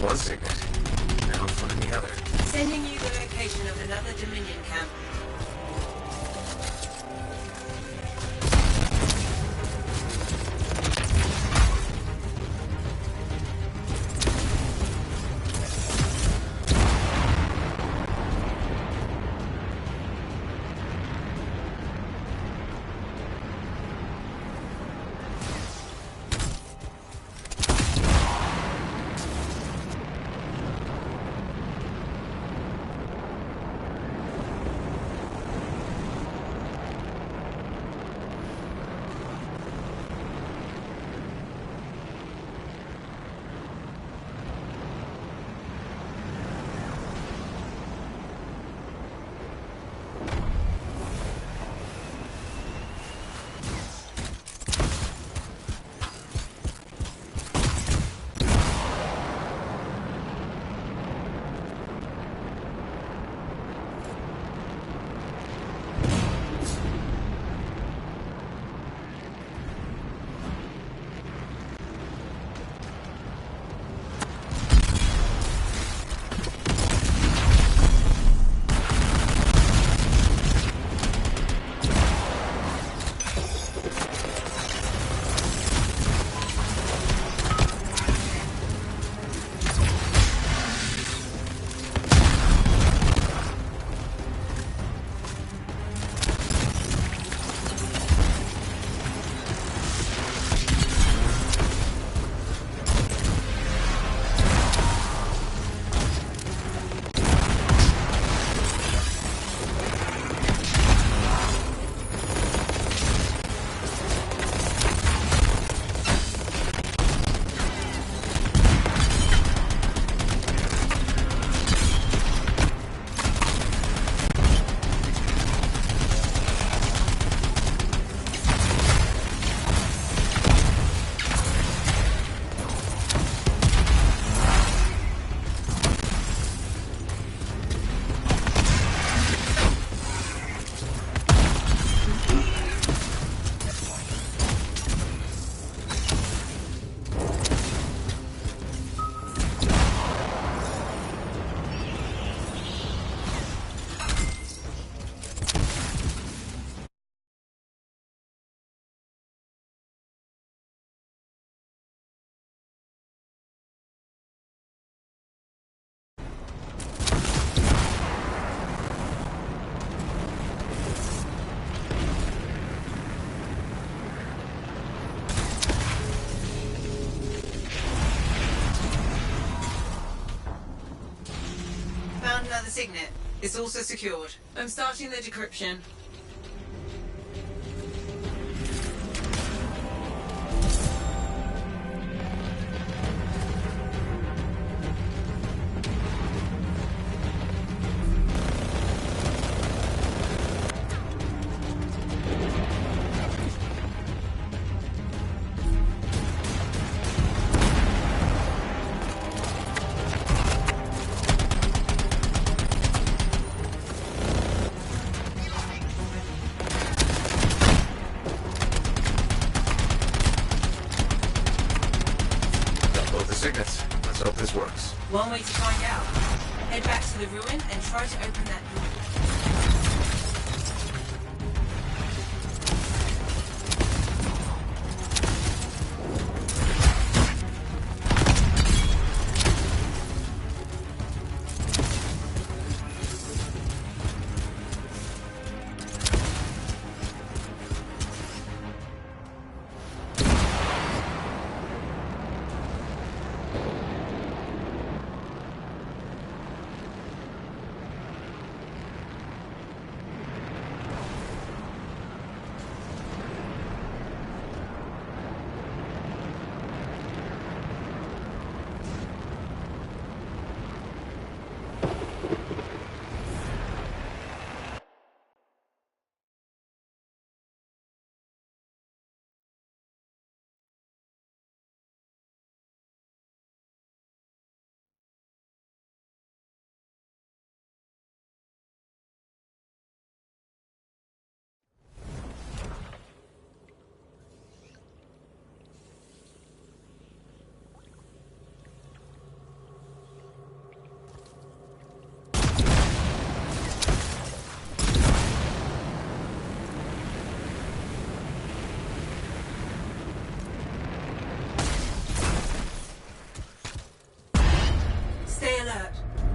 One signet. another Dominion camp. Found another signet. It's also secured. I'm starting the decryption. Signets. Let's hope this works. One way to find out. Head back to the ruin and try to open that door.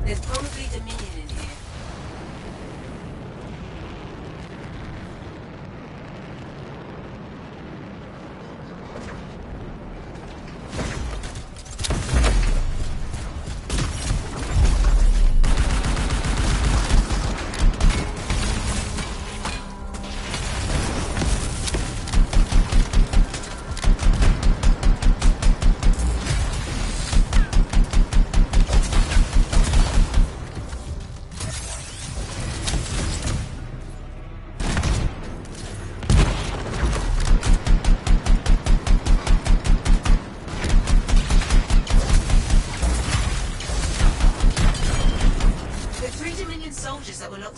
There's probably Dominion in here.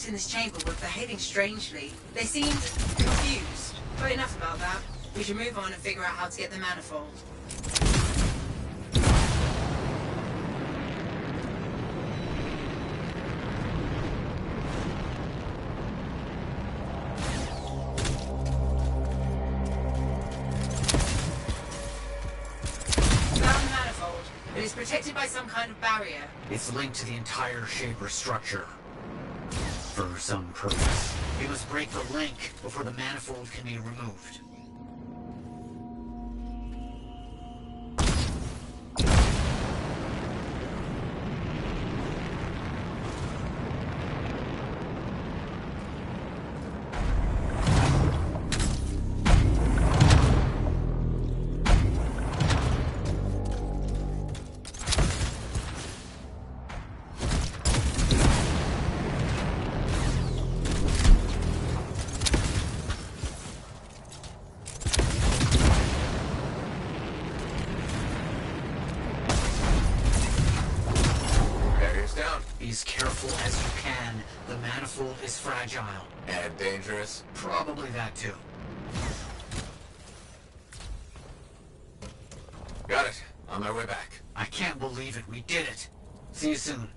In this chamber were behaving strangely. They seemed confused. But enough about that. We should move on and figure out how to get the manifold. Found the manifold. It is protected by some kind of barrier. It's linked to the entire Shaper structure. For some purpose. We must break the link before the manifold can be removed. Be as careful as you can. The manifold is fragile. And dangerous? Probably that too. Got it. On my way back. I can't believe it. We did it. See you soon.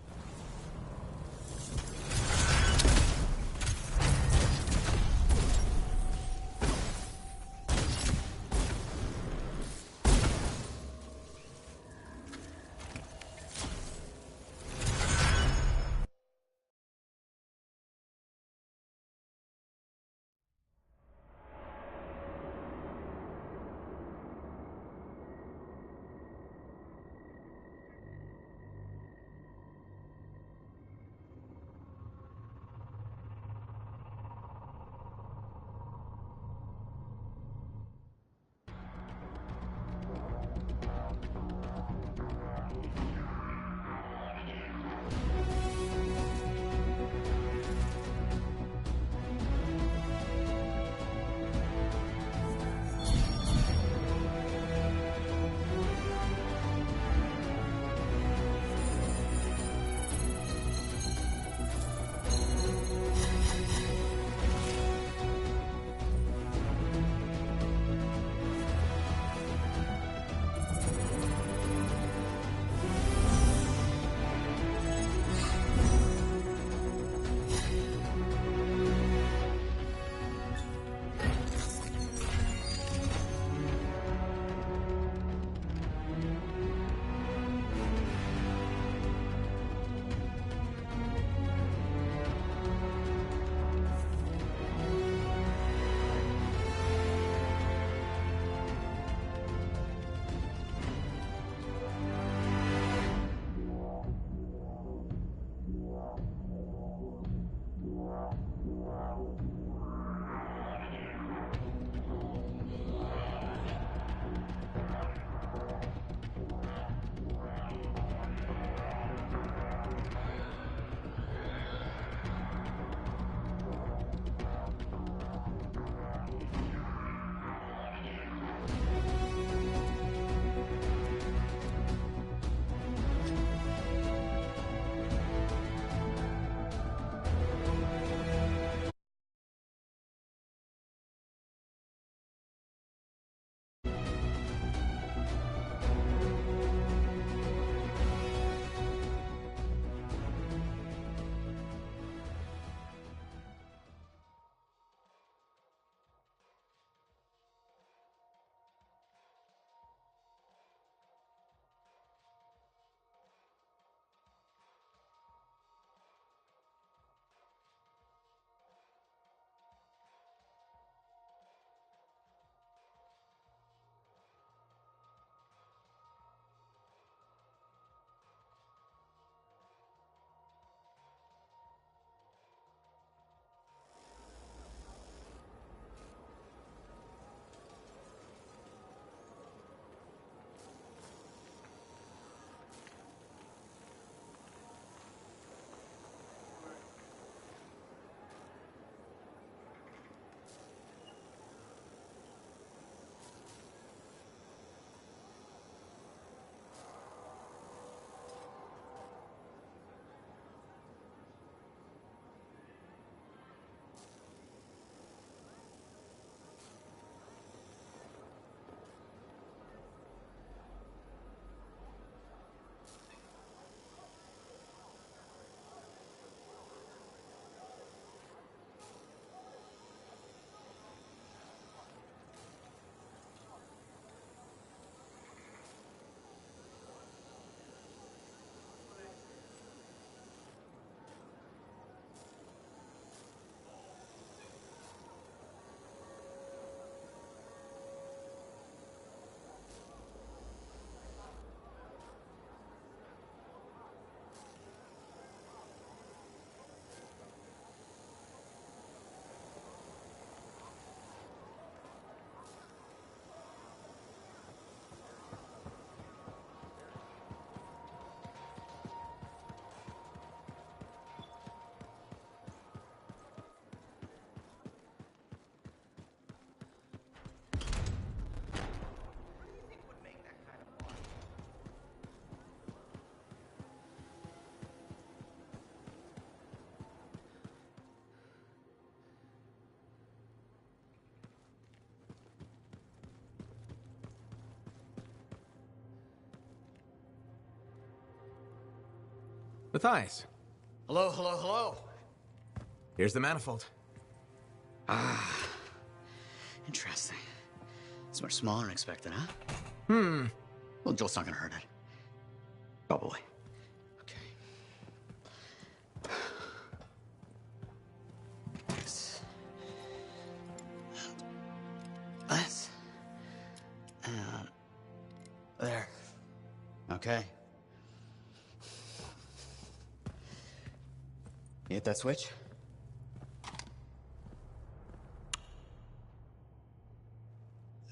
Matthias. Hello, hello, hello. Here's the manifold. Ah, interesting. It's much smaller than expected, huh? Well, Joel's not gonna hurt it. Probably. Okay. This. And there. Okay. You hit that switch?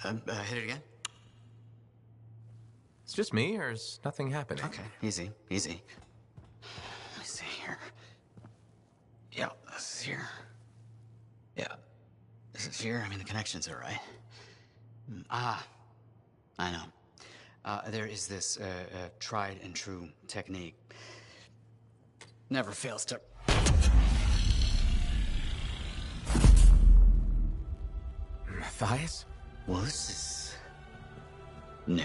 Hit it again? It's just me, or is nothing happening? Okay, easy, easy. Let me see here. Yeah, this is here. Yeah. This is here. I mean, the connections are right. I know. There is this tried and true technique. Never fails to... Matthias? Well, this is... new.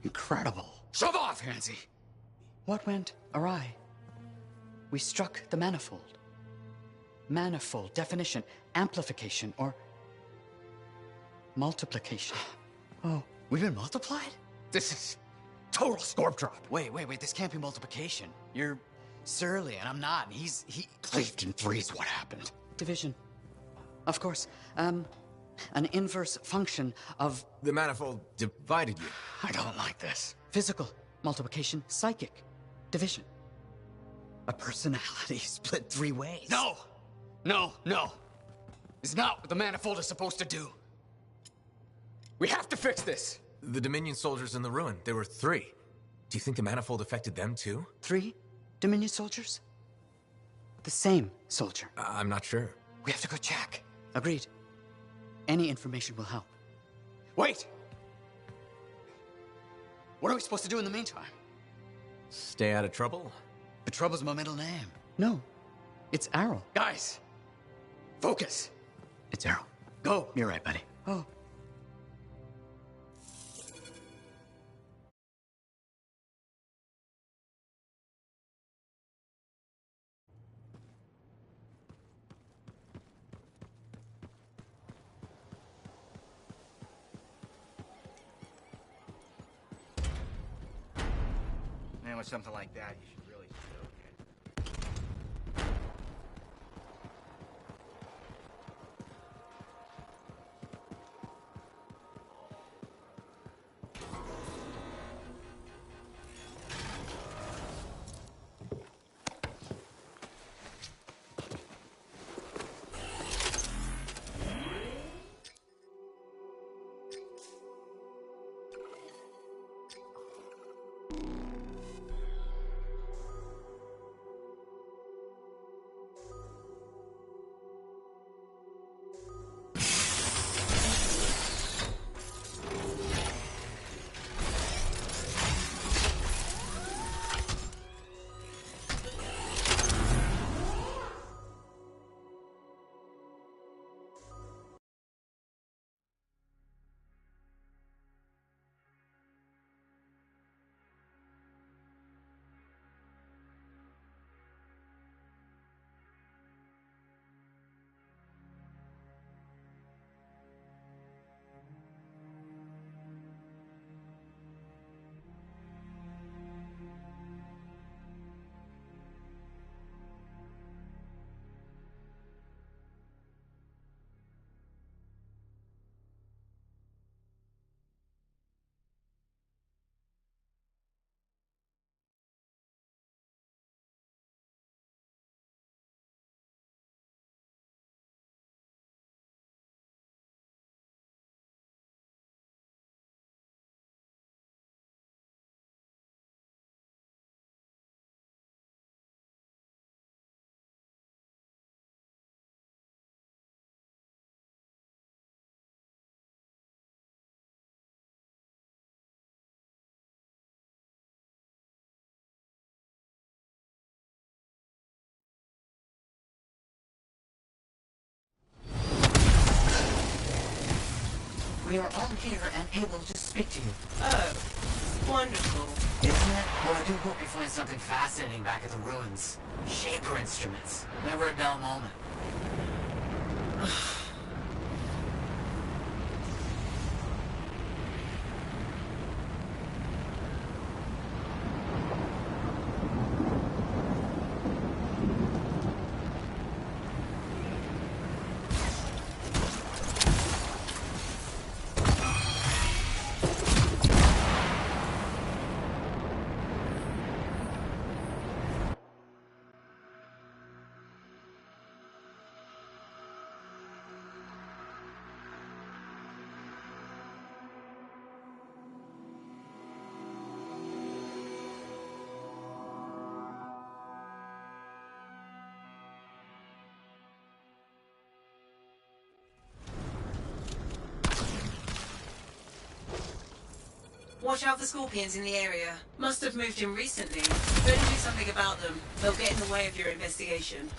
Incredible. Shove off, Hansi! What went awry? We struck the manifold. Manifold, definition, amplification, or multiplication. Oh, we've been multiplied? This is total scorp drop. Wait, this can't be multiplication. You're surly, and I'm not, and he cleaved in threes. What happened? Division. Of course. An inverse function of... The manifold divided you. I don't like this. Physical, multiplication, psychic, division. A personality split three ways. No! It's not what the manifold is supposed to do. We have to fix this. The Dominion soldiers in the ruin, there were 3. Do you think the manifold affected them too? 3 Dominion soldiers? The same soldier. I'm not sure. We have to go check. Agreed. Any information will help. Wait! What are we supposed to do in the meantime? Stay out of trouble? The trouble's my middle name. No, it's Arrow. Guys, focus. It's Arrow. Go. You're right, buddy. Oh. Man, with something like that, you should really stoke it. We are all here and able to speak to you. Oh, wonderful. Isn't it? Well, I do hope you find something fascinating back at the ruins. Shaper instruments. Never a dull moment. Watch out for scorpions in the area. Must have moved in recently. Better do something about them. They'll get in the way of your investigation.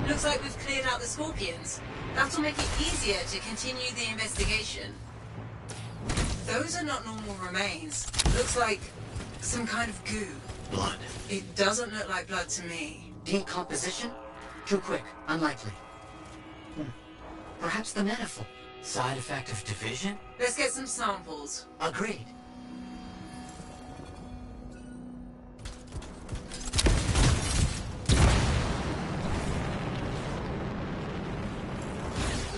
Looks like we've cleared out the scorpions. That'll make it easier to continue the investigation. Those are not normal remains. Looks like some kind of goo. Blood. It doesn't look like blood to me. Decomposition? Too quick. Unlikely. Perhaps the manifold. Side effect of division? Let's get some samples. Agreed.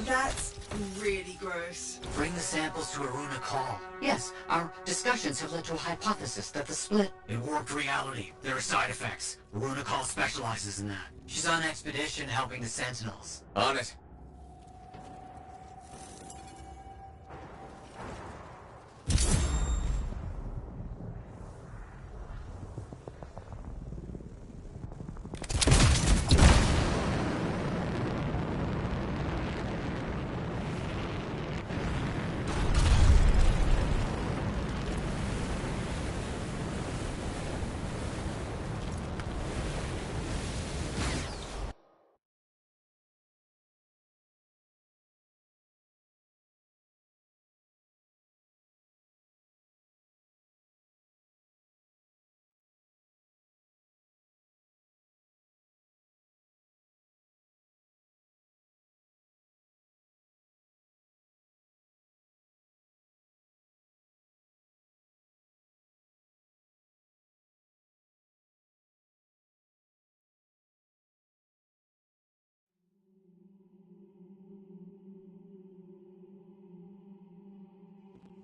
That's really gross. Bring the samples to Aruna Call. Yes, our discussions have led to a hypothesis that the split... It warped reality. There are side effects. Aruna Call specializes in that. She's on expedition helping the Sentinels. On it.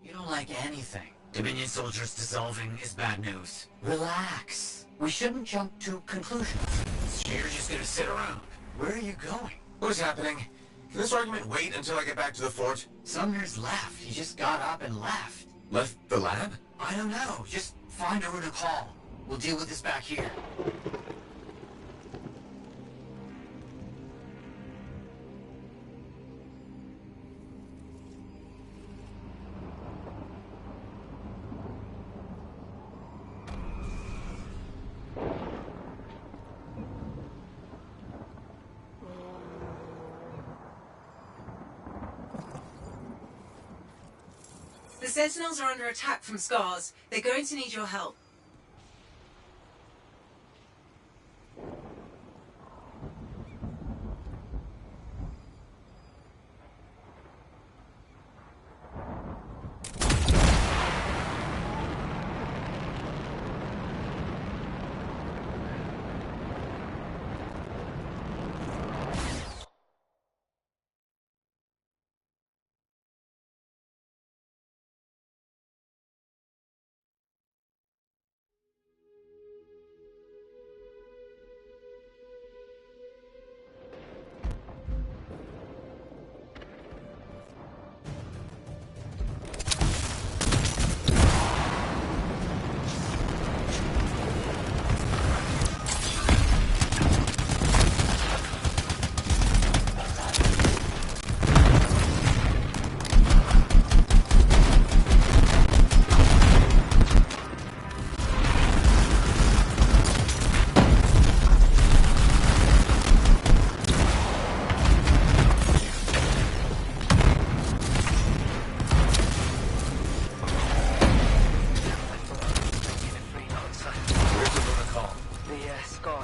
You don't like anything. Dominion soldiers dissolving is bad news. Relax. We shouldn't jump to conclusions. So you're just gonna sit around. Where are you going? What is happening? Can this argument wait until I get back to the fort? Sumner's left. He just got up and left. Left the lab? I don't know. Just find Aruna Call. We'll deal with this back here. The Sentinels are under attack from scars. They're going to need your help.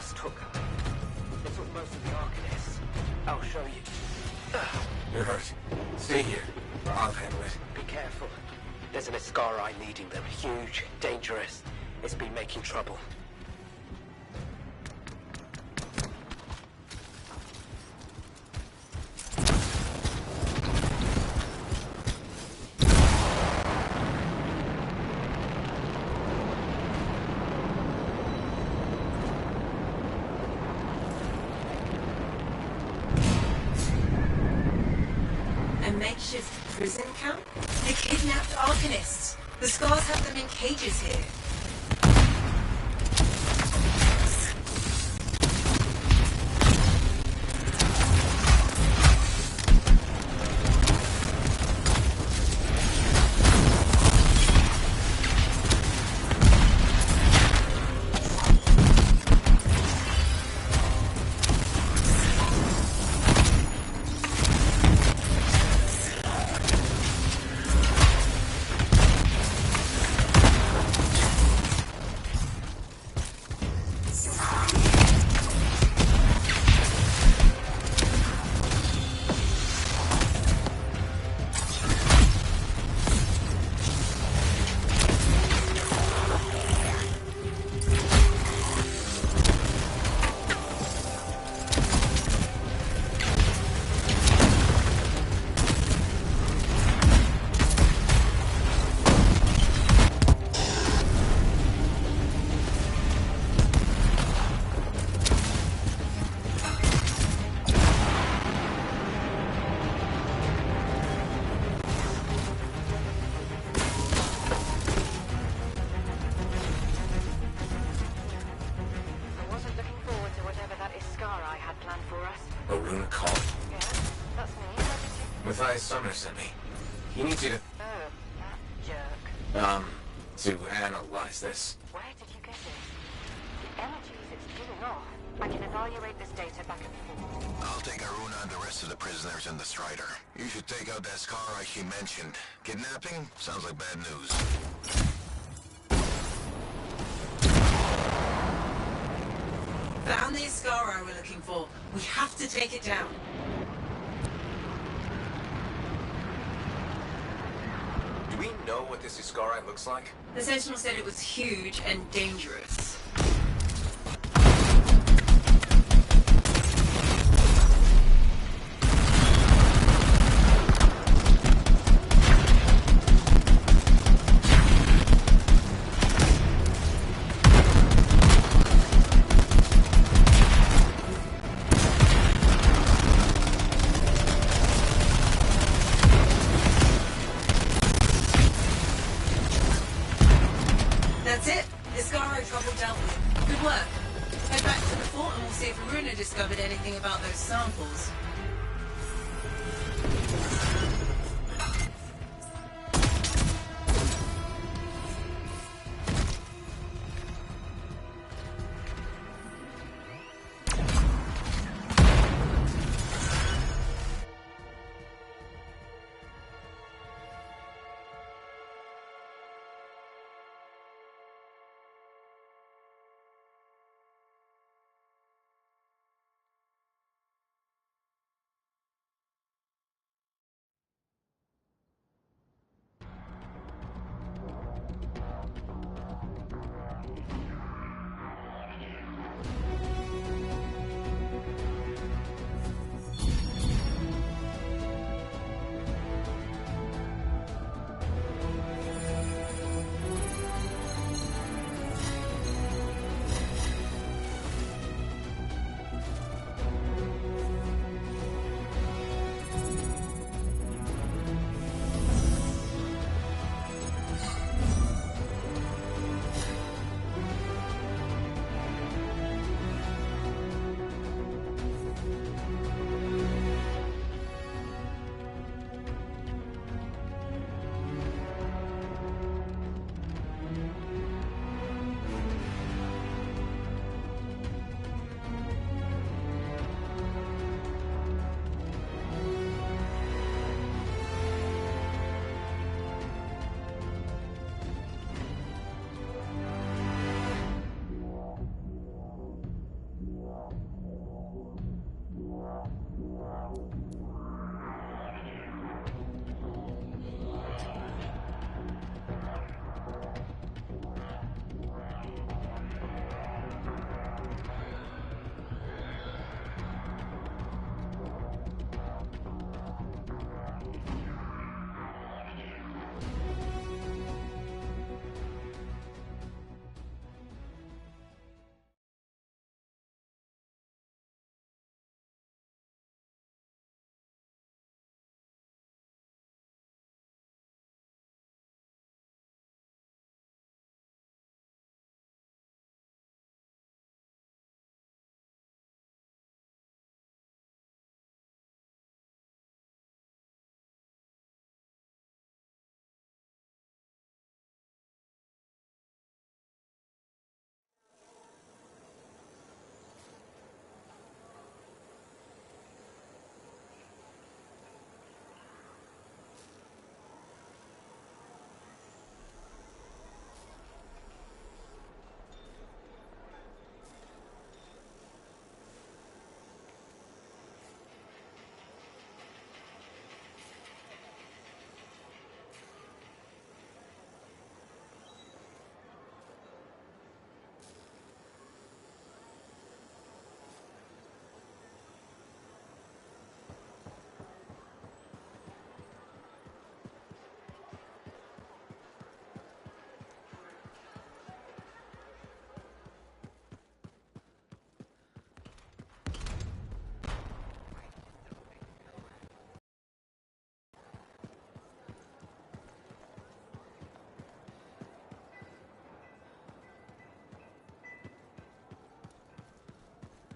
just took her. They took most of the Arcanists. I'll show you. You're hurt. Stay here. I'll handle it. Be careful. There's an Iskari leading them. Huge, dangerous. It's been making trouble. A makeshift prison camp? They kidnapped Arcanists. The Scars have them in cages here. Sumner sent me. He needs you to... Oh, that jerk. To analyze this. Where did you get it? The energies it's giving off. I can evaluate this data back and forth. I'll take Aruna and the rest of the prisoners in the Strider. You should take out that Skara she mentioned. Kidnapping? Sounds like bad news. Found the Iskara we're looking for. We have to take it down. Do we know what this Iskari looks like? The Sentinel said it was huge and dangerous. That's it. Iskaro trouble dealt with. Good work. Head back to the fort and we'll see if Aruna discovered anything about those samples.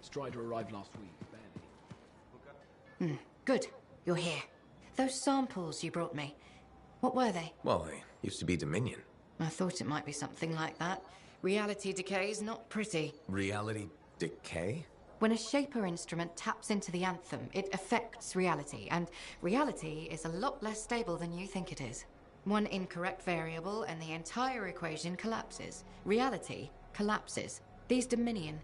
Strider arrived last week, barely. Good. You're here. Those samples you brought me, what were they? Well, they used to be Dominion. I thought it might be something like that. Reality decay's not pretty. Reality decay? When a Shaper instrument taps into the Anthem, it affects reality, and reality is a lot less stable than you think it is. One incorrect variable and the entire equation collapses. Reality collapses. These Dominion,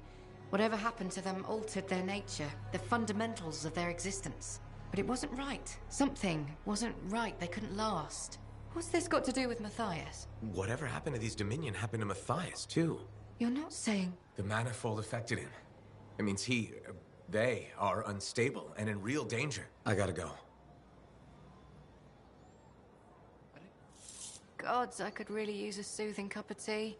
whatever happened to them altered their nature, the fundamentals of their existence. But it wasn't right. Something wasn't right. They couldn't last. What's this got to do with Matthias? Whatever happened to these Dominion happened to Matthias, too. You're not saying... The manifold affected him. It means they are unstable and in real danger. I gotta go. Gods, I could really use a soothing cup of tea.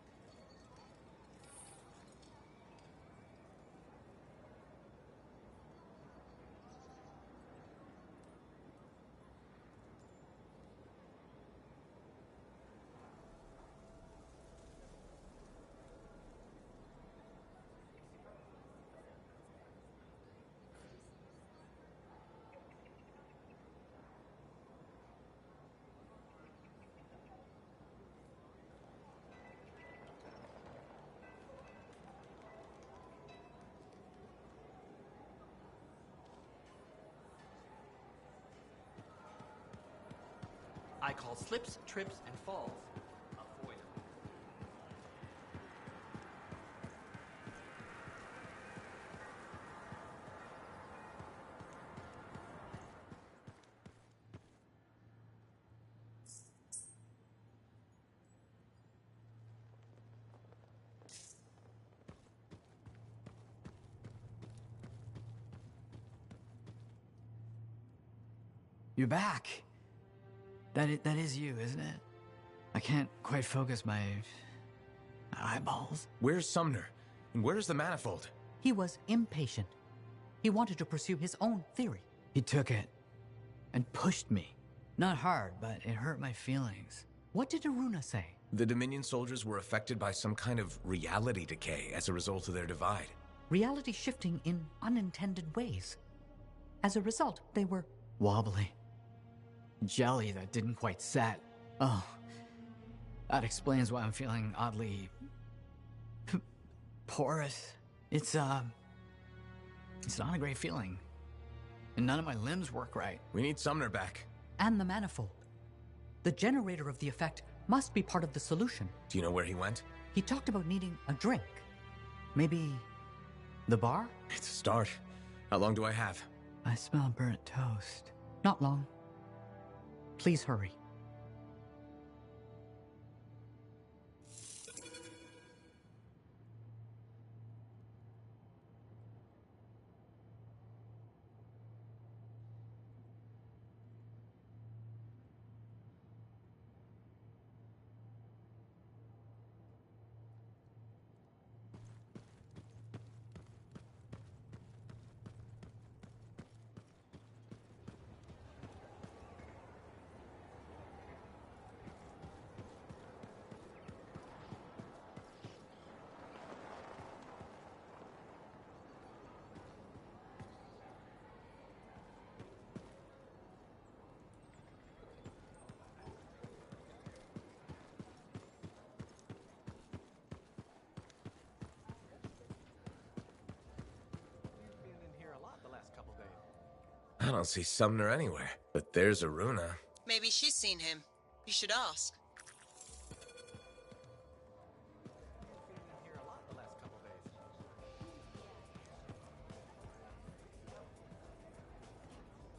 I call slips, trips, and falls avoidable. You're back. That is you, isn't it? I can't quite focus my eyeballs. Where's Sumner? And where's the manifold? He was impatient. He wanted to pursue his own theory. He took it and pushed me. Not hard, but it hurt my feelings. What did Aruna say? The Dominion soldiers were affected by some kind of reality decay as a result of their divide. Reality shifting in unintended ways. As a result, they were wobbly. Jelly that didn't quite set. Oh, that explains why I'm feeling oddly porous. It's not a great feeling. And none of my limbs work right. We need Sumner back. And the manifold. The generator of the effect must be part of the solution. Do you know where he went? He talked about needing a drink. Maybe the bar? It's a start. How long do I have? I smell burnt toast. Not long. Please hurry. I don't see Sumner anywhere. But there's Aruna. Maybe she's seen him. You should ask.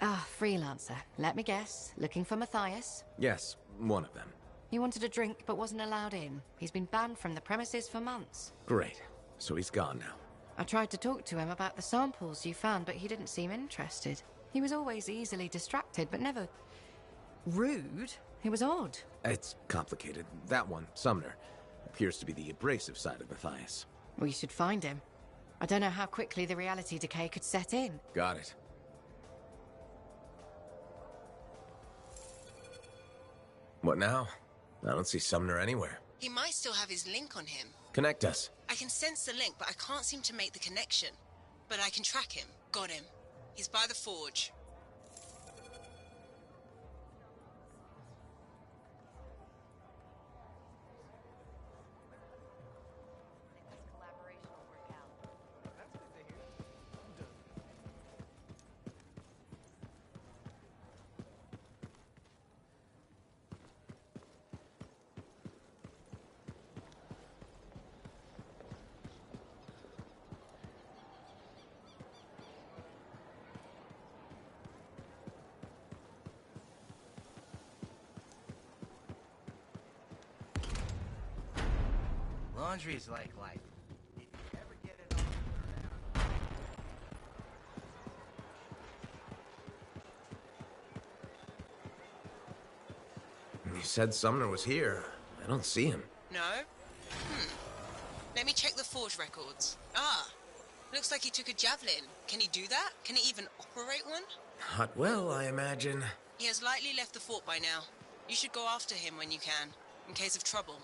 Ah, freelancer. Let me guess. Looking for Matthias? Yes, one of them. He wanted a drink but wasn't allowed in. He's been banned from the premises for months. Great. So he's gone now. I tried to talk to him about the samples you found, but he didn't seem interested. He was always easily distracted, but never rude. It was odd. It's complicated. That one, Sumner, appears to be the abrasive side of Matthias. We should find him. I don't know how quickly the reality decay could set in. Got it. What now? I don't see Sumner anywhere. He might still have his link on him. Connect us. I can sense the link, but I can't seem to make the connection. But I can track him. Got him. He's by the forge. Laundry is like life. You said Sumner was here. I don't see him. No? Let me check the forge records. Looks like he took a javelin. Can he do that? Can he even operate one? Not well, I imagine. He has likely left the fort by now. You should go after him when you can, in case of trouble.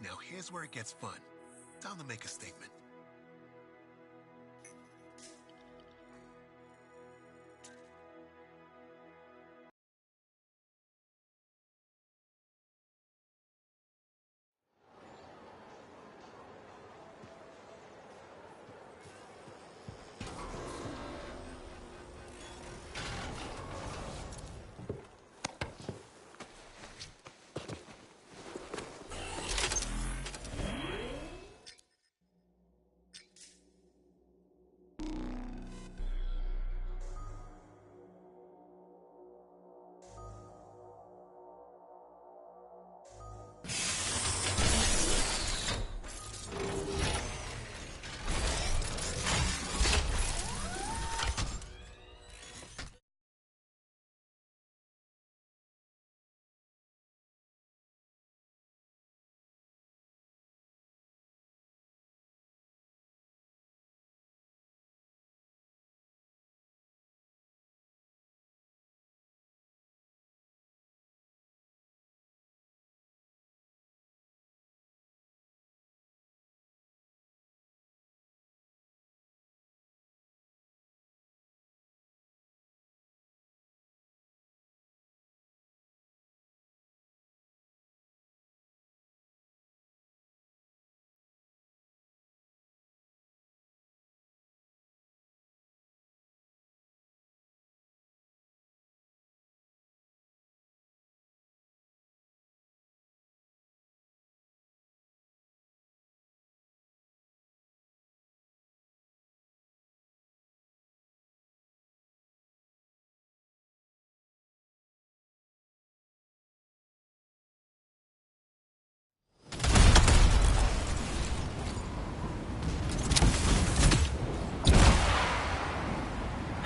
Now here's where it gets fun. Time to make a statement.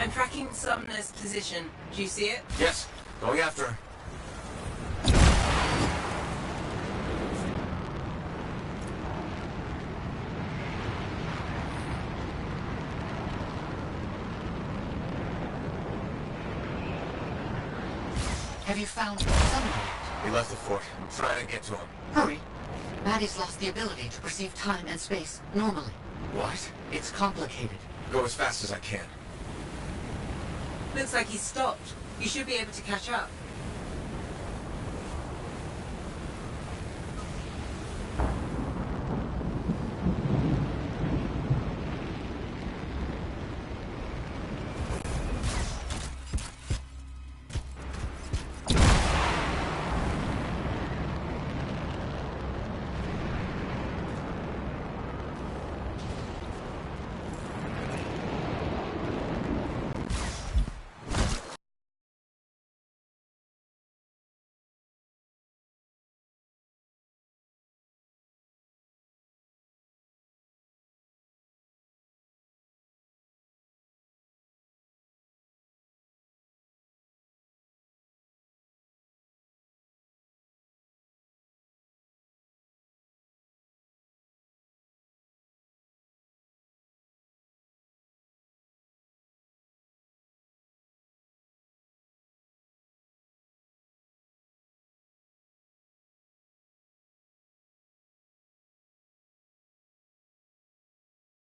I'm tracking Sumner's position. Do you see it? Yes, going after her. Have you found Sumner? He left the fort. I'm trying to get to him. Hurry. Maddie's lost the ability to perceive time and space normally. What? It's complicated. Go as fast as I can. Looks like he's stopped. You should be able to catch up.